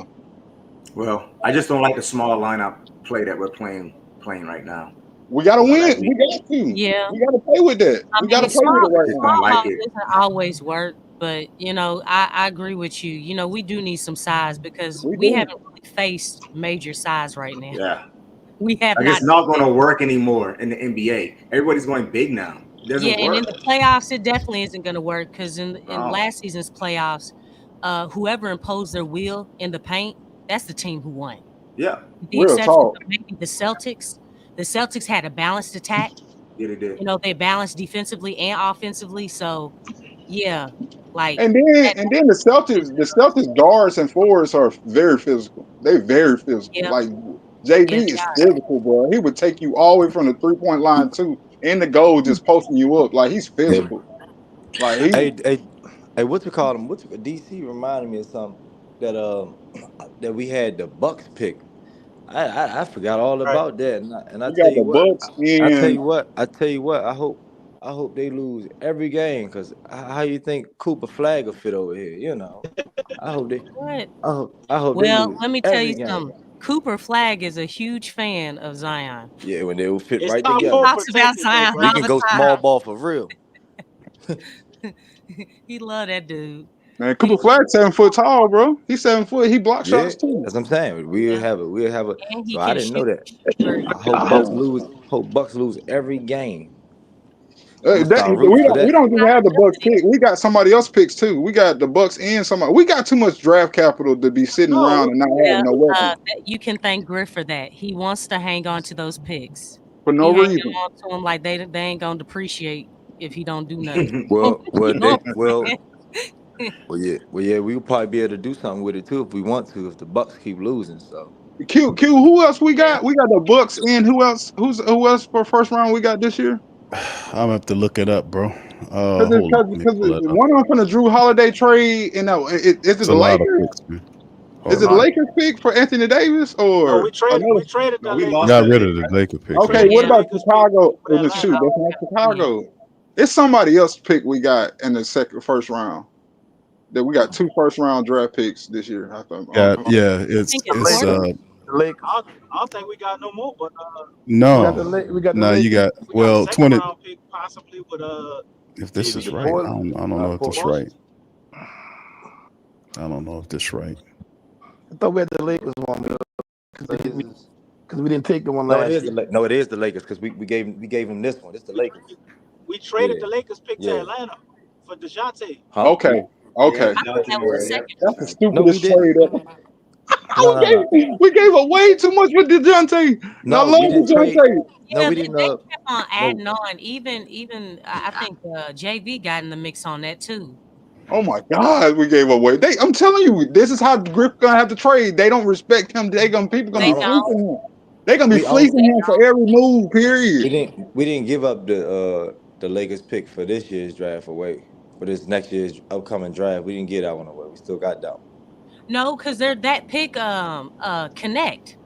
Well, I just don't like the small lineup play that we're playing right now. We gotta win. Like We got to. Yeah. We gotta play with that. I We gotta mean, play with it right just now. don't like ball it. doesn't always work, but I agree with you. We do need some size because We we do. haven't really faced major size right now. Yeah. We have Like not. it's not going to work anymore in the NBA. Everybody's going big now. It doesn't Yeah, and in work. the playoffs, it definitely isn't going to work because in No. last season's playoffs, whoever imposed their will in the paint, that's the team who won. Yeah. The Real exception talk. of maybe the Celtics. The Celtics had a balanced attack. Yeah, they did. They balanced defensively and offensively. So, yeah, like And then the Celtics guards and forwards are very physical. They very physical. yeah, Like yeah, JB they is are. physical, bro. He would take you all the way from the 3-point line too, in the goal, just posting you up. Like he's physical. Like Hey, what you call him? DC reminded me of something that that we had the Bucks pick. I forgot all Right. about that. And I We tell got you the what, Bucks and I tell you what. I hope they lose every game because how you think Cooper Flag will fit over here? You know, I hope they, What? I hope they Well, lose let me tell every you game. something. Cooper Flag is a huge fan of Zion. Yeah, when they will fit It's right top He four together. talks about protected though, Zion We bro. all can the go time. small ball for real. He love that dude. man, Cooper Flag 7 foot tall, bro. He's 7 foot. He block Yeah, shots too. that's what I'm saying. Yeah, We'll have a. and he So I can didn't know shoot that. very I well. hope Bucks lose. Hope Bucks lose every game. I'm gonna That, start rooting for we that. don't just have the Bucks pick. We got somebody else picks too. We got the Bucks and somebody. We got too much draft capital to be sitting No, around and not Yeah, having no weapons you can thank Griff for that. He wants to hang on to those picks. for no He hanging reason. on to them like they ain't gonna depreciate if he don't do nothing. Well, You know what I'm yeah. We'll probably be able to do something with it too if we want to. If the Bucks keep losing, so Q. Who else we Yeah. got? We got the Bucks and who else? Who else for first round we got this year? I'm gonna have to look it up, bro. Because Hold on, let me pull it up. one on from the Drew Holiday trade, and is it It's the a lot of Lakers? picks, man. Is Hold it the on. Lakers pick for Anthony Davis no, or another? we traded the we Lakers. lost Got that rid pick, of the right? Laker pick. We Okay, traded what the Yeah. about Lakers pick Chicago? for In the shoot, Atlanta. that's not Chicago. It's somebody else pick we got in the first round. That we got 2 first round draft picks this year. I think. Yeah, I think it's it's Porter. The Lakers. I don't think we got no more, but We got the no, you Lakers. got we got a second 20. round pick possibly with If this is The right, I Portland. don't know if this is Portland. right. I don't know if this is right. I thought we had the Lakers one because we didn't take the one no, last it is year. it is the Lakers because we gave him this one. It's the Lakers. We traded Yeah. the Lakers pick to Yeah. Atlanta for DeJounte. Huh? Okay. Yeah, Okay. I thought that was a second. That's the No, we stupidest didn't. trade ever. No. We gave away too much with DeJounte. Now No, love we didn't trade. DeJounte. No, Yeah, we they didn't. kept on adding No, on. Even I think JV got in the mix on that too. Oh my God, we gave away. I'm telling you, this is how Griff gonna have to trade. They don't respect him. People gonna They be don't. fleecing him. They're gonna be we only fleecing him for every move. Period. we didn't give up the Lakers pick for this year's draft away. For this next year's upcoming draft, we didn't get that one away. We still got that one. No, because they're that pick connect.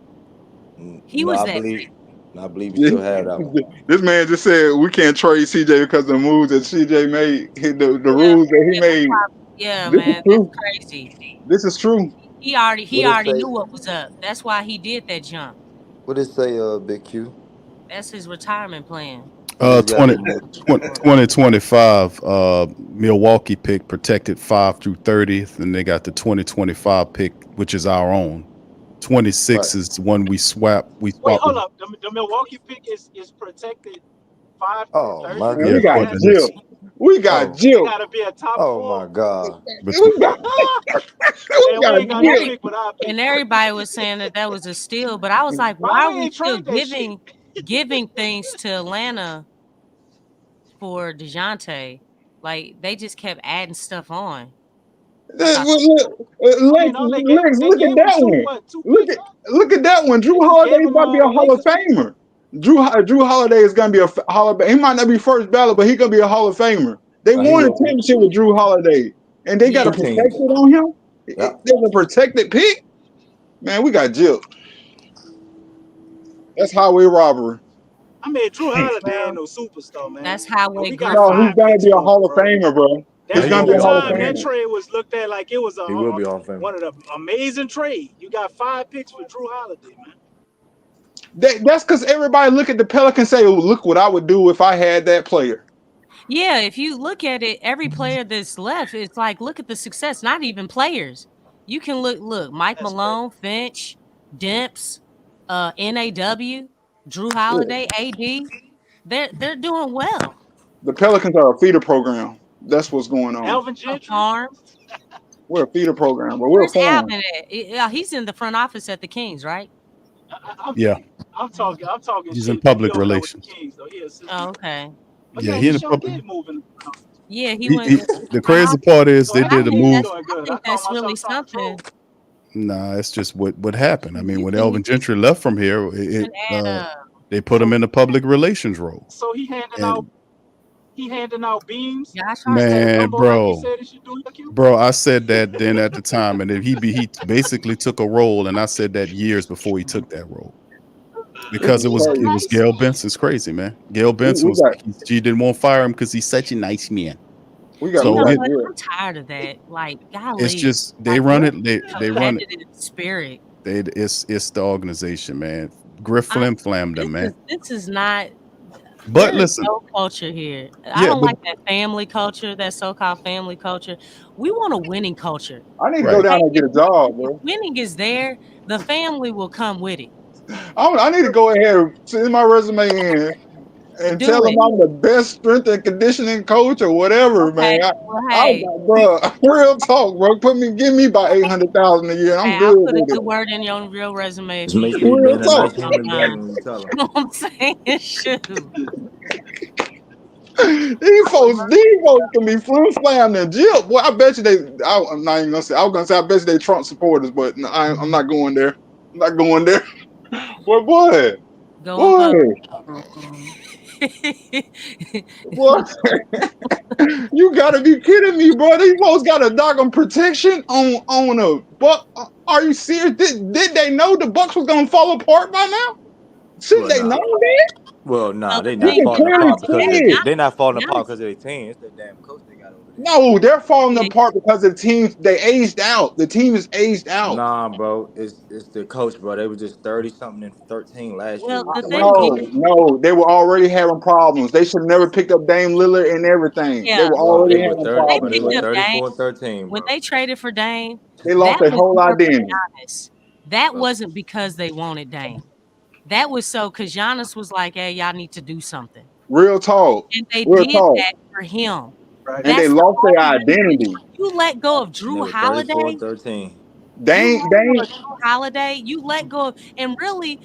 He No, was I that believe. pick. I believe we still have that one. This man just said we can't trade CJ because of the moves that CJ made, the rules that he made. Yeah, This is man, true. that's crazy. This is true. He already What it say? knew what was up. That's why he did that jump. What did it say, Big Q? That's his retirement plan. 2025 Milwaukee pick protected 5 through 30th, and they got the 2025 pick, which is our own. 26 is one we swap. Wait, hold up. The Milwaukee pick is protected 5 Oh through my 30. Man, we got God. Jill. We got They Jill. gotta be a top Oh 4. my God. We got And we ain't got no Jill. pick with our pick. And everybody was saying that was a steal, but I was like, why Why are we we ain't still trade that shit? giving things to Atlanta for DeJounte? Like they just kept adding stuff on. Lex, I mean, no, they Lex, look at gave that him one. two Look at that one. Drew They just Holiday gave is him about to be a Hall of Lakers. Famer. Drew Holiday is gonna be a Hall of Famer. He might not be first ballot, but he's gonna be a Hall of Famer. They He won a will be. championship with Drew Holiday, and they got a 2 teams. protected on him. Yeah. There's a protected pick. Man, we got Jill. That's highway robbery. I mean, Drew Holiday ain't no superstar, man. That's highway We got No, he's 5 gonna picks be a for him, Hall of bro. Famer, bro. He's At gonna be the a Hall of time, that Famer. trade was looked at like it was He will be on Fame. one of the amazing trade. You got 5 picks for Drew Holiday, man. That's because everybody look at the Pelicans and say, oh, look what I would do if I had that player. Yeah, if you look at it, every player that's left, it's like look at the success. Not even players. You can look. Mike Malone, Finch, Demps, NAW, Drew Holiday, AD. They're doing well. The Pelicans are a feeder program. That's what's going on. Alvin A Gentry. farm. We're a feeder program, but we're a Where's farm. Alvin at? Yeah, he's in the front office at the Kings, right? Yeah, I'm talking he's shit. in public He over there with the relations. Kings, though. He assistant. Oh, okay. But Yeah, yeah, he in he the sure public. did move in. Yeah, he went. The crazy part is So they actually, did a he is move. doing good. I I think that's caught really myself trying to something. troll. Nah, it's just what happened. I mean, when Elvin Gentry left from here, And they put him in the public relations role. So he handing out he handing out beams. Josh Hart Instead of Man, Dumbo like he bro. said he should do. Bro, I said that then at the time, and then he basically took a role, and I said that years before he took that role. Because it was Gail Benson's crazy, man. Gail Benson was like, she didn't want to fire him because he's such a nice man. You know So what? I'm tired of that. Like, golly. it's just they like, run what it. They run it. competitive spirit. It's the organization, man. Griff flam them, man. This is not. But there listen, is no culture here. I yeah, don't but like that family culture, that so-called family culture. We want a winning culture. I need to go down and get a job, bro. Winning is there. The family will come with it. I need to go ahead and send my resume in and Do tell them it. I'm the best strength and conditioning coach or whatever, man. Well, hey, Bro, real talk, bro. Give me about 800,000 a year, and I'm hey, good I'll put a with good it. word in your real resume. Just make sure you're Real being a nice talk. human being when you tell them. You know what I'm saying? Shoot. These folks can be flu slammed and Jill. Boy, I bet you I'm not even gonna say. I was gonna say I bet you they Trump supporters, but no, I'm not going there. I'm not going there. Boy. You gotta be kidding me, bro. These folks got a doggone protection on a buck. Are you serious? Did they know the Bucks was gonna fall apart by now? Shouldn't they know that? Well, nah, they You not can falling clearly apart because see it. they're not falling apart because of their team. It's the damn coach they got over there. No, they're falling apart because the team they aged out. The team is aged out. Nah, bro, it's the coach, bro. They were just 30-something and 13 last year. Well, the thing No, they were already having problems. They should never picked up Dame Lillard and everything. Yeah. They were Bro, already they were having 30, problems. but they were picked up 34 and Dame. 13, When bro. they traded for Dame, They lost their whole more for identity. Giannis. That wasn't because they wanted Dame. That was so because Giannis was like, "Hey, y'all need to do something." Real talk. And they Real did talk. that for him. And That's they the lost their only reason. identity. You let go of They Drew were 34 Holiday. and 13. You Dame, let go of Drew Holiday. You let go of, and really,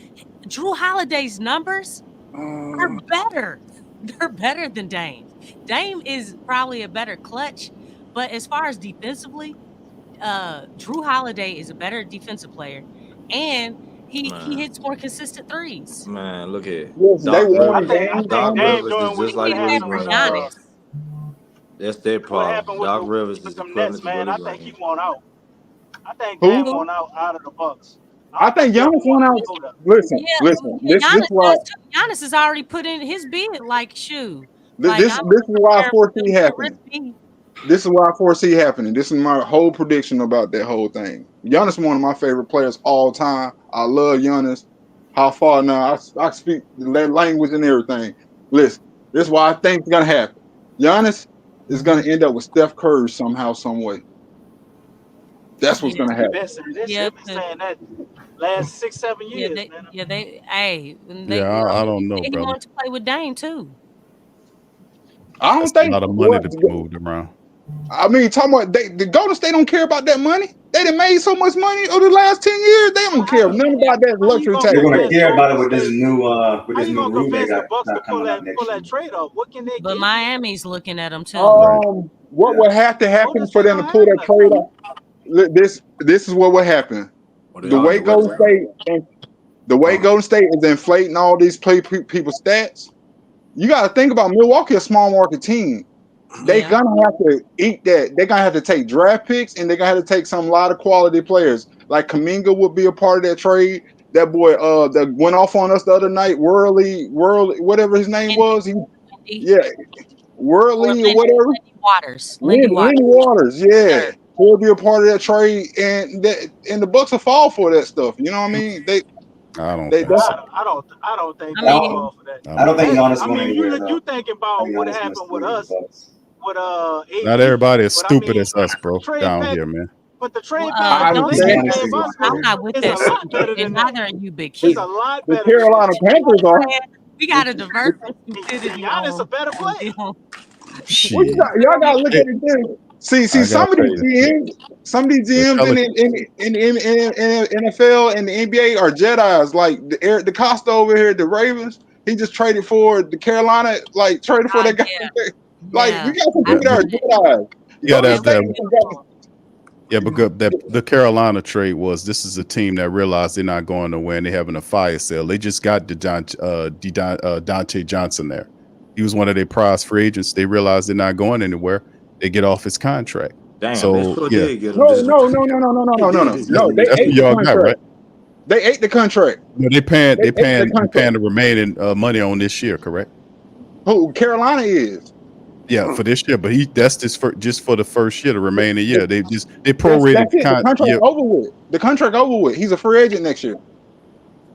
Drew Holiday's numbers are better. They're better than Dame's. Dame is probably a better clutch, but as far as defensively, Drew Holiday is a better defensive player, and he hits more consistent threes. Man, look here. Yes, they Doc wanted Rivers, Dame. Doc Dame Rivers doing is what just like happened Willie for Green, Giannis. bro. That's their What problem. happened with Doc Rivers is them equivalent Nets, to man? Willie I think Green. he won out. I think Who? Dame won out of the Bucks. I think he ever Giannis wanted went to out. go there. Listen. This Giannis why does too. Giannis has already put in his bid, like shoe. this Like this I'm is why I prepared for foresee them to happening. risk me. This is what I foresee happening. This is my whole prediction about that whole thing. Giannis is one of my favorite players all time. I love Giannis. How far now? I speak the language and everything. Listen, this is why I think it's gonna happen. Giannis is gonna end up with Steph Curry somehow, some way. That's what's gonna He happen. been saying this. Yeah, He been saying that last 6-7 years, man. Hey, yeah, I don't know, he brother. wanted to play with Dame too. I don't That's think a lot of money to be moved around. I mean, talking about the Golden State don't care about that money. They done made so much money over the last 10 years. They don't care nothing about that luxury tax. They're gonna care about it with this new How you gonna rule they convince the got Bucks to pull coming up next that year. trade off? What can they But get? Miami's looking at him too. What would have to happen for them to pull that trade off? This is what would happen. The way Golden State is inflating all these people's stats. You got to think about Milwaukee, a small market team. They're gonna have to eat that. They're gonna have to take draft picks, and they're gonna have to take some lot of quality players. Like Kuminga would be a part of that trade. That boy, that went off on us the other night. Worley, whatever his name was. Worley or whatever. Lenny Waters, yeah. He'll be a part of that trade, and the Bucks will fall for that stuff. You know what I mean? I don't think so. I don't think I they don't- fall for that. I don't think Giannis I going mean, anywhere, though. you thinking about I think what Giannis gonna happened stay with with us the Bucks. with AD. Not everybody is But I stupid mean, as us, bro. trade Down pack- here, man. But the trade I package understand. Lakers Giannis gave is us I'm not with is that. a lot better And than that. neither are you, big It's kid. a lot The better than Carolina that. Panthers are. We got a diverse stupidity Giannis a better player. Well, Shit. y'all gotta look at it this. See, I gotta some of tell these you, GMs, some of these the GMs Pelicans. in NFL and the NBA are Jedi's. Like Eric DeCosta over here at the Ravens, he just traded for the Carolina, like traded for that guy. Like we got some people that are Jedi's. You gotta have Golden that. State, Yeah, but good, the Carolina trade was this is a team that realized they're not going nowhere and they're having a fire sale. They just got Dante Johnson there. He was one of their prize free agents. They realized they're not going anywhere. They get off his contract. Damn, So they sure yeah, did get him. No, Just no, no, no, no, no, no, no, no, no. No, they that's ate what the y'all got, right? contract. They ate the contract. No, They ate the they paying contract. the remaining money on this year, correct? Who Carolina is? Yeah, for this year, but that's just for the first year, the remaining year. They That's prorated it. The contract yeah. over with. The contract over with. He's a free agent next year.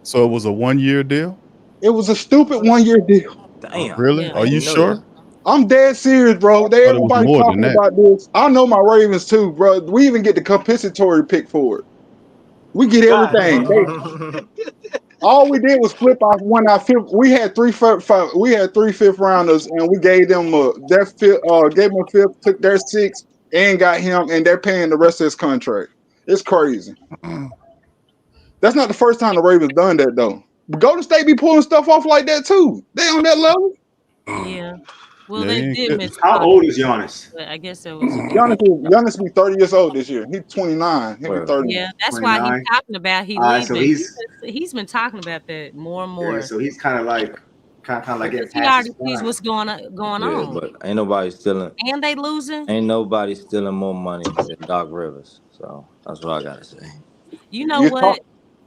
So it was a 1-year deal. It was a stupid 1-year deal. damn. Really? I Are you didn't know sure? that. I'm dead serious, bro. Thought it was Everybody more than talking that. about this. I know my Ravens too, bro. We even get the compensatory pick for it. We get God everything. damn. All we did was flip off one our fifth. We had three fifth rounders, and we gave them gave them a fifth, took their sixth, and got him, and they're paying the rest of his contract. It's crazy. That's not the first time the Ravens done that though. But Golden State be pulling stuff off like that too. They on that level. Yeah. Well, Yeah, they he ain't did good. miss. How old is Giannis? But I guess that was a good. Giannis be 30 years old this year. He's 29. He'll be Well, 30. Yeah, that's why he's 29. talking about he All right, so leaving. he's He's been talking about that more and more. so he's kind of like getting Because he past already his sees prime. what's going Yeah, on, but ain't nobody stealing. and they losing. Ain't nobody stealing more money than Doc Rivers. So that's what I gotta say. You know You what? talk,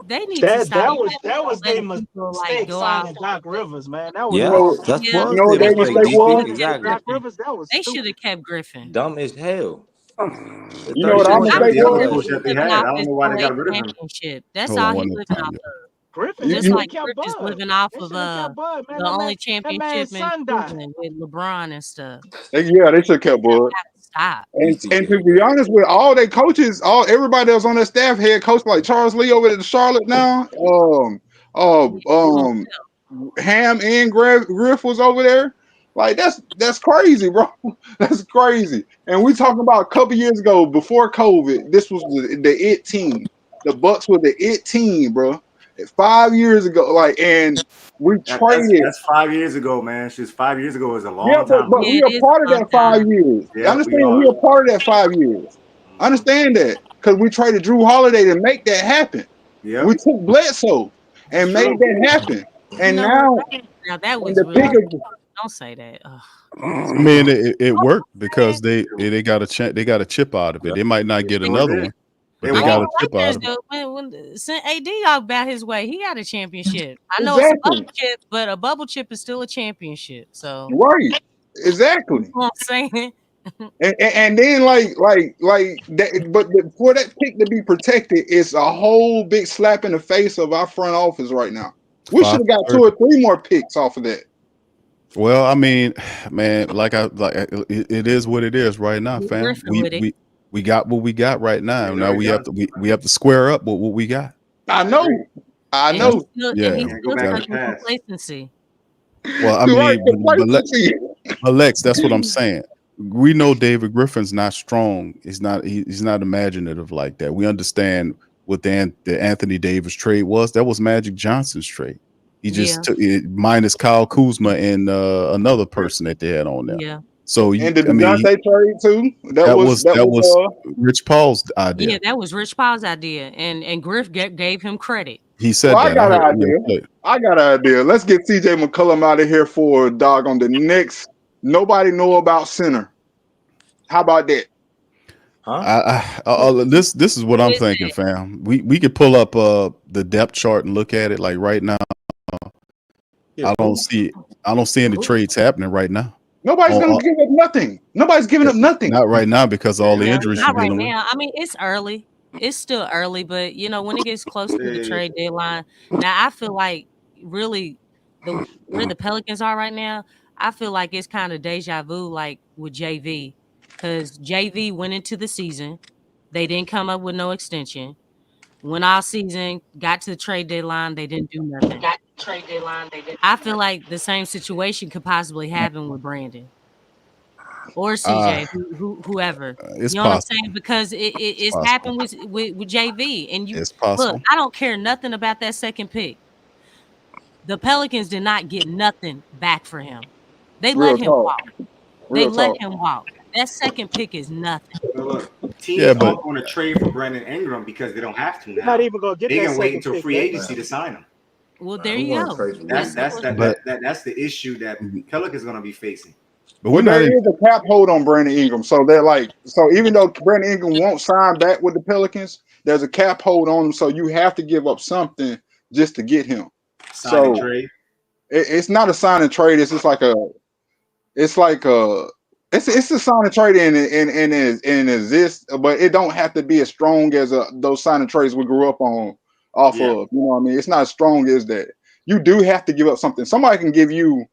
They need to That stop was their letting people like mistake go out. signing Doc Rivers, man. That was you Yeah, know, dumb. that Yeah, you was know what their their they mistake. mistake should DP, was? have kept exactly. Doc Griffin. Rivers, that was They stupid. should have kept Griffin. Dumb as hell. The You know what 36 our That I was mistake the other feel was? coach that they living had. off I don't his know why they LA got rid of him. championship. That's Hold on all one he at a living time. off of. Griffin, You, they Just should you, have like kept Griff is Bud. living off They of should have kept Bud, man. the only That man championship in son died. Cleveland with LeBron and stuff. yeah, they should have kept Bud. Stop. And to be honest with all their coaches, everybody else on their staff, head coach like Charles Lee over at Charlotte now, Ham and Griff was over there. Like that's crazy, bro. That's crazy. And we talking about a couple years ago before COVID. This was the it team. The Bucks were the it team, bro. 5 years ago, and we traded. That's 5 years ago, man. 5 years ago is a Yeah, long time but ago. Yeah, we it are is part of a long that 5 time. years. Yeah, we Understand? are. We are part of that 5 years. Understand that because we traded Drew Holiday to make that happen. Yep, We took Bledsoe that's and made true. that happen. You And know what? now, That was the really. bigger, Don't say that. Ugh. I mean, it worked because they got they got a chip out of it. They might not get Sure another did. one, but They they I mean, got a won't. chip the out Lakers of it. though, when sent AD about his way, he got a championship. I know it's a exactly, bubble chip, but a bubble chip is still a championship. So right, exactly. you know what I'm saying? And then that, but for that pick to be protected, it's a whole big slap in the face of our front office right now. We should have got 2 or 3 more picks off of that. Well, I mean, man, it is what it is right now, Get fam. Griffin with it. We got what we got right now. Yeah, Now we got we have to square up with what we got. I know, I And know. he's Can't go still back stuck to the in past. complacency. Well, I Right, mean, complacency. but Lex, that's what I'm saying. We know David Griffin's not strong. He's not imaginative like that. We understand what the Anthony Davis trade was. That was Magic Johnson's trade. He just took it minus Kyle Kuzma and another person that they had on there. Yeah. So And the DeJounte trade too. that was Rich Paul's idea. Yeah, that was Rich Paul's idea, and Griff gave him credit. He said Well, I that. got an heard him idea. play. I got an idea. Let's get CJ McCollum out of here for a dog on the next. Nobody know about center. How about that? This is what I'm thinking, fam. We could pull up the depth chart and look at it. Like right now, I don't see any trades happening right now. Nobody's gonna give up nothing. Nobody's giving up nothing. Not right now because of all the injuries Not you're right dealing with. now. I mean, it's early. It's still early, but when it gets close to the trade deadline, now I feel like really where the Pelicans are right now, I feel like it's kind of deja vu, like with JV, because JV went into the season, they didn't come up with no extension. Went all season, got to the trade deadline, they didn't do nothing. I feel like the same situation could possibly happen with Brandon or CJ, whoever. It's You know what I'm possible. saying? Because it's possible. happened with JV. And It's look, possible. I don't care nothing about that second pick. The Pelicans did not get nothing back for him. They let him walk. They let him walk. That second pick is nothing. But look, teams Yeah, but- aren't going to trade for Brandon Ingram because they don't have to now. Not even gonna get They that can wait second until pick, free man. agency to sign him. Well, there Who you want to go. trade for That's Williams? that's the issue that Pelicans going to be facing. But Well, we're not there in. is a cap hold on Brandon Ingram, so they're like, so even though Brandon Ingram won't sign back with the Pelicans, there's a cap hold on him, so you have to give up something just to get him. Sign and So trade. it's not a sign and trade. It's just like it's a sign and trade and exists, but it don't have to be as strong as those sign and trades we grew up on off Yeah. of. You know what I mean? It's not as strong as that. You do have to give up something. Somebody can give you.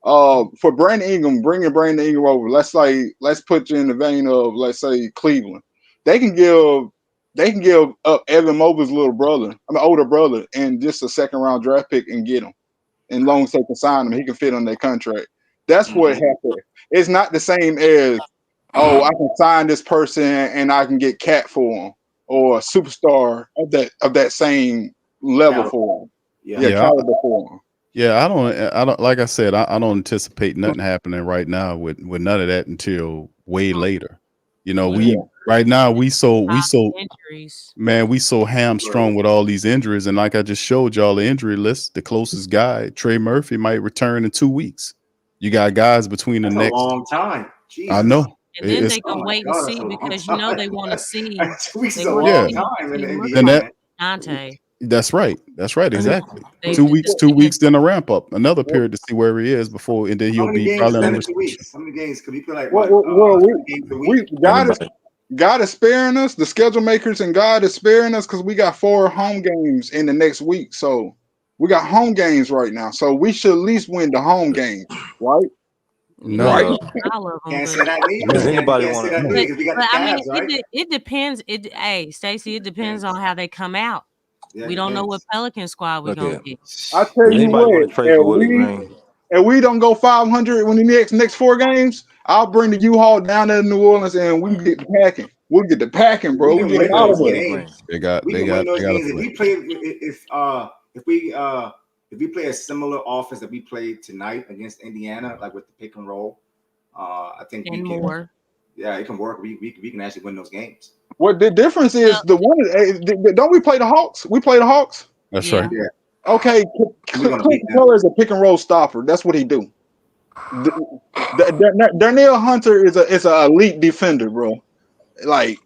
For Brandon Ingram, bringing Brandon Ingram over, let's put you in the vein of, let's say, Cleveland. They can give up Evan Mobley's older brother, and just a second round draft pick and get him. And long as they can sign him, he can fit on their contract. That's what happened. It's not the same as, oh, I can sign this person and I can get Cat for him, or a superstar of that same level for him. Yeah, Caliber for him. Yeah, I don't. Like I said, I don't anticipate nothing happening right now with none of that until way later. You know, right now we so injuries. man, we so hamstrung with all these injuries, and like I just showed y'all the injury list. The closest guy, Trey Murphy, might return in 2 weeks. You got guys between That's the next. a long time. Jesus. I know. And then It's they can wait and see because they want to see. 2 weeks is They a want to long see time in the Murphy NBA, man. Dante. That's right. That's right. Exactly. They- 2 weeks. 2 weeks. Then a ramp up. Another period to see where he is before, and then How he'll many be games probably is that on in 2 restriction. weeks? How many games? Could we play like Well, what? 2 games a week? God is sparing us, the schedule makers, and God is sparing us because we got 4 home games in the next week. So we got home games right now. So we should at least win the home game, right? No. Right. Can't say that neither. Does anybody Can't say want that to? neither because we got the Cavs, right? it depends. Hey, Stacey, it depends on how they come out. Yeah, We don't know what Pelican squad we're Look gonna here. get. I tell Does you anybody want what, to trade for Willie Green? and we don't go 500 when the next 4 games, I'll bring the U-Haul down to New Orleans and we can get the packing. We'll get the packing, bro. We We can get win out those of Willie it. games. They got. We They can got. win those They got games to if we play if we play a similar offense that we played tonight against Indiana, like with the pick and roll. I think And we can. more. Yeah, it can work. We can actually win those games. What the difference is, don't we play the Hawks? We play the Hawks. That's right. Yeah. Okay, We're gonna Clint beat them. Capella is a pick and roll stopper. That's what he do. Darnell Hunter is a elite defender, bro. Like,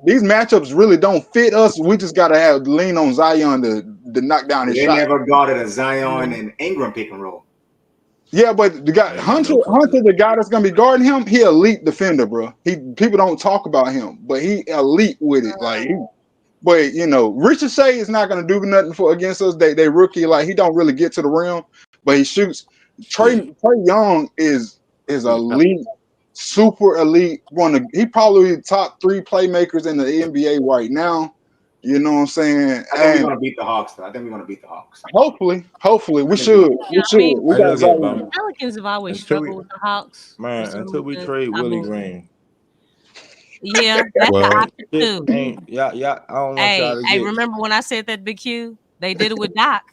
these matchups really don't fit us. We just gotta lean on Zion to knock down his They shot. never guarded a Zion and Ingram pick and roll. Yeah, but the guy Hunter, the guy that's gonna be guarding him, he elite defender, bro. People don't talk about him, but he elite with it. But Richard Shea is not gonna do nothing against us. They rookie, like he don't really get to the rim, but he shoots. Trey Young is elite, super elite. He probably top 3 playmakers in the NBA right now. You know what I'm saying? I think we're gonna beat the Hawks, though. I think we're gonna beat the Hawks. Hopefully, we should. We should. We Hey, got look at Zion. man. Pelicans have always Until we- struggled with the Hawks. Man, for some until we reason. trade I Willie mean, Green. Yeah, that's Well, the option It too. ain't y'all. I don't want y'all to Hey, get. remember when I said that, Big Q? They did it with Doc.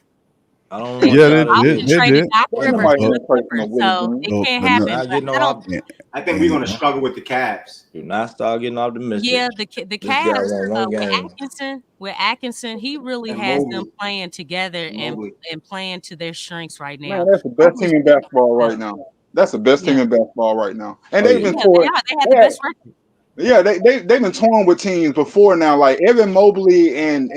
I don't They want Yeah, y'all to often get. they traded did. Doc Ain't Rivers nobody to gonna the trade for no Clippers, Willie so Green. it No, can't but no, happen. Not But getting I don't. I think we're gonna struggle with the Cavs. Do not start getting optimistic. Yeah, the This guy Cavs won one with game. Atkinson, he really And has Mobley. them playing together and Mobley. playing to their strengths right Man, now. that's the best team in basketball right now. That's the best team Yeah, in basketball right now. And Oh they've yeah. been yeah, they torn. are. They have the best record. Yeah, they've been torn with teams before now, like Evan Mobley and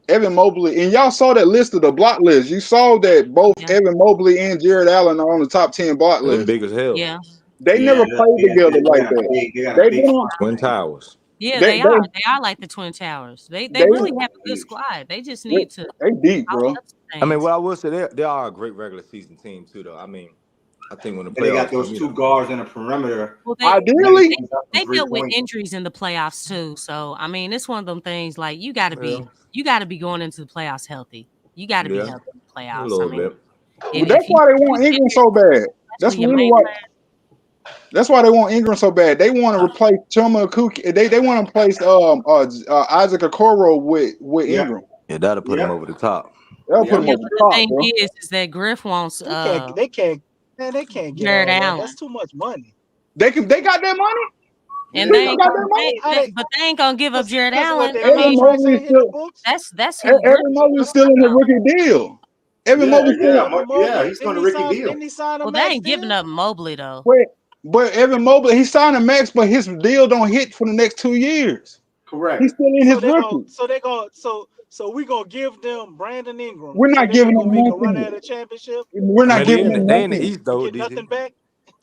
Evan Mobley, and y'all saw that list of the block list. You saw that both Yeah, Evan Mobley and Jared Allen are on the top 10 block Them list. big as hell. yeah, They Yeah, never played together like that. they got a They big don't. Twin Towers. yeah. They They are. They are like the Twin Towers. They they really have a good huge. squad. They just need to they deep, polish bro. up some I mean, things. what I will say, they are a great regular season team too, though. I mean, I think when the And they got playoffs those come, two guards in the perimeter. Well, Ideally, they dealt with 3 points. injuries in the playoffs too. So I mean, it's one of them things like you got to yeah, be going into the playoffs healthy. You got to be yeah, healthy in the a playoffs. I little mean, bit. well, that's why they want Ingram so bad. That's especially your really main what. player. That's why they want Ingram so bad. They want to replace Chuma Kuki. They want to replace Isaac Okoro with Yeah, Ingram. Yeah, that'll put them yeah, over the top. That'll put yeah. him Yeah, over but the the top, thing bro. is that Griff wants They can't. Man, they can't get Jared all that. Allen. That's too much money. They got that money. And they He ain't got gonna, that money. but they ain't gonna give up Jared Because of what Allen. their I Evan mean, contracts Mobley ain't hit the still books. that's who Evan really. Mobley's still in his rookie deal. Evan Yeah, Mobley yeah, still Evan yeah. Mobley, He's on a rookie deal. didn't he sign a Well, they max ain't giving deal? up Mobley though. but Evan Mobley, he signed a max, but his deal don't hit for the next 2 years. Correct. He's still in So his they go, rookie. so we gonna give them Brandon Ingram, We're so not they can giving go them make a run nothing. at a championship We're I not mean, they giving in the, them they in the nothing. East though, and get DC. nothing back.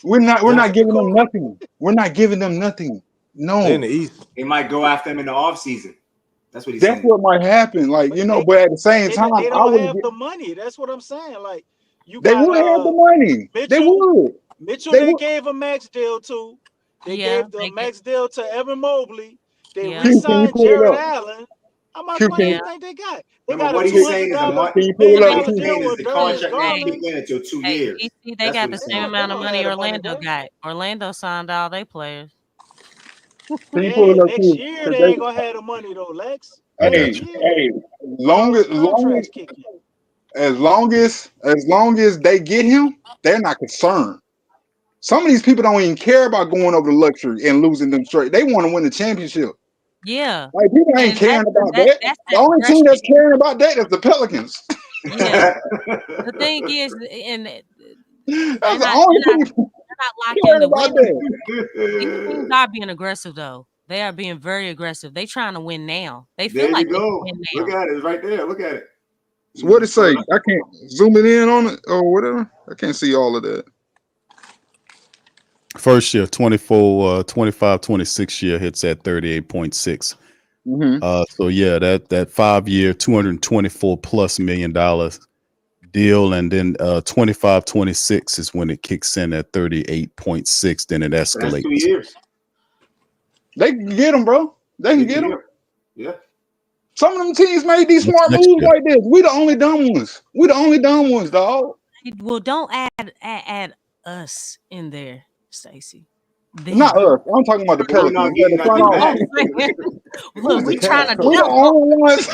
We're That's not what you giving them gonna do. nothing. We're not giving them nothing. They in No. the East. They might go after him in the offseason. That's what he's That's saying. what might happen. Like, But but at the same they time, don't, they I don't would have the money. That's what I'm saying. Like you they got would have the money. They Mitchell. would. Mitchell They they would gave a max deal to. They Yeah, gave the they get. max deal to Evan Mobley. They Yeah, Q, can you re-signed pull it Jared up? Allen. How much Q, money can you yeah. you, think they got? They Remember got a what two he's hundred saying is the dollar money. can you pull million it What up, dollar he's Q? deal saying is with the Darius contract won't Hey, Garland. kick in until 2 hey, years. DC, they That's got what the he's They same saying. gonna, they amount of gonna have money the money, Orlando bro. got. Orlando signed all their players. Can you pull Yeah, it up, next Q? year 'Cause they ain't gonna have the money though, Lex. I Next got hey, you. year, hey, when all them long contracts kick in. as long as they get him, they're not concerned. Some of these people don't even care about going over the luxury and losing them straight. They want to win the championship. Yeah, Like, people ain't and that's caring about that. that. That's The the only team aggression. that's caring about that is the Pelicans. Yeah, the thing is, and That's the only team they're not locked caring into about winning. These teams there are being aggressive though. They are being very aggressive. They trying to win now. They feel you like they can go. win Look now. at it. It's right there. Look at it. So what it say? I can't zoom it in on it or whatever. I can't see all of that. First year, 24, 25, 26 year hits at 38.6. So yeah, that 5 year, $224+ million deal, and then 25, 26 is when it kicks in at 38.6. Then it So that's 2 escalates. years. They can get him, bro. They can get him. Yeah. Some of them teams made these That's smart next moves year. like this. We the only dumb ones. We the only dumb ones, dog. Well, don't add us in there, Stacy. Not us. I'm talking about the We're not Pelicans. getting The front nothing back. office. Look, we trying to We the only ones.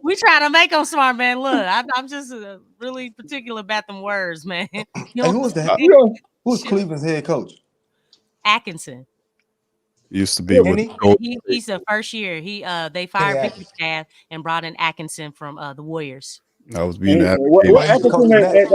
we trying to make them smart, man. Look, I'm just really particular about them words, man. You Hey, who was that? Yeah. Who was Cleveland's head coach? Atkinson. Used to be with Kenny? Gold. He's the first year. They Kenny fired Atkinson. Bickerstaff and brought in Atkinson from the Warriors. I was being And advocated. what He was Atkinson coaching Nets.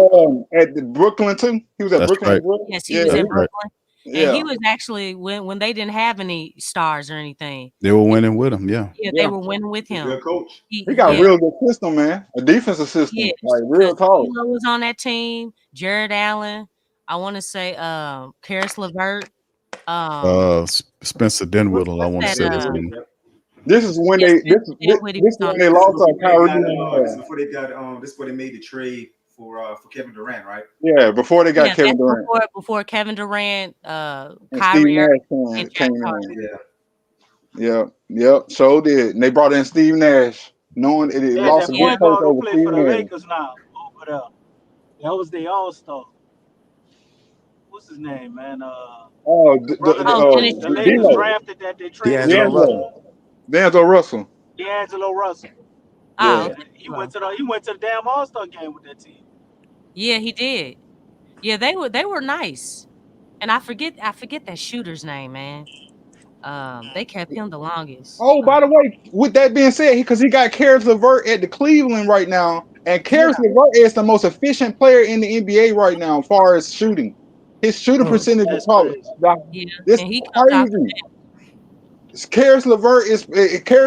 at the Brooklyn too? He was at That's Brooklyn right. as well? Yes, he Yeah. was That's at right. Brooklyn. And Yeah. he was actually when they didn't have any stars or anything. They were winning with him. Yeah. Yeah, Yeah. they were winning with He's a him. good coach. He got a Yeah, real good system, man. A defensive system. yes, Like real because talk. D'Lo was on that team. Jared Allen. I want to say Karis LeVert. Spencer Dinwiddie, I What's want to that? say was in. This is when Yes, this Dinwiddie this is was on when they that. This is lost before they Kyrie got this is and before they got this is before they made the trade for Kevin Durant, right? yeah, before they got Yeah, Kevin that's Durant before Kevin Durant, and Steve Kyrie Irving, Nash and came James Harden. in. Yeah. Yep, so did. And they brought in Steve Nash, knowing it They had lost that a good point coach guard who over played Steve for the Nash. Lakers now over there. That was the All-Star. What's his name, man? Oh, The brother that Dennis the Schroeder. Lakers D'Lo, drafted that they traded to D'Angelo Russell. D'Angelo Russell. D'Angelo Russell. Oh, Yeah, okay. He went to the damn All-Star game with that team. Yeah, he did. Yeah, they were nice. And I forget that shooter's name, man. They kept him the longest. Oh, by the way, with that being said, because he got Karis LeVert at the Cleveland right now, and Yeah. Karis LeVert is the most efficient player in the NBA right now as far as shooting. His shooting percentage is That's probably crazy. Yeah, this and he comes out the crazy. Karis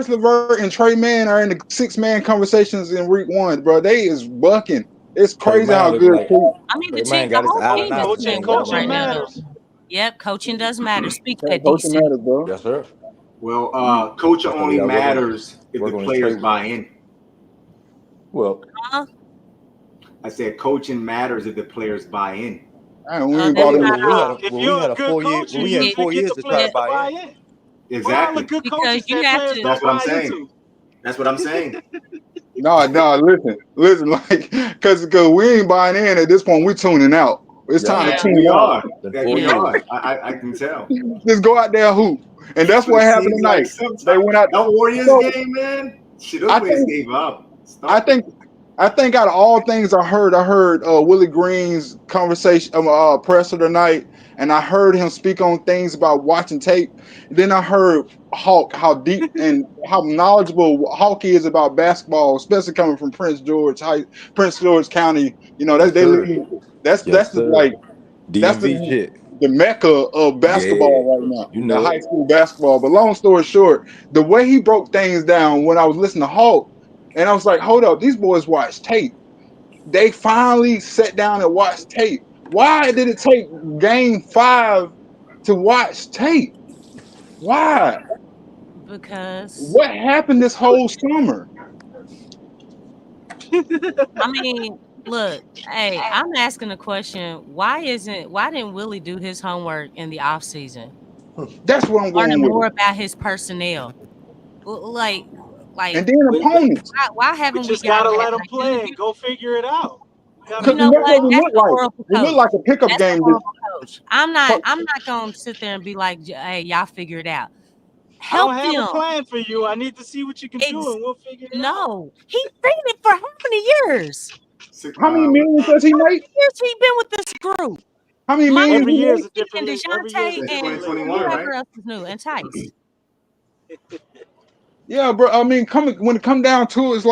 LeVert and Trey Mann are in the 6-man conversations in week 1, bro. They is bucking. It's Trey crazy how Man looking good. like I mean, Trey Man the got his whole Allen team is Iverson playing game well going Coaching on right right now, now. matters. though. Yep, coaching does matter. Speak Yeah, that, coaching DC. matters, bro. Yes, sir. Well, coaching That's why we only got matters if work the on his players trade. buy in. Well, Huh? I said coaching matters if the players buy in. Man, we Uh, ain't that's bought yeah. in. not all. If We you're had a a good 4 year. coach, Well, you we had Yeah, usually 4 get years the to try players to to buy buy in. in. What are the Exactly. good because coaches you that have players to. That's don't what I'm buy saying. into? That's what I'm saying. No, listen, like, because we ain't buying in at this point. We tuning out. It's Yeah. time to Yeah, tune We out. are. Then That 4 we yeah. years. are. I can tell. Just go out there and hoop, and that's That's what what it happened seems like tonight. They sometimes. went out. That Warriors So game, man. Shit, those I players think, gave up. I Stop it. think, I think out of all things I heard Willie Green's conversation, presser tonight, and I heard him speak on things about watching tape. Then I heard Hawk, how deep and how knowledgeable Hawk is about basketball, especially coming from Prince George County. You know, Yes, they sir. lead, that's Yes, the, sir. like that's DMV shit. the mecca of Yeah. basketball right now, You the know high it. school basketball. But long story short, the way he broke things down when I was listening to Hawk, and I was like, hold up, these boys watch tape. They finally sat down and watched tape. Why did it take game 5 to watch tape? Why? Because What happened this whole summer? I mean, look, hey, I'm asking a question. Why didn't Willie do his homework in the off season? That's what I'm going Learning with. more about his personnel. Like, And then We, opponents. why we haven't we just got gotta that? let them Like, play and go figure it out. We gotta you Because let know them that's what? what we play. That's look a like. horrible We look coach. like a pickup That's a game. horrible coach. I'm not gonna sit there and be like, hey, y'all figure it out. I don't Help have a them. plan for you. I need to see what you can do, and we'll figure it out. No, he's been it for how many years? How many millions does he make? Years he been with this group. How many Minus millions Every he year is make? a different and league. Every year is DeJounte a different and league. whoever else is new and Tice. Yeah, bro. I mean, when it come down to it, it's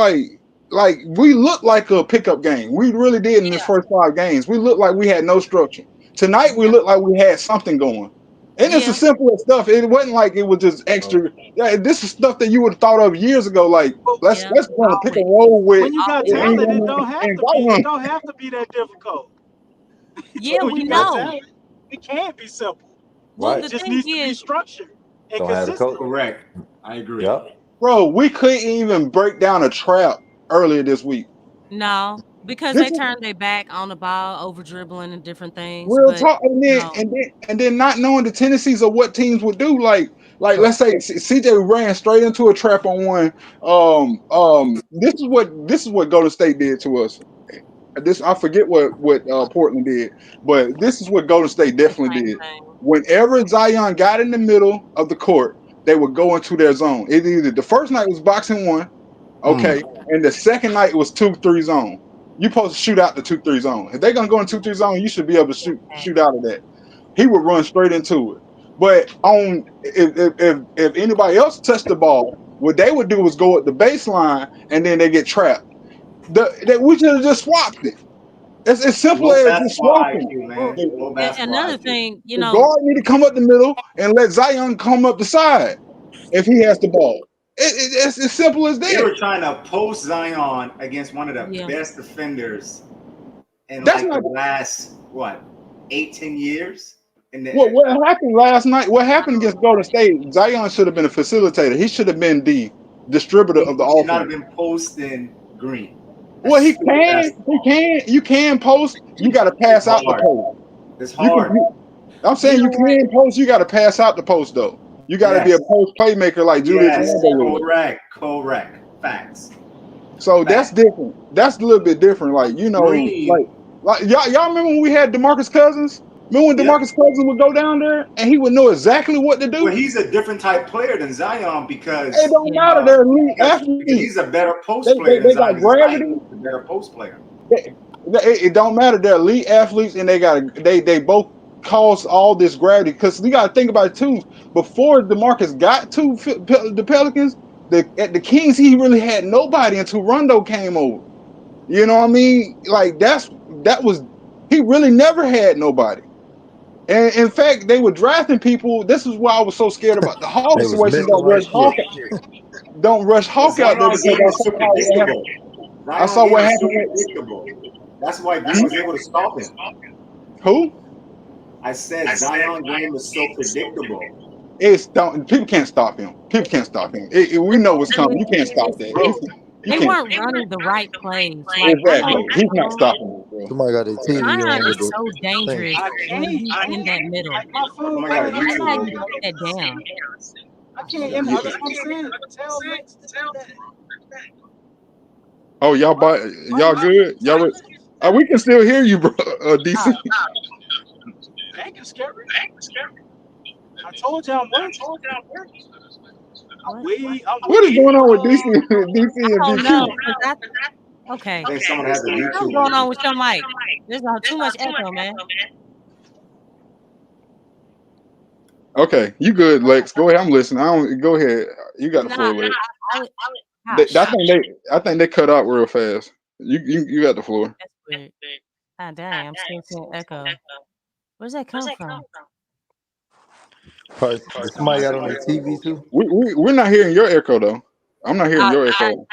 like we look like a pickup game. We really did in this first 5 games. We looked like we had no structure. Tonight we looked like we had something going. And it's the Yeah. simplest stuff. It wasn't like it was just extra. Yeah, this is stuff that you would have thought of years ago. Like let's Yeah. go and pick a roll When you got talent, it don't have and to be. It Zion. don't have to be that difficult. Yeah, When we you got know. talent, it can be simple. Well, Right. It the just thing needs to be is, structured and Don't have a consistent. coach. Correct. I agree. Yep. Bro, we couldn't even break down a trap earlier this week. no, because This they is turned their back on the ball, over dribbling and different things. real But talk, and then no, not knowing the tendencies of what teams would do. Like let's say CJ ran straight into a trap on one. This is what Golden State did to us. This I forget what Portland did, but this is what Golden State the definitely same did. thing. Whenever Zion got in the middle of the court, they would go into their zone. It either the first night was boxing one, okay, and the second night it was 2-3 zone. You supposed to shoot out the 2-3 zone. If they're gonna go in 2-3 zone, you should be able to shoot out of that. He would run straight into it. But on if anybody else touched the ball, what they would do was go at the baseline and then they get trapped. We should have just swapped it. It's as simple Low as just basketball swapping. IQ, Well, man. Low basketball another IQ. thing, The guard need to come up the middle and let Zion come up the side if he has the ball. It's as simple as They that. were trying to post Zion against one of the Yeah. best defenders in That's like not the last 8-10 years. And what happened last night. What happened against Golden State? Zion should have been a facilitator. He should have been the distributor of the he should not have offense. been posting Green. Well, he Stupid can. basketball. You can post. You got to pass out the Hard. post. It's You hard. can. I'm saying You you know what? can post. You got to pass out the post though. You got to be a Yes. post playmaker like Julius Yes. Randle is. Correct. Facts. So that's different. That's a little bit different. Like Green. like y'all remember when we had DeMarcus Cousins? Remember when Yep. DeMarcus Cousins would go down there and he would know exactly what to do? Well, he's a different type player than Zion because It don't matter. They're elite athletes. because he's a better post player than They got Zion. He's light, gravity. a better post player. It don't matter. They're elite athletes, and they both cause all this gravity. Because you got to think about it too. Before DeMarcus got to the Pelicans, at the Kings, he really had nobody until Rondo came over. You know what I mean? Like he really never had nobody. And in fact, they were drafting people. This is why I was so scared about the Hawk They was situation. missing like shit. Don't rush Hawk out there Zion's game because is so predictable. I saw what Zion's game is happened. so predictable. That's why Green was able to stop him. Who? I said Zion's game is so predictable. People can't stop him. People can't stop him. We know what's coming. You can't stop that. They can't. weren't running the right plays. Like Exactly. He's not stopping it, bro. Somebody got their TV Zion on with is the so thing. dangerous when he's in that middle. My phone. Somebody got a How YouTube you open. break that down? I can't. That's what I'm saying. Tell Lex to tell that. Oh, y'all good? Y'all we can still hear you, bro. DC. That can scare me. I told you I'm working. I'm What is going on with DC and I don't BQ? know, 'cause Okay. I think someone has a What's YouTube. going on with your mic? There's too much echo, man. Okay, you good, Lex? Go ahead. I'm listening. I don't. Go ahead. You got the floor, Lex. I think they cut out real fast. You got the floor. That's weird. Ah, dang, I'm still seeing echo. Where's that come from? Does somebody got on their TV too? We're not hearing your echo though. I'm not hearing your echo.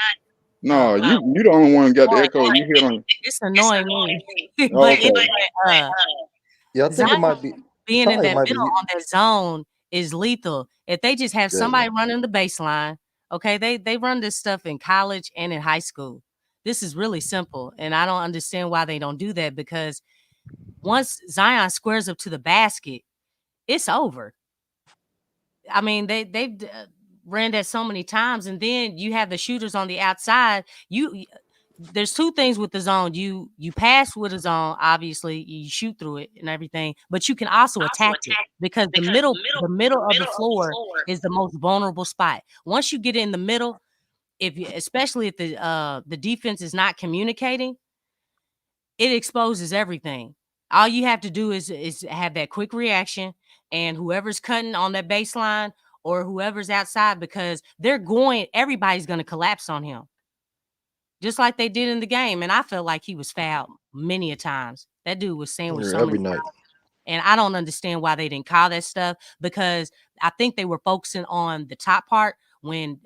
No, you the only one got the echo. You hear on. It's annoying me. But Okay. anyway, Yeah, I think Zion it might be. being in It that might be. middle on that zone is lethal. If they just have somebody running the baseline, okay, they run this stuff in college and in high school. This is really simple, and I don't understand why they don't do that, because once Zion squares up to the basket, it's over. I mean, they've ran that so many times, and then you have the shooters on the outside. There's two things with the zone. You pass with a zone, obviously, you shoot through it and everything, but you can also attack it, because the middle of the floor is the most vulnerable spot. Once you get in the middle, especially if the defense is not communicating, it exposes everything. All you have to do is have that quick reaction, and whoever's cutting on that baseline or whoever's outside, because everybody's going to collapse on him, just like they did in the game. And I felt like he was fouled many a times. That dude was sandwiched so Every many night. times. And I don't understand why they didn't call that stuff, because I think they were focusing on the top part when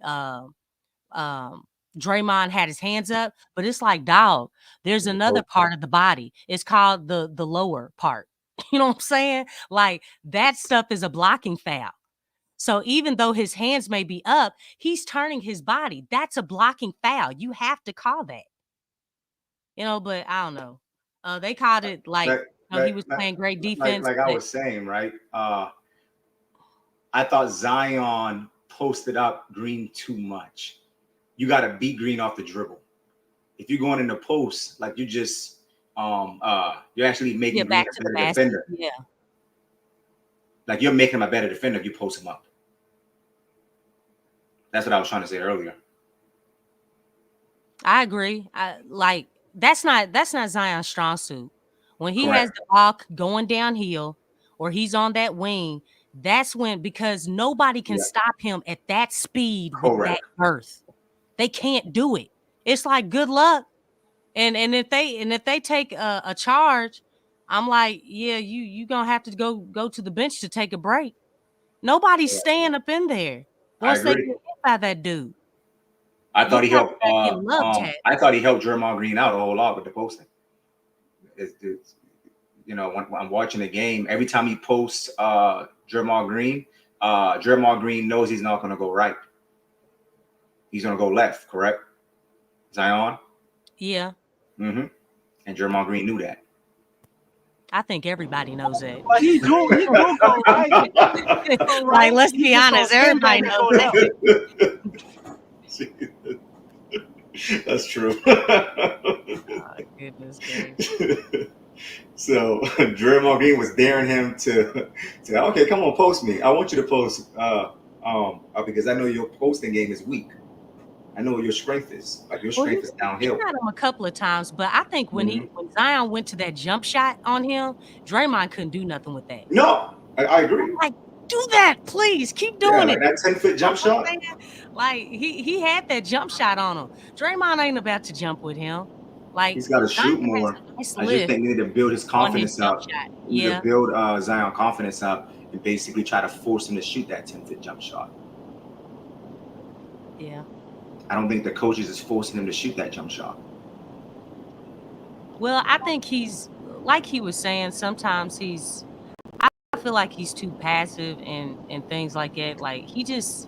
Draymond had his hands up. But it's like, dog, there's another part of the body. It's called the lower part. You know what I'm saying? Like, that stuff is a blocking foul. So even though his hands may be up, he's turning his body. That's a blocking foul. You have to call that. But I don't know. They called it like he was playing great defense. Like I was saying, right? I thought Zion posted up Green too much. You got to beat Green off the dribble. If you're going in the post, like you just you're actually making Green a better defender. Yeah. Like you're making him a better defender if you post him up. That's what I was trying to say earlier. I agree. That's not Zion's strong suit. When he has the ball going downhill or he's on that wing, that's when, because nobody can stop him at that speed with that girth. They can't do it. It's like, good luck. And if they take a charge, I'm like, yeah, you gonna have to go to the bench to take a break. Nobody's staying up in there once they get hit by that dude. I thought he helped. I thought he helped Draymond Green out a whole lot with the posting. It's, when I'm watching the game, every time he posts Draymond Green knows he's not going to go right. He's going to go left, correct? Zion? Yeah. Mm-hmm. And Draymond Green knew that. I think everybody knows that. But he do go right. Like, let's be honest, everybody knows that. That's true. Oh, goodness gracious. So Draymond Green was daring him to okay, come on, post me. I want you to post because I know your posting game is weak. I know what your strength is. Like your strength is downhill. He got him a couple of times, but I think when Zion went to that jump shot on him, Draymond couldn't do nothing with that. No, I agree. Like, do that, please. Keep doing it. That 10-foot jump shot. Like he had that jump shot on him. Draymond ain't about to jump with him. Like, he's got to shoot more. I just think they need to build his confidence up. Need to build Zion confidence up and basically try to force him to shoot that 10-foot jump shot. Yeah. I don't think the coaches is forcing him to shoot that jump shot. Well, I think he's, like he was saying, sometimes I feel like he's too passive and things like that. Like, he's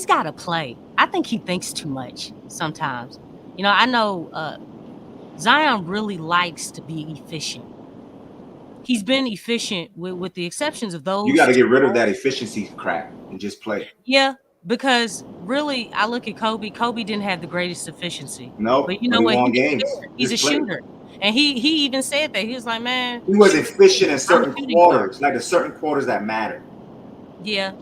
got to play. I think he thinks too much sometimes. I know Zion really likes to be efficient. He's been efficient with the exceptions of those. You got to get rid of that efficiency crap and just play. Yeah, because really, I look at Kobe. Kobe didn't have the greatest efficiency. No, but you know what? He's a play. Shooter. And he even said that. He was like, man. He was efficient in certain quarters, like the certain quarters that matter. Yeah.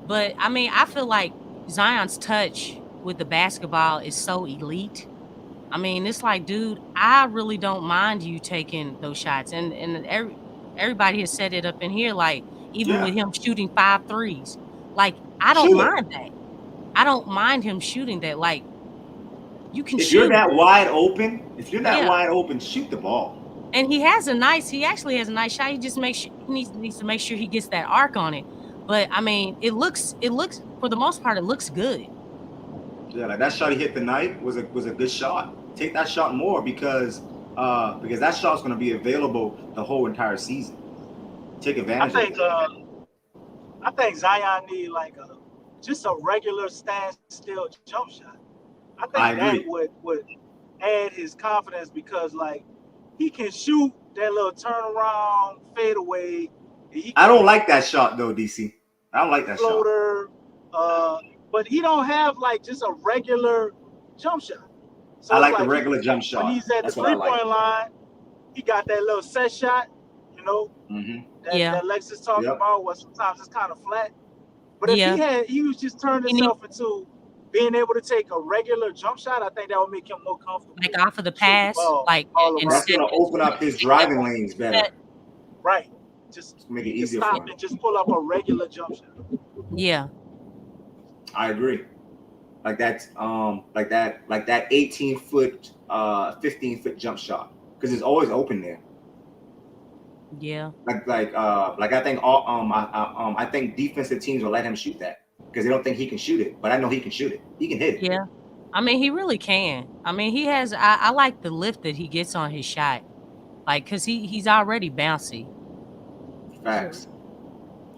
But, I feel like Zion's touch with the basketball is so elite. I mean, it's like, dude, I really don't mind you taking those shots. And everybody has said it up in here, like, even with Yeah. him shooting 5 threes, like, I don't Shoot it. mind that. I don't mind him shooting that. Like, you can If you're shoot. that wide open, Yeah. shoot the ball. And he actually has a nice shot. He just he needs to make sure he gets that arc on it. But I mean, it looks for the most part, it looks good. Yeah, like that shot he hit tonight was a good shot. Take that shot more because that shot's going to be available the whole entire season. Take advantage of it. I think Zion need like just a regular standstill jump shot. I think that would add his confidence because like he can shoot that little turnaround fadeaway. I don't like that shot though, DC. I don't like that floater, but he don't have like just a regular jump shot. So I like it's the regular jump shot. When he's at That's the what I 3-point line, he got that little set shot, you know, that Lexxah's talking about, where sometimes it's kind of flat. But if he was just turning himself into being able to take a regular jump shot, I think that would make him more comfortable. Like off of the pass, like that's going to open up his driving lanes better. Right. Just make it easier stop for him. and just pull up a regular jump shot. Yeah. I agree. Like that 18-foot, 15-foot jump shot because it's always open there. Yeah. I think defensive teams will let him shoot that because they don't think he can shoot it. But I know he can shoot it. He can hit it. Yeah. I mean, he really can. I mean, he has. I like the lift that he gets on his shot, like because he's already bouncy. Facts.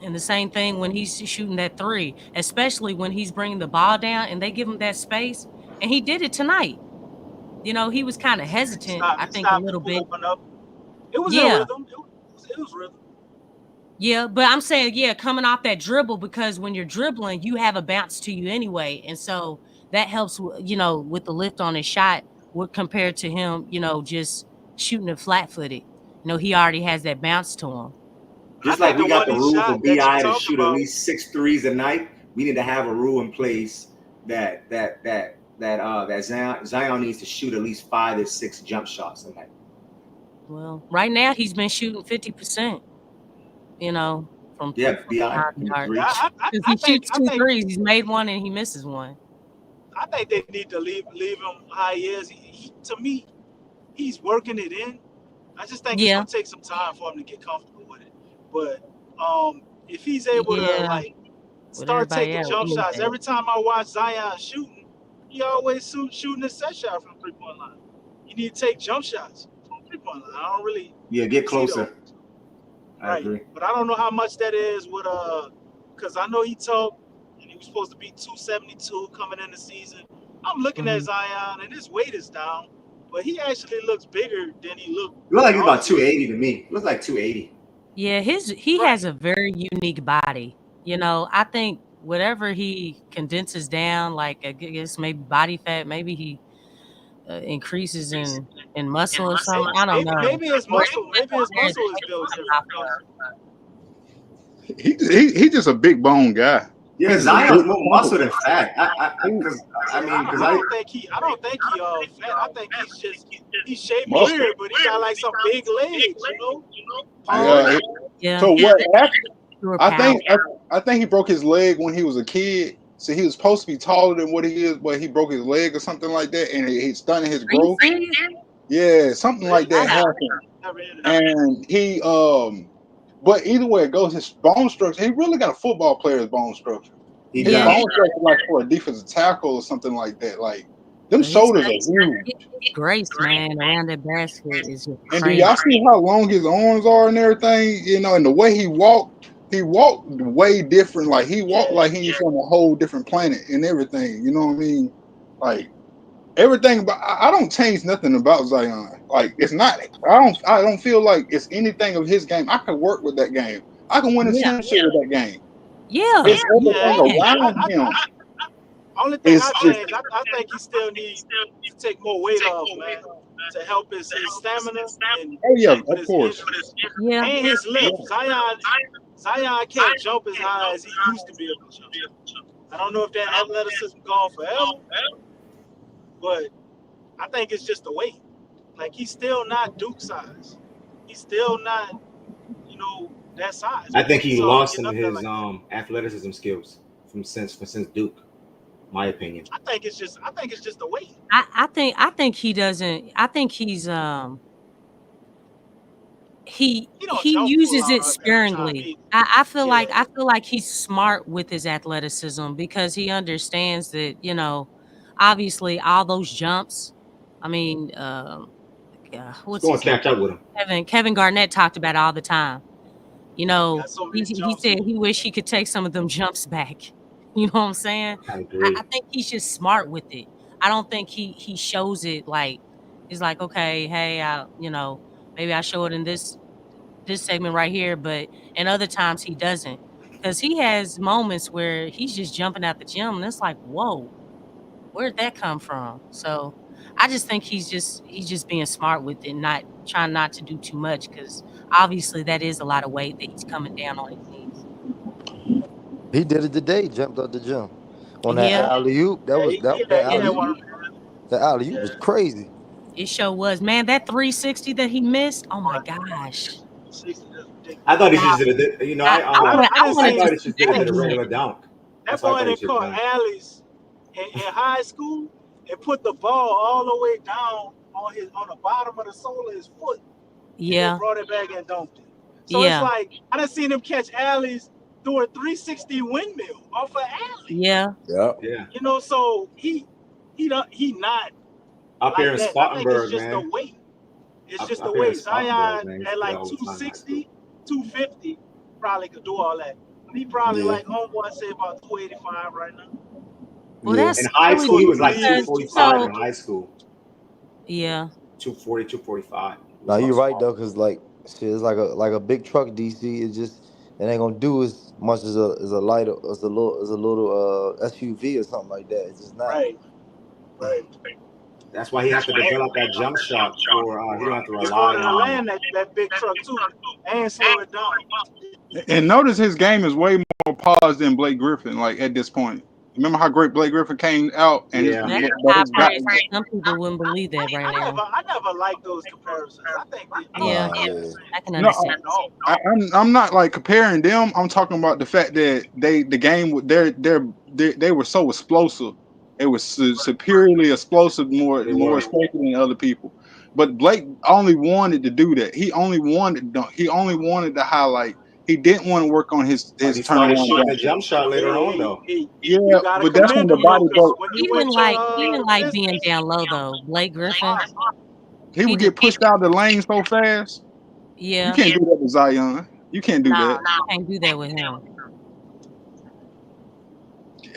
And the same thing when he's shooting that 3, especially when he's bringing the ball down and they give him that space. And he did it tonight. You know, he was kind of hesitant, I think, a little bit. It was in rhythm. It was rhythm. Yeah, but I'm saying, coming off that dribble, because when you're dribbling, you have a bounce to you anyway. And so that helps, with the lift on his shot compared to him, just shooting it flat-footed. He already has that bounce to him. Just like we got the rule for BI to shoot at least 6 threes a night, we need to have a rule in place that Zion needs to shoot at least 5 to 6 jump shots a night. Well, right now he's been shooting 50%. From BI. Because he shoots 2 threes, he's made 1 and he misses 1. I think they need to leave him how he is. To me, he's working it in. I just think it's gonna take some time for him to get comfortable with it. But if he's able to start taking jump shots, every time I watch Zion shooting, he always shooting a set shot from 3-point line. You need to take jump shots from 3-point line. I don't really get closer. I agree. But I don't know how much that is with because I know he talked and he was supposed to be 272 coming in the season. I'm looking at Zion and his weight is down, but he actually looks bigger than he looked. Looks like he's about 280 to me. Looks like 280. Yeah, he has a very unique body. I think whatever he condenses down, like I guess maybe body fat, maybe he increases in muscle or something. I don't know. Maybe his muscle. Maybe his muscle is built different. He's just a big bone guy. Yeah, Zion's more muscle than fat. I don't think he fat. I think he's shaped weird, but he got like some big legs, Yeah. So what? I think he broke his leg when he was a kid. So he was supposed to be taller than what he is, but he broke his leg or something like that, and he's stunning his growth. Yeah, something like that happened. And he but either way it goes, his bone structure, he really got a football player's bone structure. His bone structure like for a defensive tackle or something like that. Like them shoulders are huge. Grace, man, around that basket is just And do crazy. y'all see how long his arms are and everything? And the way he walked way different. Like he walked like he's from a whole different planet and everything. You know what I mean? Like everything, but I don't change nothing about Zion. Like it's not. I don't feel like it's anything of his game. I can work with that game. I can win a championship with that game. Yeah, it's everything around him. Only thing I change, I think he still needs to take more weight off, man, to help his stamina and of course. and his lift. Zion can't jump as high as he used to be able to jump. I don't know if that athleticism gone forever, but I think it's just the weight. Like he's still not Duke size. He's still not, that size. I think he So lost you some know, of his like, athleticism skills since Duke. My opinion. I think it's just the weight. I think he doesn't. I think he's he He don't jump full uses it out every time. sparingly. I feel Yeah. like he's smart with his athleticism because he understands that, obviously all those jumps. I mean, It's what's going his to catch name? up with him. Kevin Garnett talked about it all the time. Got so many He jumps. said he wished he could take some of them jumps back. You know what I'm saying? I agree. I think he's just smart with it. I don't think he shows it like he's like, okay, hey, maybe I show it in this segment right here, but and other times he doesn't. Because he has moments where he's just jumping out the gym and it's like, whoa, where'd that come from? So I just think he's just being smart with it, not trying not to do too much, because obviously that is a lot of weight that he's coming down on his knees. He did it today. Jumped out the gym on that Yeah. alley oop. That was that alley oop. The alley oop was crazy. It sure was. Man, that 360 that he missed, oh my gosh. I thought he should have did it. I thought he should have did it a again. regular dunk. That boy that caught alleys in high school and put the ball all the way down on the bottom of the sole of his foot. Yeah. And brought it back and dunked it. So Yeah. it's like I done seen him catch alleys through a 360 windmill off an alley. Yeah. Yeah. So he not Up like here in that. I think it's Spartanburg, just man. the weight. It's Up just the here in weight. Spartanburg, man, Zion he at used to like play all the time in high 260, 250, probably could do all that. He probably like homeboy say about 285 right now. Well, that's In high school, he was like because, 245 in high school. Yeah. 240, 245. Now you're right though, cause like shit, it's like a big truck. DC, it ain't gonna do as much as a lighter as a little SUV or something like that. It's just not. Right. That's why he has to develop that jump shot for he don't have to It's rely harder to on. land that big truck too and slow it down. And notice his game is way more paused than Blake Griffin. Like at this point, remember how great Blake Griffin came out and Yeah. That's his high praise. Some people wouldn't believe that right now. I never liked those comparisons. I think Yeah. I can No, understand. I'm not like comparing them. I'm talking about the fact that the game they were so explosive. It was superiorly explosive, more explosive than other people. But Blake only wanted to do that. He only wanted to dunk. He only wanted to highlight. He didn't want to work on his He started turnaround shooting jump. the jump shot later on though. Yeah, but that's when the body broke. He didn't like being down low though. Blake Griffin. He would get pushed out of the lane so fast. Yeah. You can't do that with Zion. You can't do that. You can't do that with him.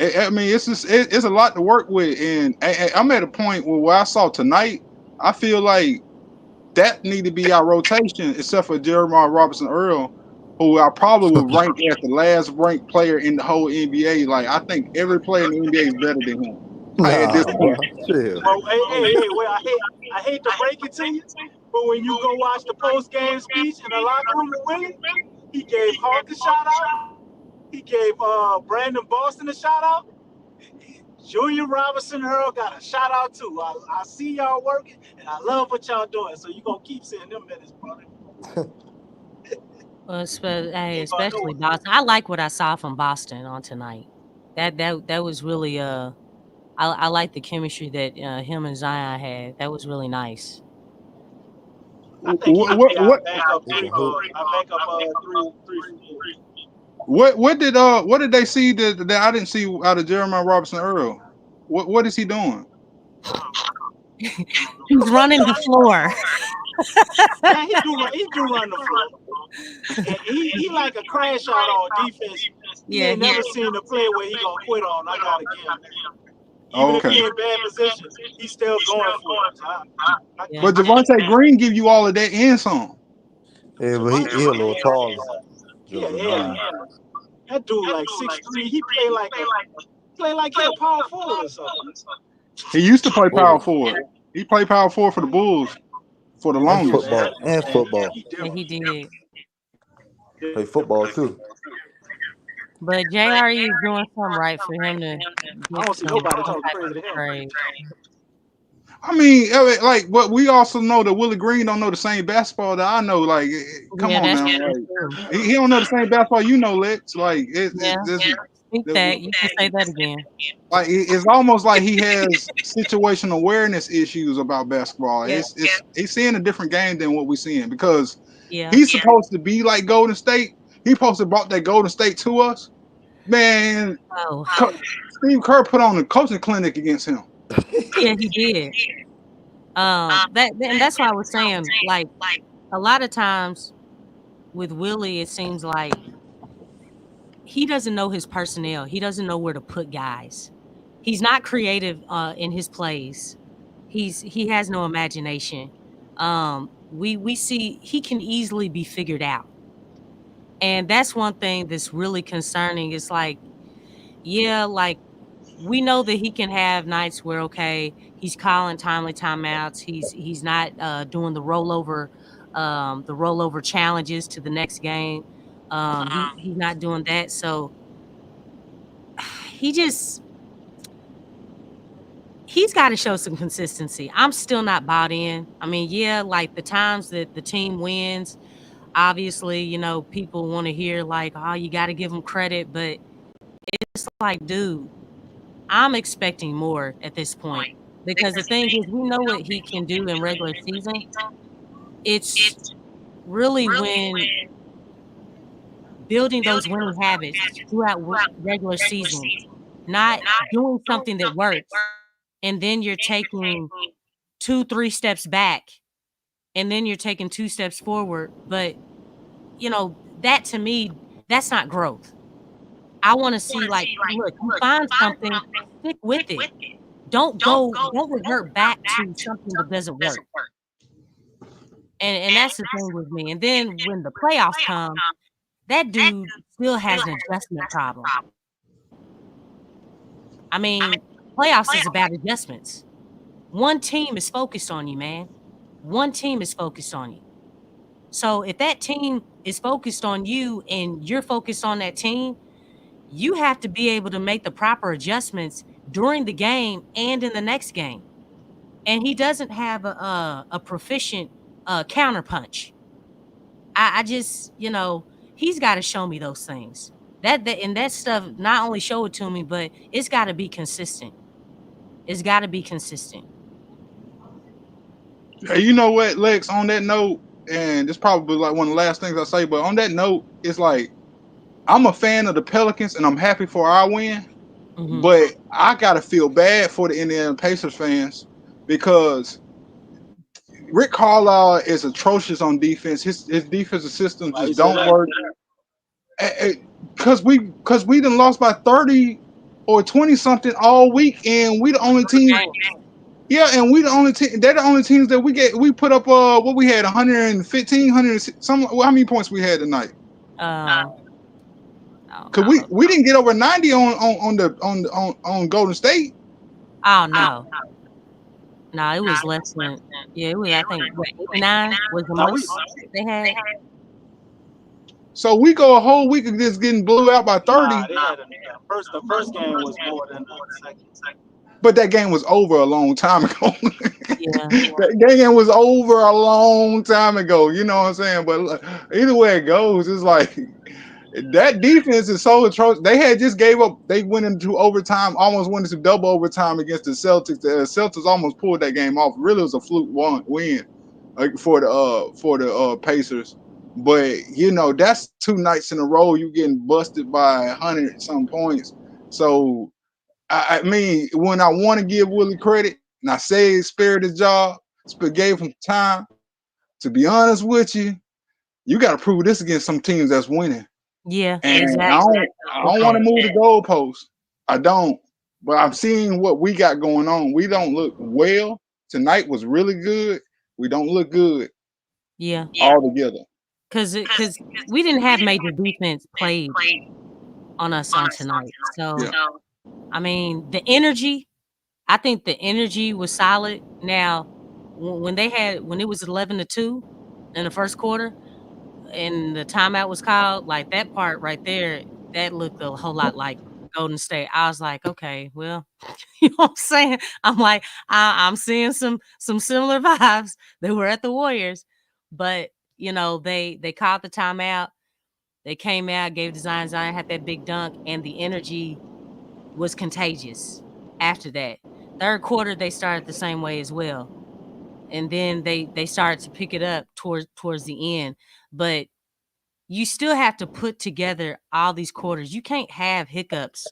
I mean, it's just it's a lot to work with, and I'm at a point where what I saw tonight, I feel like that need to be our rotation, except for Jeremiah Robinson Earl, who I probably would rank as the last ranked player in the whole NBA. Like I think every player in the NBA is better than him. At this point. Well, hey, wait, I hate to break it to you, but when you go watch the post game speech in the locker room with Willie, he gave Hawk a shout out. He gave Brandon Boston a shout out. Julian Robinson Earl got a shout out too. I see y'all working, and I love what y'all doing. So you gonna keep seeing them minutes, brother. Well, especially Boston. I like what I saw from Boston on tonight. That was really I like the chemistry that him and Zion had. That was really nice. I think he could be our backup three. What did they see that I didn't see out of Jeremiah Robinson Earl? What is he doing? He's running the floor. Yeah, he do run the floor. And he like a crash out on defense. He ain't never seen a play where he gonna quit on. I gotta give him that. Even if he in bad position, he's still going for it. But Javonte Green give you all of that and some. Yeah, but he a little taller. Yeah. That dude like 6'3". He play like he a power forward or something. He used to play power forward. He played power forward for the Bulls for the longest. Football. Yeah, he did. Play football too. But JR is doing something right for him to. I don't see nobody talking crazy to him. Right. I mean, like, but we also know that Willie Green don't know the same basketball that I know. Like, come on now, like, he don't know the same basketball you know, Lex. Like, Think that you can say that again. Like, it's almost like he has situational awareness issues about basketball. Yeah. He's seeing a different game than what we're seeing because Yeah. he's supposed to be like Golden State. He's supposed to brought that Golden State to us. Man, Steve Kerr put on a coaching clinic against him. Yeah, he did. And that's why I was saying, like, a lot of times with Willie, it seems like he doesn't know his personnel. He doesn't know where to put guys. He's not creative in his plays. He has no imagination. We see he can easily be figured out. And that's one thing that's really concerning. It's like, yeah, like we know that he can have nights where, okay, he's calling timely timeouts. He's not doing the rollover challenges to the next game. He's not doing that. So he's got to show some consistency. I'm still not bought in. I mean, yeah, like the times that the team wins, obviously, you know, people want to hear like, oh, you got to give him credit. But it's like, dude, I'm expecting more at this point. Because the thing is, we know what he can do in regular season. It's really when building those winning habits throughout regular season, not doing something that works, and then you're taking 2-3 steps back, and then you're taking 2 steps forward. But, you know, that to me, that's not growth. I want to see, like, look, you find something, stick with it. Don't revert back to something that doesn't work. And that's the thing with me. And then when the playoffs come, that dude still has an adjustment problem. I mean, playoffs is about adjustments. One team is focused on you, man. One team is focused on you. So if that team is focused on you and you're focused on that team, you have to be able to make the proper adjustments during the game and in the next game. And he doesn't have a proficient counterpunch. I just, you know, he's got to show me those things. That stuff, not only show it to me, but it's got to be consistent. It's got to be consistent. Hey, you know what, Lex, on that note, and it's probably like one of the last things I say, but on that note, it's like, I'm a fan of the Pelicans and I'm happy for our win, but I got to feel bad for the Indiana Pacers fans because Rick Carlisle is atrocious on defense. His defensive system just don't work. Because we done lost by 30 or 20 something all week, and we the only team. Yeah, and we the only team. They're the only teams that we put up. What we had 115, 100 some. How many points we had tonight? Cause we didn't get over 90 on Golden State. Oh no. No, it was less than. Yeah, it was. I think 89 was the most they had. So we go a whole week of just getting blew out by 30. The first game was more than the second. But that game was over a long time ago. Yeah. That game was over a long time ago. You know what I'm saying? But either way it goes, it's like that defense is so atrocious. They had just gave up. They went into overtime, almost went into double overtime against the Celtics. The Celtics almost pulled that game off. Really, it was a fluke win for the Pacers. But you know, that's 2 nights in a row you getting busted by 100 some points. So I mean, when I want to give Willie credit, and I say he spared his job, gave him time. To be honest with you, you got to prove this against some teams that's winning. Yeah, and exactly. I don't want to move the goalposts. I don't. But I'm seeing what we got going on. We don't look well. Tonight was really good. We don't look good. Yeah. All together. Because we didn't have major defense played on us on tonight. So, I mean, the energy, I think the energy was solid. Now, when it was 11-2 in the first quarter and the timeout was called, like that part right there, that looked a whole lot like Golden State. I was like, okay, well, you know what I'm saying? I'm like, I'm seeing some similar vibes that were at the Warriors, but you know, they called the timeout. They came out, gave Zion had that big dunk, and the energy was contagious after that. Third quarter, they started the same way as well. And then they started to pick it up towards the end. But you still have to put together all these quarters. You can't have hiccups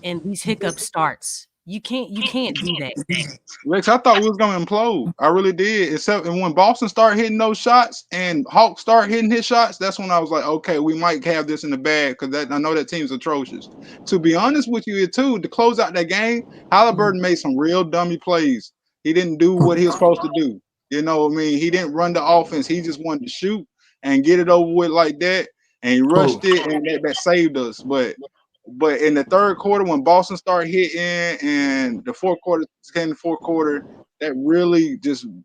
and these hiccup starts. You can't do that. Lex, I thought we was gonna implode. I really did. Except and when Boston started hitting those shots and Hawk started hitting his shots, that's when I was like, okay, we might have this in the bag because I know that team's atrocious. To be honest with you, too, to close out that game, Halliburton made some real dummy plays. He didn't do what he was supposed to do. You know what I mean? He didn't run the offense. He just wanted to shoot and get it over with like that. And he rushed it, and that saved us. But in the third quarter, when Boston started hitting and the fourth quarter came the fourth quarter, that really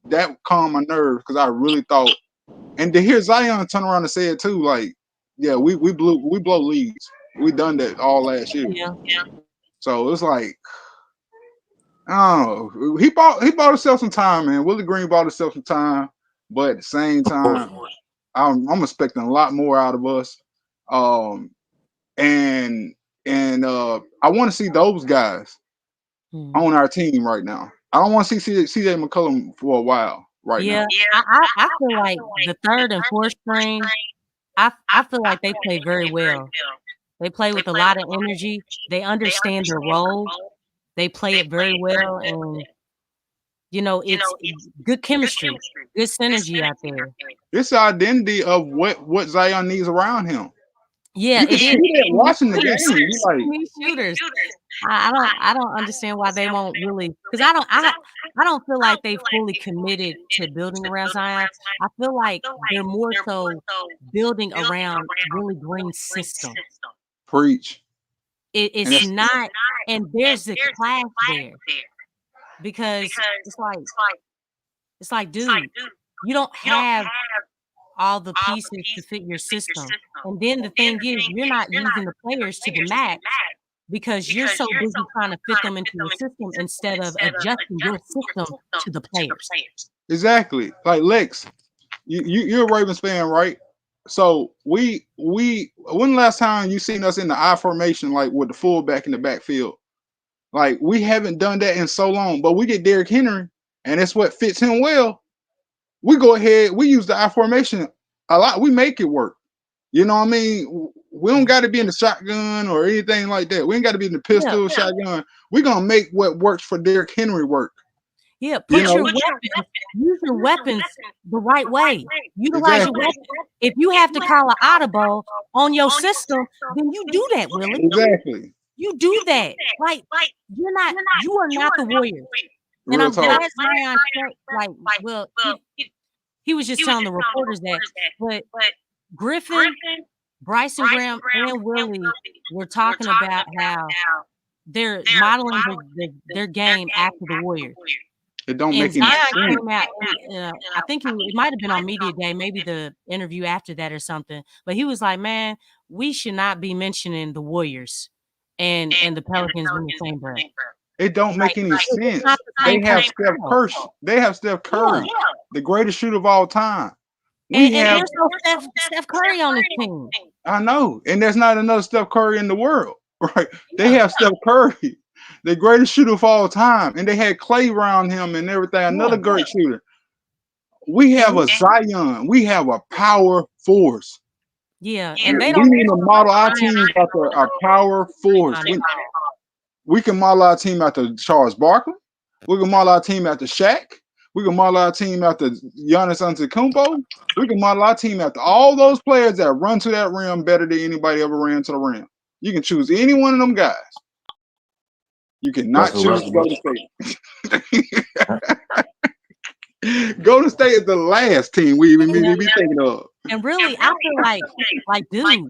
that calmed my nerves because I really thought, and to hear Zion turn around and say it too, like, yeah, we blow leads. We done that all last year. Yeah. So it's like, oh, he bought himself some time, man. Willie Green bought himself some time, but at the same time, I'm expecting a lot more out of us. And I want to see those guys on our team right now. I don't want to see CJ McCollum for a while right now. I feel like the third and fourth string, I feel like they play very well. They play with a lot of energy. They understand their role. They play it very well, and you know, it's good chemistry, good synergy out there. It's the identity of what Zion needs around him. Yeah, you can see that watching the game. You like shooters. I don't understand why they won't really, because I don't feel like they've fully committed to building around Zion. I feel like they're more so building around Willie Green's system. Preach. It's not, and there's a clash there because it's like, dude, you don't have all the pieces to fit your system. And then the thing is, you're not using the players to the max because you're so busy trying to fit them into the system instead of adjusting your system to the players. Exactly. Like Lex, you're a Ravens fan, right? So when the last time you seen us in the I formation, like with the fullback in the backfield? Like we haven't done that in so long, but we get Derrick Henry, and it's what fits him well. We go ahead, we use the I formation a lot. We make it work. You know what I mean? We don't got to be in the shotgun or anything like that. We ain't got to be in the pistol shotgun. We're gonna make what works for Derrick Henry work. Yeah, put your weapons, use your weapons the right way. Utilize your weapons. If you have to call an audible on your system, then you do that, Willie. Exactly. You do that. Like you are not the Warriors. And I'm glad Zion he was just telling the reporters that, but Griffin, Bryson Graham, and Willie were talking about how they're modeling their game after the Warriors. It don't make any sense. Came out, I think it might have been on Media Day, maybe the interview after that or something. But he was like, man, we should not be mentioning the Warriors and the Pelicans in the same breath. It don't make any sense. They have Steph Curry. They have Steph Curry, the greatest shooter of all time. And there's no Steph Curry on this team. I know. And there's not another Steph Curry in the world, right? They have Steph Curry, the greatest shooter of all time. And they had Clay around him and everything, another great shooter. We have a Zion. We have a power force. Yeah. And we need to model our team after a power force. We can model our team after Charles Barkley. We can model our team after Shaq. We can model our team after Giannis Antetokounmpo. We can model our team after all those players that run to that rim better than anybody ever ran to the rim. You can choose any one of them guys. You cannot choose Golden State. Golden State is the last team we be thinking of. And really, I feel like, dude,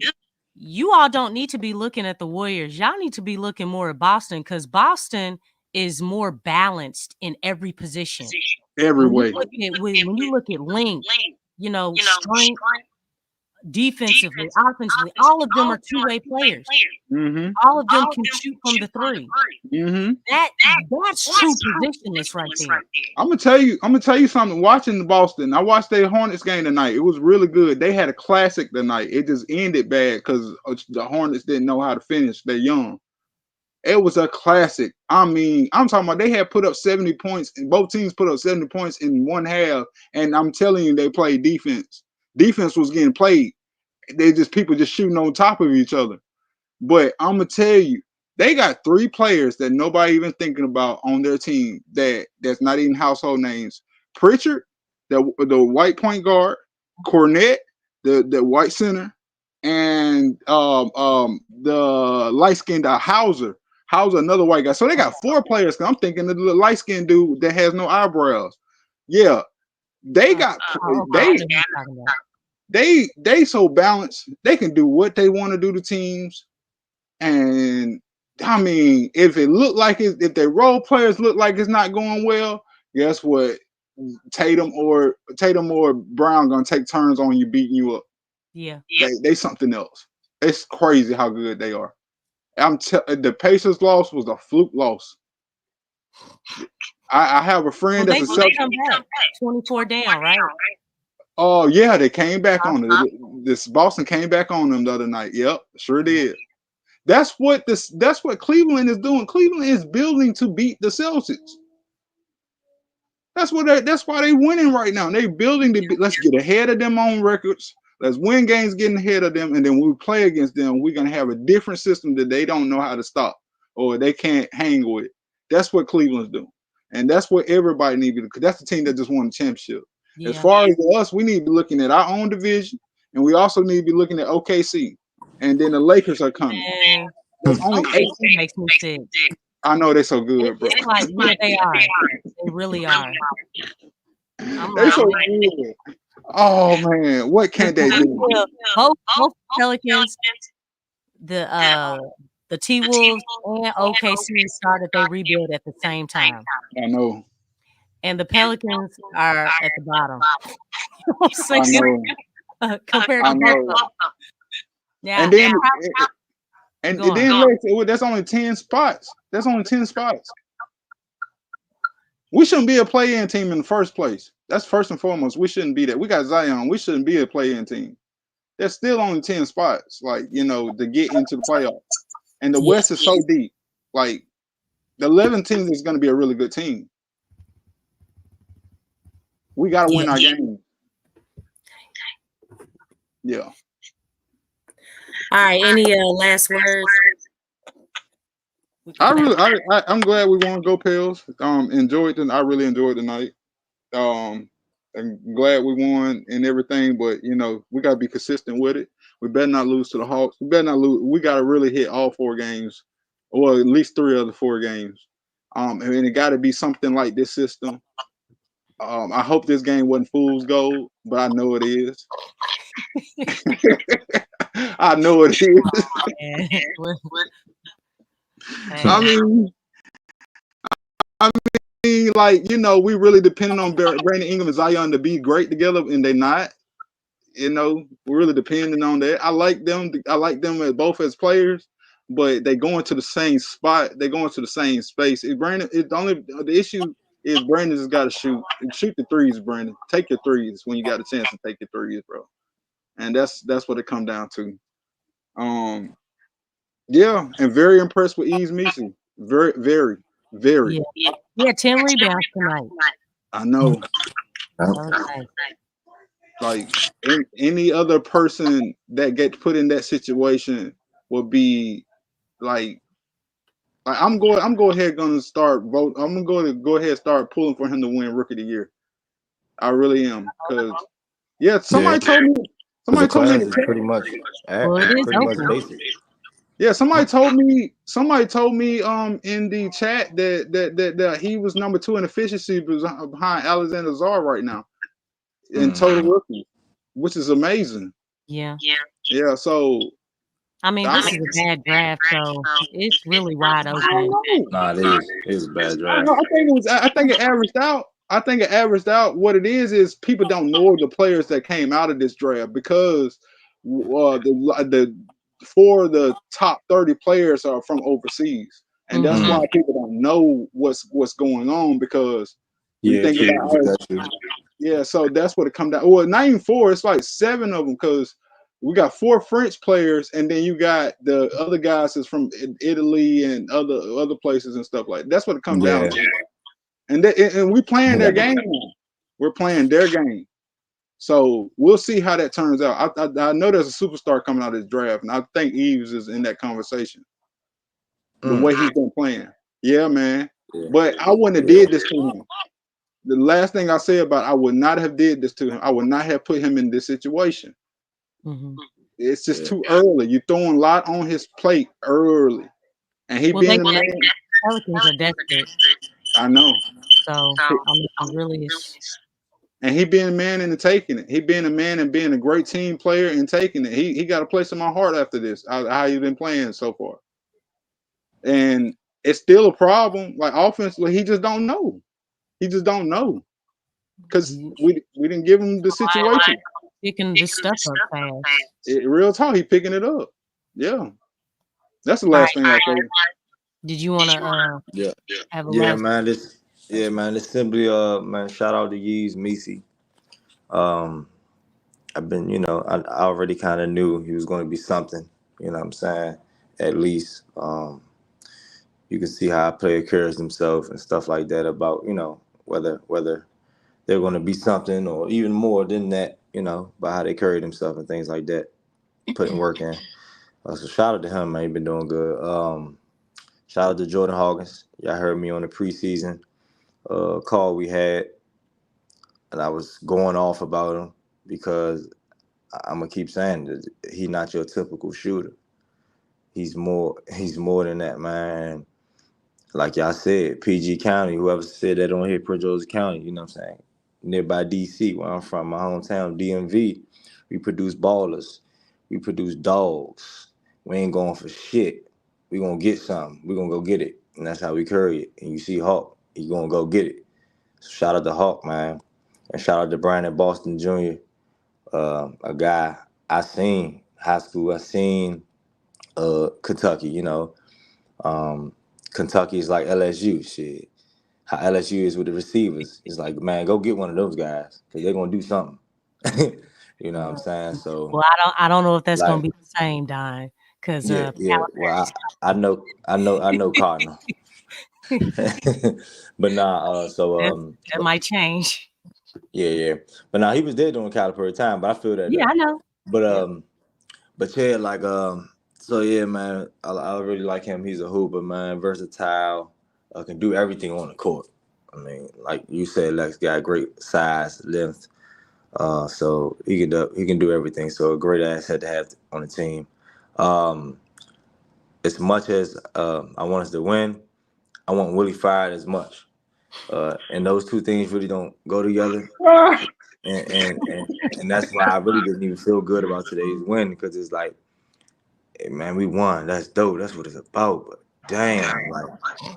you all don't need to be looking at the Warriors. Y'all need to be looking more at Boston because Boston is more balanced in every position. Every way. When you look at length, you know, strength, defensively, offensively, all of them are two-way players. Mm-hmm. All of them can shoot from the three. Mm-hmm. That's true positionless right there. I'm gonna tell you something. Watching Boston, I watched their Hornets game tonight. It was really good. They had a classic tonight. It just ended bad because the Hornets didn't know how to finish. They're young. It was a classic. I mean, I'm talking about they had put up 70 points, and both teams put up 70 points in one half. And I'm telling you, they played defense. Defense was getting played. People just shooting on top of each other. But I'm gonna tell you, they got 3 players that nobody even thinking about on their team that's not even household names. Pritchard, the white point guard, Cornette, the white center, and the light-skinned Hauser. Hauser, another white guy. So they got 4 players. I'm thinking of the light-skinned dude that has no eyebrows. Yeah, they got they so balanced. They can do what they want to do to teams. And I mean, if their role players look like it's not going well, guess what? Tatum or Brown gonna take turns on you, beating you up. Yeah, they something else. It's crazy how good they are. The Pacers loss was a fluke loss. I have a friend they that's come back 24 down, right? Oh yeah, they came back on it. This Boston came back on them the other night. Yep, sure did. That's what Cleveland is doing. Cleveland is building to beat the Celtics. That's why they winning right now. They building let's get ahead of them on records. Let's win games getting ahead of them, and then when we play against them, we're gonna have a different system that they don't know how to stop or they can't hang with. That's what Cleveland's doing. And that's what everybody needs to do, because that's the team that just won the championship. Yeah. As far as us, we need to be looking at our own division, and we also need to be looking at OKC. And then the Lakers are coming. There's only OKC makes me sick. I know they're so good, bro. It's like, yeah, they are. They really are. They're so good. Oh man, what can they do? Both Pelicans, the T-Wolves and OKC started their rebuild at the same time. I know. And the Pelicans are at the bottom. I know. Compared I to know. both of them. Now, And then that's only 10 spots. That's only 10 spots. We shouldn't be a play-in team in the first place. That's first and foremost. We shouldn't be that. We got Zion. We shouldn't be a play-in team. There's still only 10 spots, to get into the playoffs. And the West is so deep. Like, the 11 teams is going to be a really good team. We got to win our game. Yeah. All right. Any last words? I'm glad we won. Go Pels. I really enjoyed tonight. I'm glad we won and everything, but we got to be consistent with it. We better not lose to the Hawks. We better not lose. We got to really hit all 4 games, or at least 3 of the 4 games. And it got to be something like this system. I hope this game wasn't fool's gold, but I know it is. I know it is. I mean, we really depending on Brandon Ingram and Zion to be great together, and they're not. We're really depending on that. I like them. Both as players, but they go into the same spot. They go into the same space. The issue is Brandon has got to shoot the threes. Brandon, take your threes when you got a chance to take your threes, bro. And that's what it come down to. Yeah, and very impressed with Yves Missi. Very, very, very. Yeah, 10 rebounds tonight. I know. Like any other person that gets put in that situation would be like I'm going ahead and start vote. I'm going to go ahead and start pulling for him to win Rookie of the Year. I really am, because somebody told me pretty much basic. Yeah, somebody told me in the chat that he was number 2 in efficiency behind Alexander Czar right now in total rookie, which is amazing. Yeah. Yeah, so I mean, this is a bad draft, so it's really wide open. Nah, it is a bad draft. I think it averaged out. I think it averaged out. What it is people don't know the players that came out of this draft, because the 4 of the top 30 players are from overseas, and that's why people don't know what's going on, because when you think about yeah, so that's what it come down. Well, not even 4, it's like 7 of them, because we got 4 French players, and then you got the other guys is from Italy and other places and stuff like that. That's what it comes down to. And we playing their game now. We're playing their game. So we'll see how that turns out. I know there's a superstar coming out of this draft, and I think Eves is in that conversation. The way he's been playing. Yeah, man. But I wouldn't have did this to him. The last thing I say about I would not have did this to him. I would not have put him in this situation. It's just too early. You're throwing a lot on his plate early. And he being a man. Pelicans are desperate. I know. So I mean, really is. And he being a man and taking it. He being a man and being a great team player and taking it. He got a place in my heart after this. How he been playing so far. And it's still a problem. Like offensively, he just don't know. He just don't know. Because we didn't give him the situation. Picking this stuff up fast. Real talk, he picking it up. Yeah. That's the last thing I say. Did you want to have a last? Man, this simply man, shout out to Yeezy Misi. I've been, I already kind of knew he was going to be something, you know what I'm saying? At least you can see how a player carries himself and stuff like that about, whether they're going to be something or even more than that, by how they carry themselves and things like that, putting work in. So shout out to him, man. He been doing good. Shout out to Jordan Hawkins. Y'all heard me on the preseason call we had, and I was going off about him because I'm gonna keep saying that he's not your typical shooter. He's more than that, man. Like y'all said, PG County, whoever said that on here, Prince George's County, you know what I'm saying? Nearby DC, where I'm from, my hometown, DMV, we produce ballers. We produce dogs. We ain't going for shit. We gonna get something. We gonna go get it. And that's how we carry it. And you see Hawk, he gonna go get it. So shout out to Hawk, man. And shout out to Brandon Boston Jr., a guy I seen high school. I seen Kentucky, Kentucky is like LSU, shit. How LSU is with the receivers. It's like, man, go get one of those guys because they're gonna do something. You know what I'm saying? So well, I don't know if that's gonna be the same, Don. Because well, I know Cardinal. But nah, that might change. Yeah. But now he was there during Calipari time, but I feel that. Yeah, I know. But yeah, like so yeah, man, I really like him. He's a hooper, man, versatile, can do everything on the court. I mean, like you said, Lex got great size, length, so he can do everything. So a great asset to have on the team. As much as I want us to win, I want Willie fired as much. And those two things really don't go together. And that's why I really didn't even feel good about today's win, because it's like, hey, man, we won. That's dope. That's what it's about. But damn, like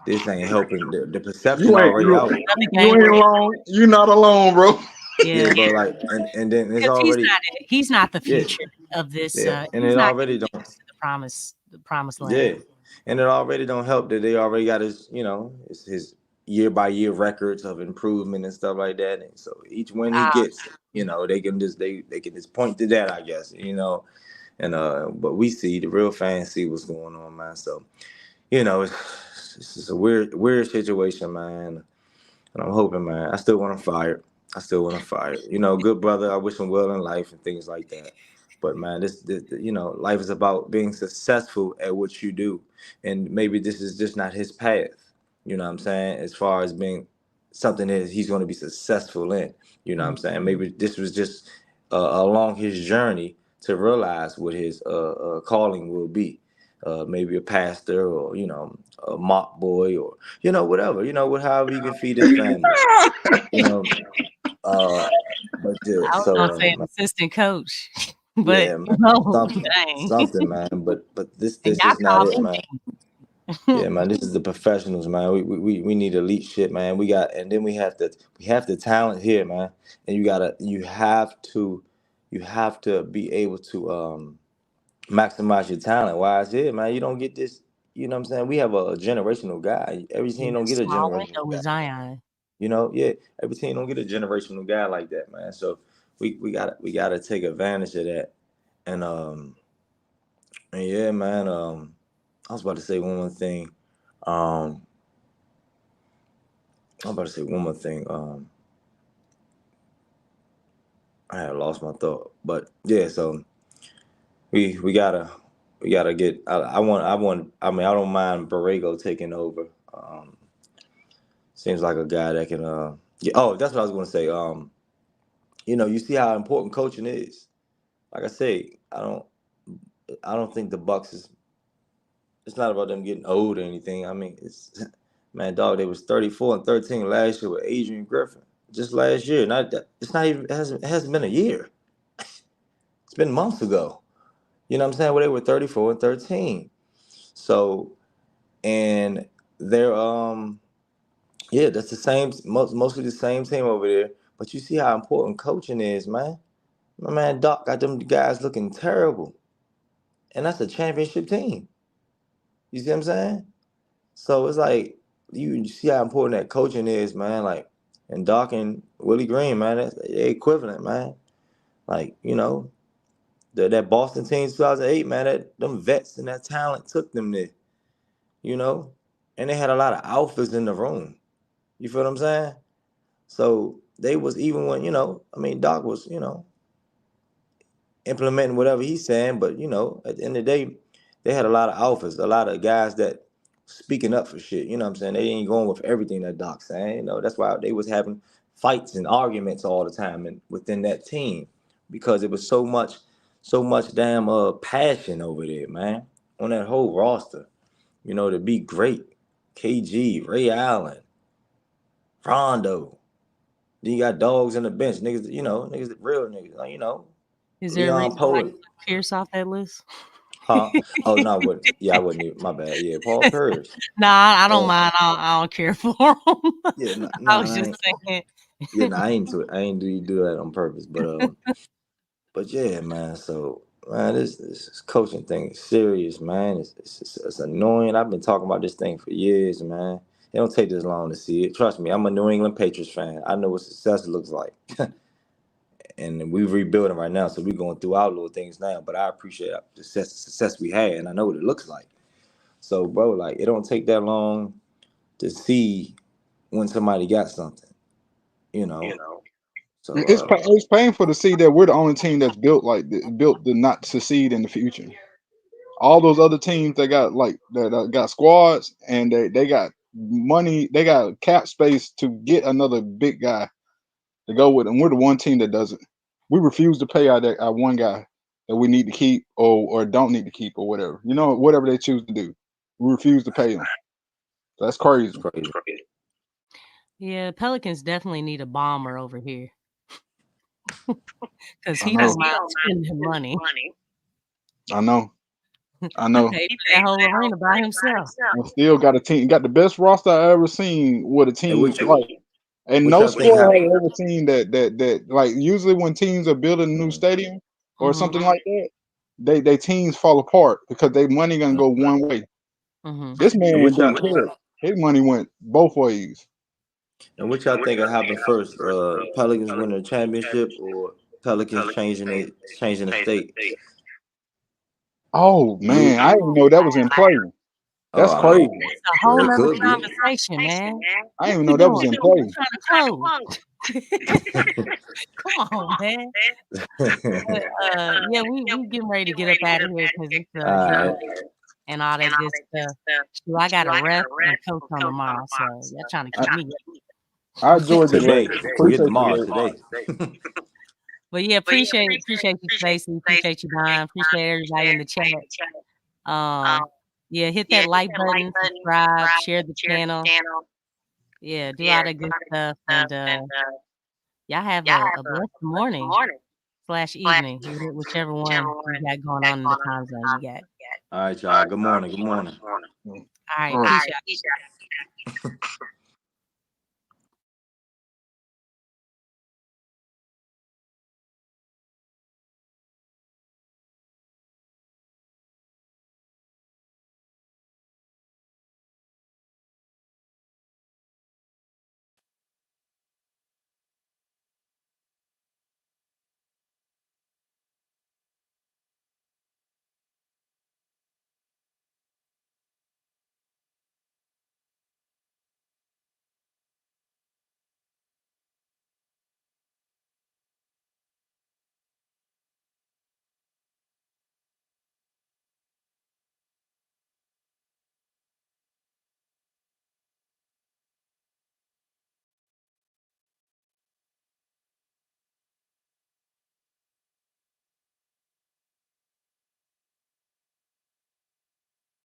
this ain't helping. The perception already out. You ain't alone. You're not alone, bro. Yeah, but like, and then it's already he's not the future of this. Yeah, and it already don't the promised land. Yeah, and it already don't help that they already got his, his year by year records of improvement and stuff like that. And so each win he gets, they can just point to that, I guess, And but we see, the real fans see what's going on, man. So, it's just a weird situation, man. And I'm hoping, man, I still want him fired. Good brother. I wish him well in life and things like that. But man, this life is about being successful at what you do. And maybe this is just not his path. You know what I'm saying? As far as being something that he's going to be successful in. You know what I'm saying? Maybe this was just along his journey to realize what his calling will be. Maybe a pastor or, a mock boy or, whatever, however he can feed his family. But I was gonna say an assistant coach. But yeah, something, man. But this is not it, man. Yeah, man. This is the professionals, man. We need elite shit, man. And then we have the talent here, man. And you have to you have to be able to maximize your talent. Why is it, man? You don't get this. You know what I'm saying? We have a generational guy. Every team don't get a Small window generational with guy. Zion. You know, yeah. Every team don't get a generational guy like that, man. So we gotta take advantage of that. And yeah, man. I was about to say one more thing. Um, I had lost my thought, but yeah. So we gotta get. I mean, I don't mind Borrego taking over. Seems like a guy that can. Yeah. Oh, that's what I was gonna say. You know, you see how important coaching is. Like I say, I don't think the Bucks is. It's not about them getting old or anything. I mean, it's man, dog. They was 34-13 last year with Adrian Griffin. Just last year. Not that. It's not even. It hasn't been a year. It's been months ago. You know what I'm saying? Where they were 34-13. So, and they're yeah, that's the same, mostly the same team over there. But you see how important coaching is, man. My man Doc got them guys looking terrible, and that's a championship team. You see what I'm saying? So it's like you see how important that coaching is, man. Like, and Doc and Willie Green, man, they're equivalent, man. Like, you know, that Boston team 2008, man, them vets and that talent took them there. You know, and they had a lot of alphas in the room. You feel what I'm saying? So they was, even when, you know, I mean, Doc was, you know, implementing whatever he's saying, but you know, at the end of the day, they had a lot of alphas, a lot of guys that speaking up for shit. You know what I'm saying? They ain't going with everything that Doc's saying. You know, that's why they was having fights and arguments all the time and within that team, because it was so much damn passion over there, man, on that whole roster. You know, to be great. KG, Ray Allen, Rondo. Then you got dogs in the bench, niggas, you know, niggas, real niggas, like, you know, Is there a Leon reason why you Poet. took Pierce off that list? Huh? Oh, no, I wouldn't. Yeah, I wouldn't even. My bad. Yeah, Paul Pierce. Nah, I don't mind. I don't care for him. Yeah, I was I just ain't. saying. Yeah, I ain't do that on purpose. But yeah, man. So, man, this coaching thing is serious, man. It's annoying. I've been talking about this thing for years, man. It don't take this long to see it. Trust me, I'm a New England Patriots fan. I know what success looks like. And we're rebuilding right now, so we're going through our little things now. But I appreciate the success we had, and I know what it looks like. So, bro, like, it don't take that long to see when somebody got something, you know. So It's painful to see that we're the only team that's built to not succeed in the future. All those other teams that got that got squads and they got money, they got cap space to get another big guy to go with, and we're the one team that doesn't. We refuse to pay our one guy that we need to keep or don't need to keep or whatever. You know, whatever they choose to do, we refuse to pay them. That's crazy. Yeah, Pelicans definitely need a bomber over here. Because I he know. don't mind spending money. I know. I know. Paid for that whole arena by himself. And still got a team, got the best roster I ever seen with a team like, and no squad I've ever seen that like, usually when teams are building a new stadium or something like that, they teams fall apart because their money gonna go one way. This man didn't care. His money went both ways. And what y'all think will happen first? Pelicans win the championship or Pelicans changing the state? Oh man, I didn't know that was in play. That's crazy. It's a whole other conversation, man. I didn't even know that was in play. Trying to close. Come on, man. But, yeah, we getting ready to get up out of here because it's dark and all that good stuff. So I got a ref and coach on tomorrow, so y'all trying to keep me. I enjoyed it today. Forget Appreciate tomorrow. you, Today. But yeah, appreciate you, Stacey. Appreciate you, Don. Appreciate everybody in the chat. Yeah, hit that like button, subscribe, share the channel. Yeah, do all that good stuff. And y'all have a blessed morning / evening, whichever one you got going on in the time zone you got. All right, y'all. Good morning. Good morning. All right, peace out.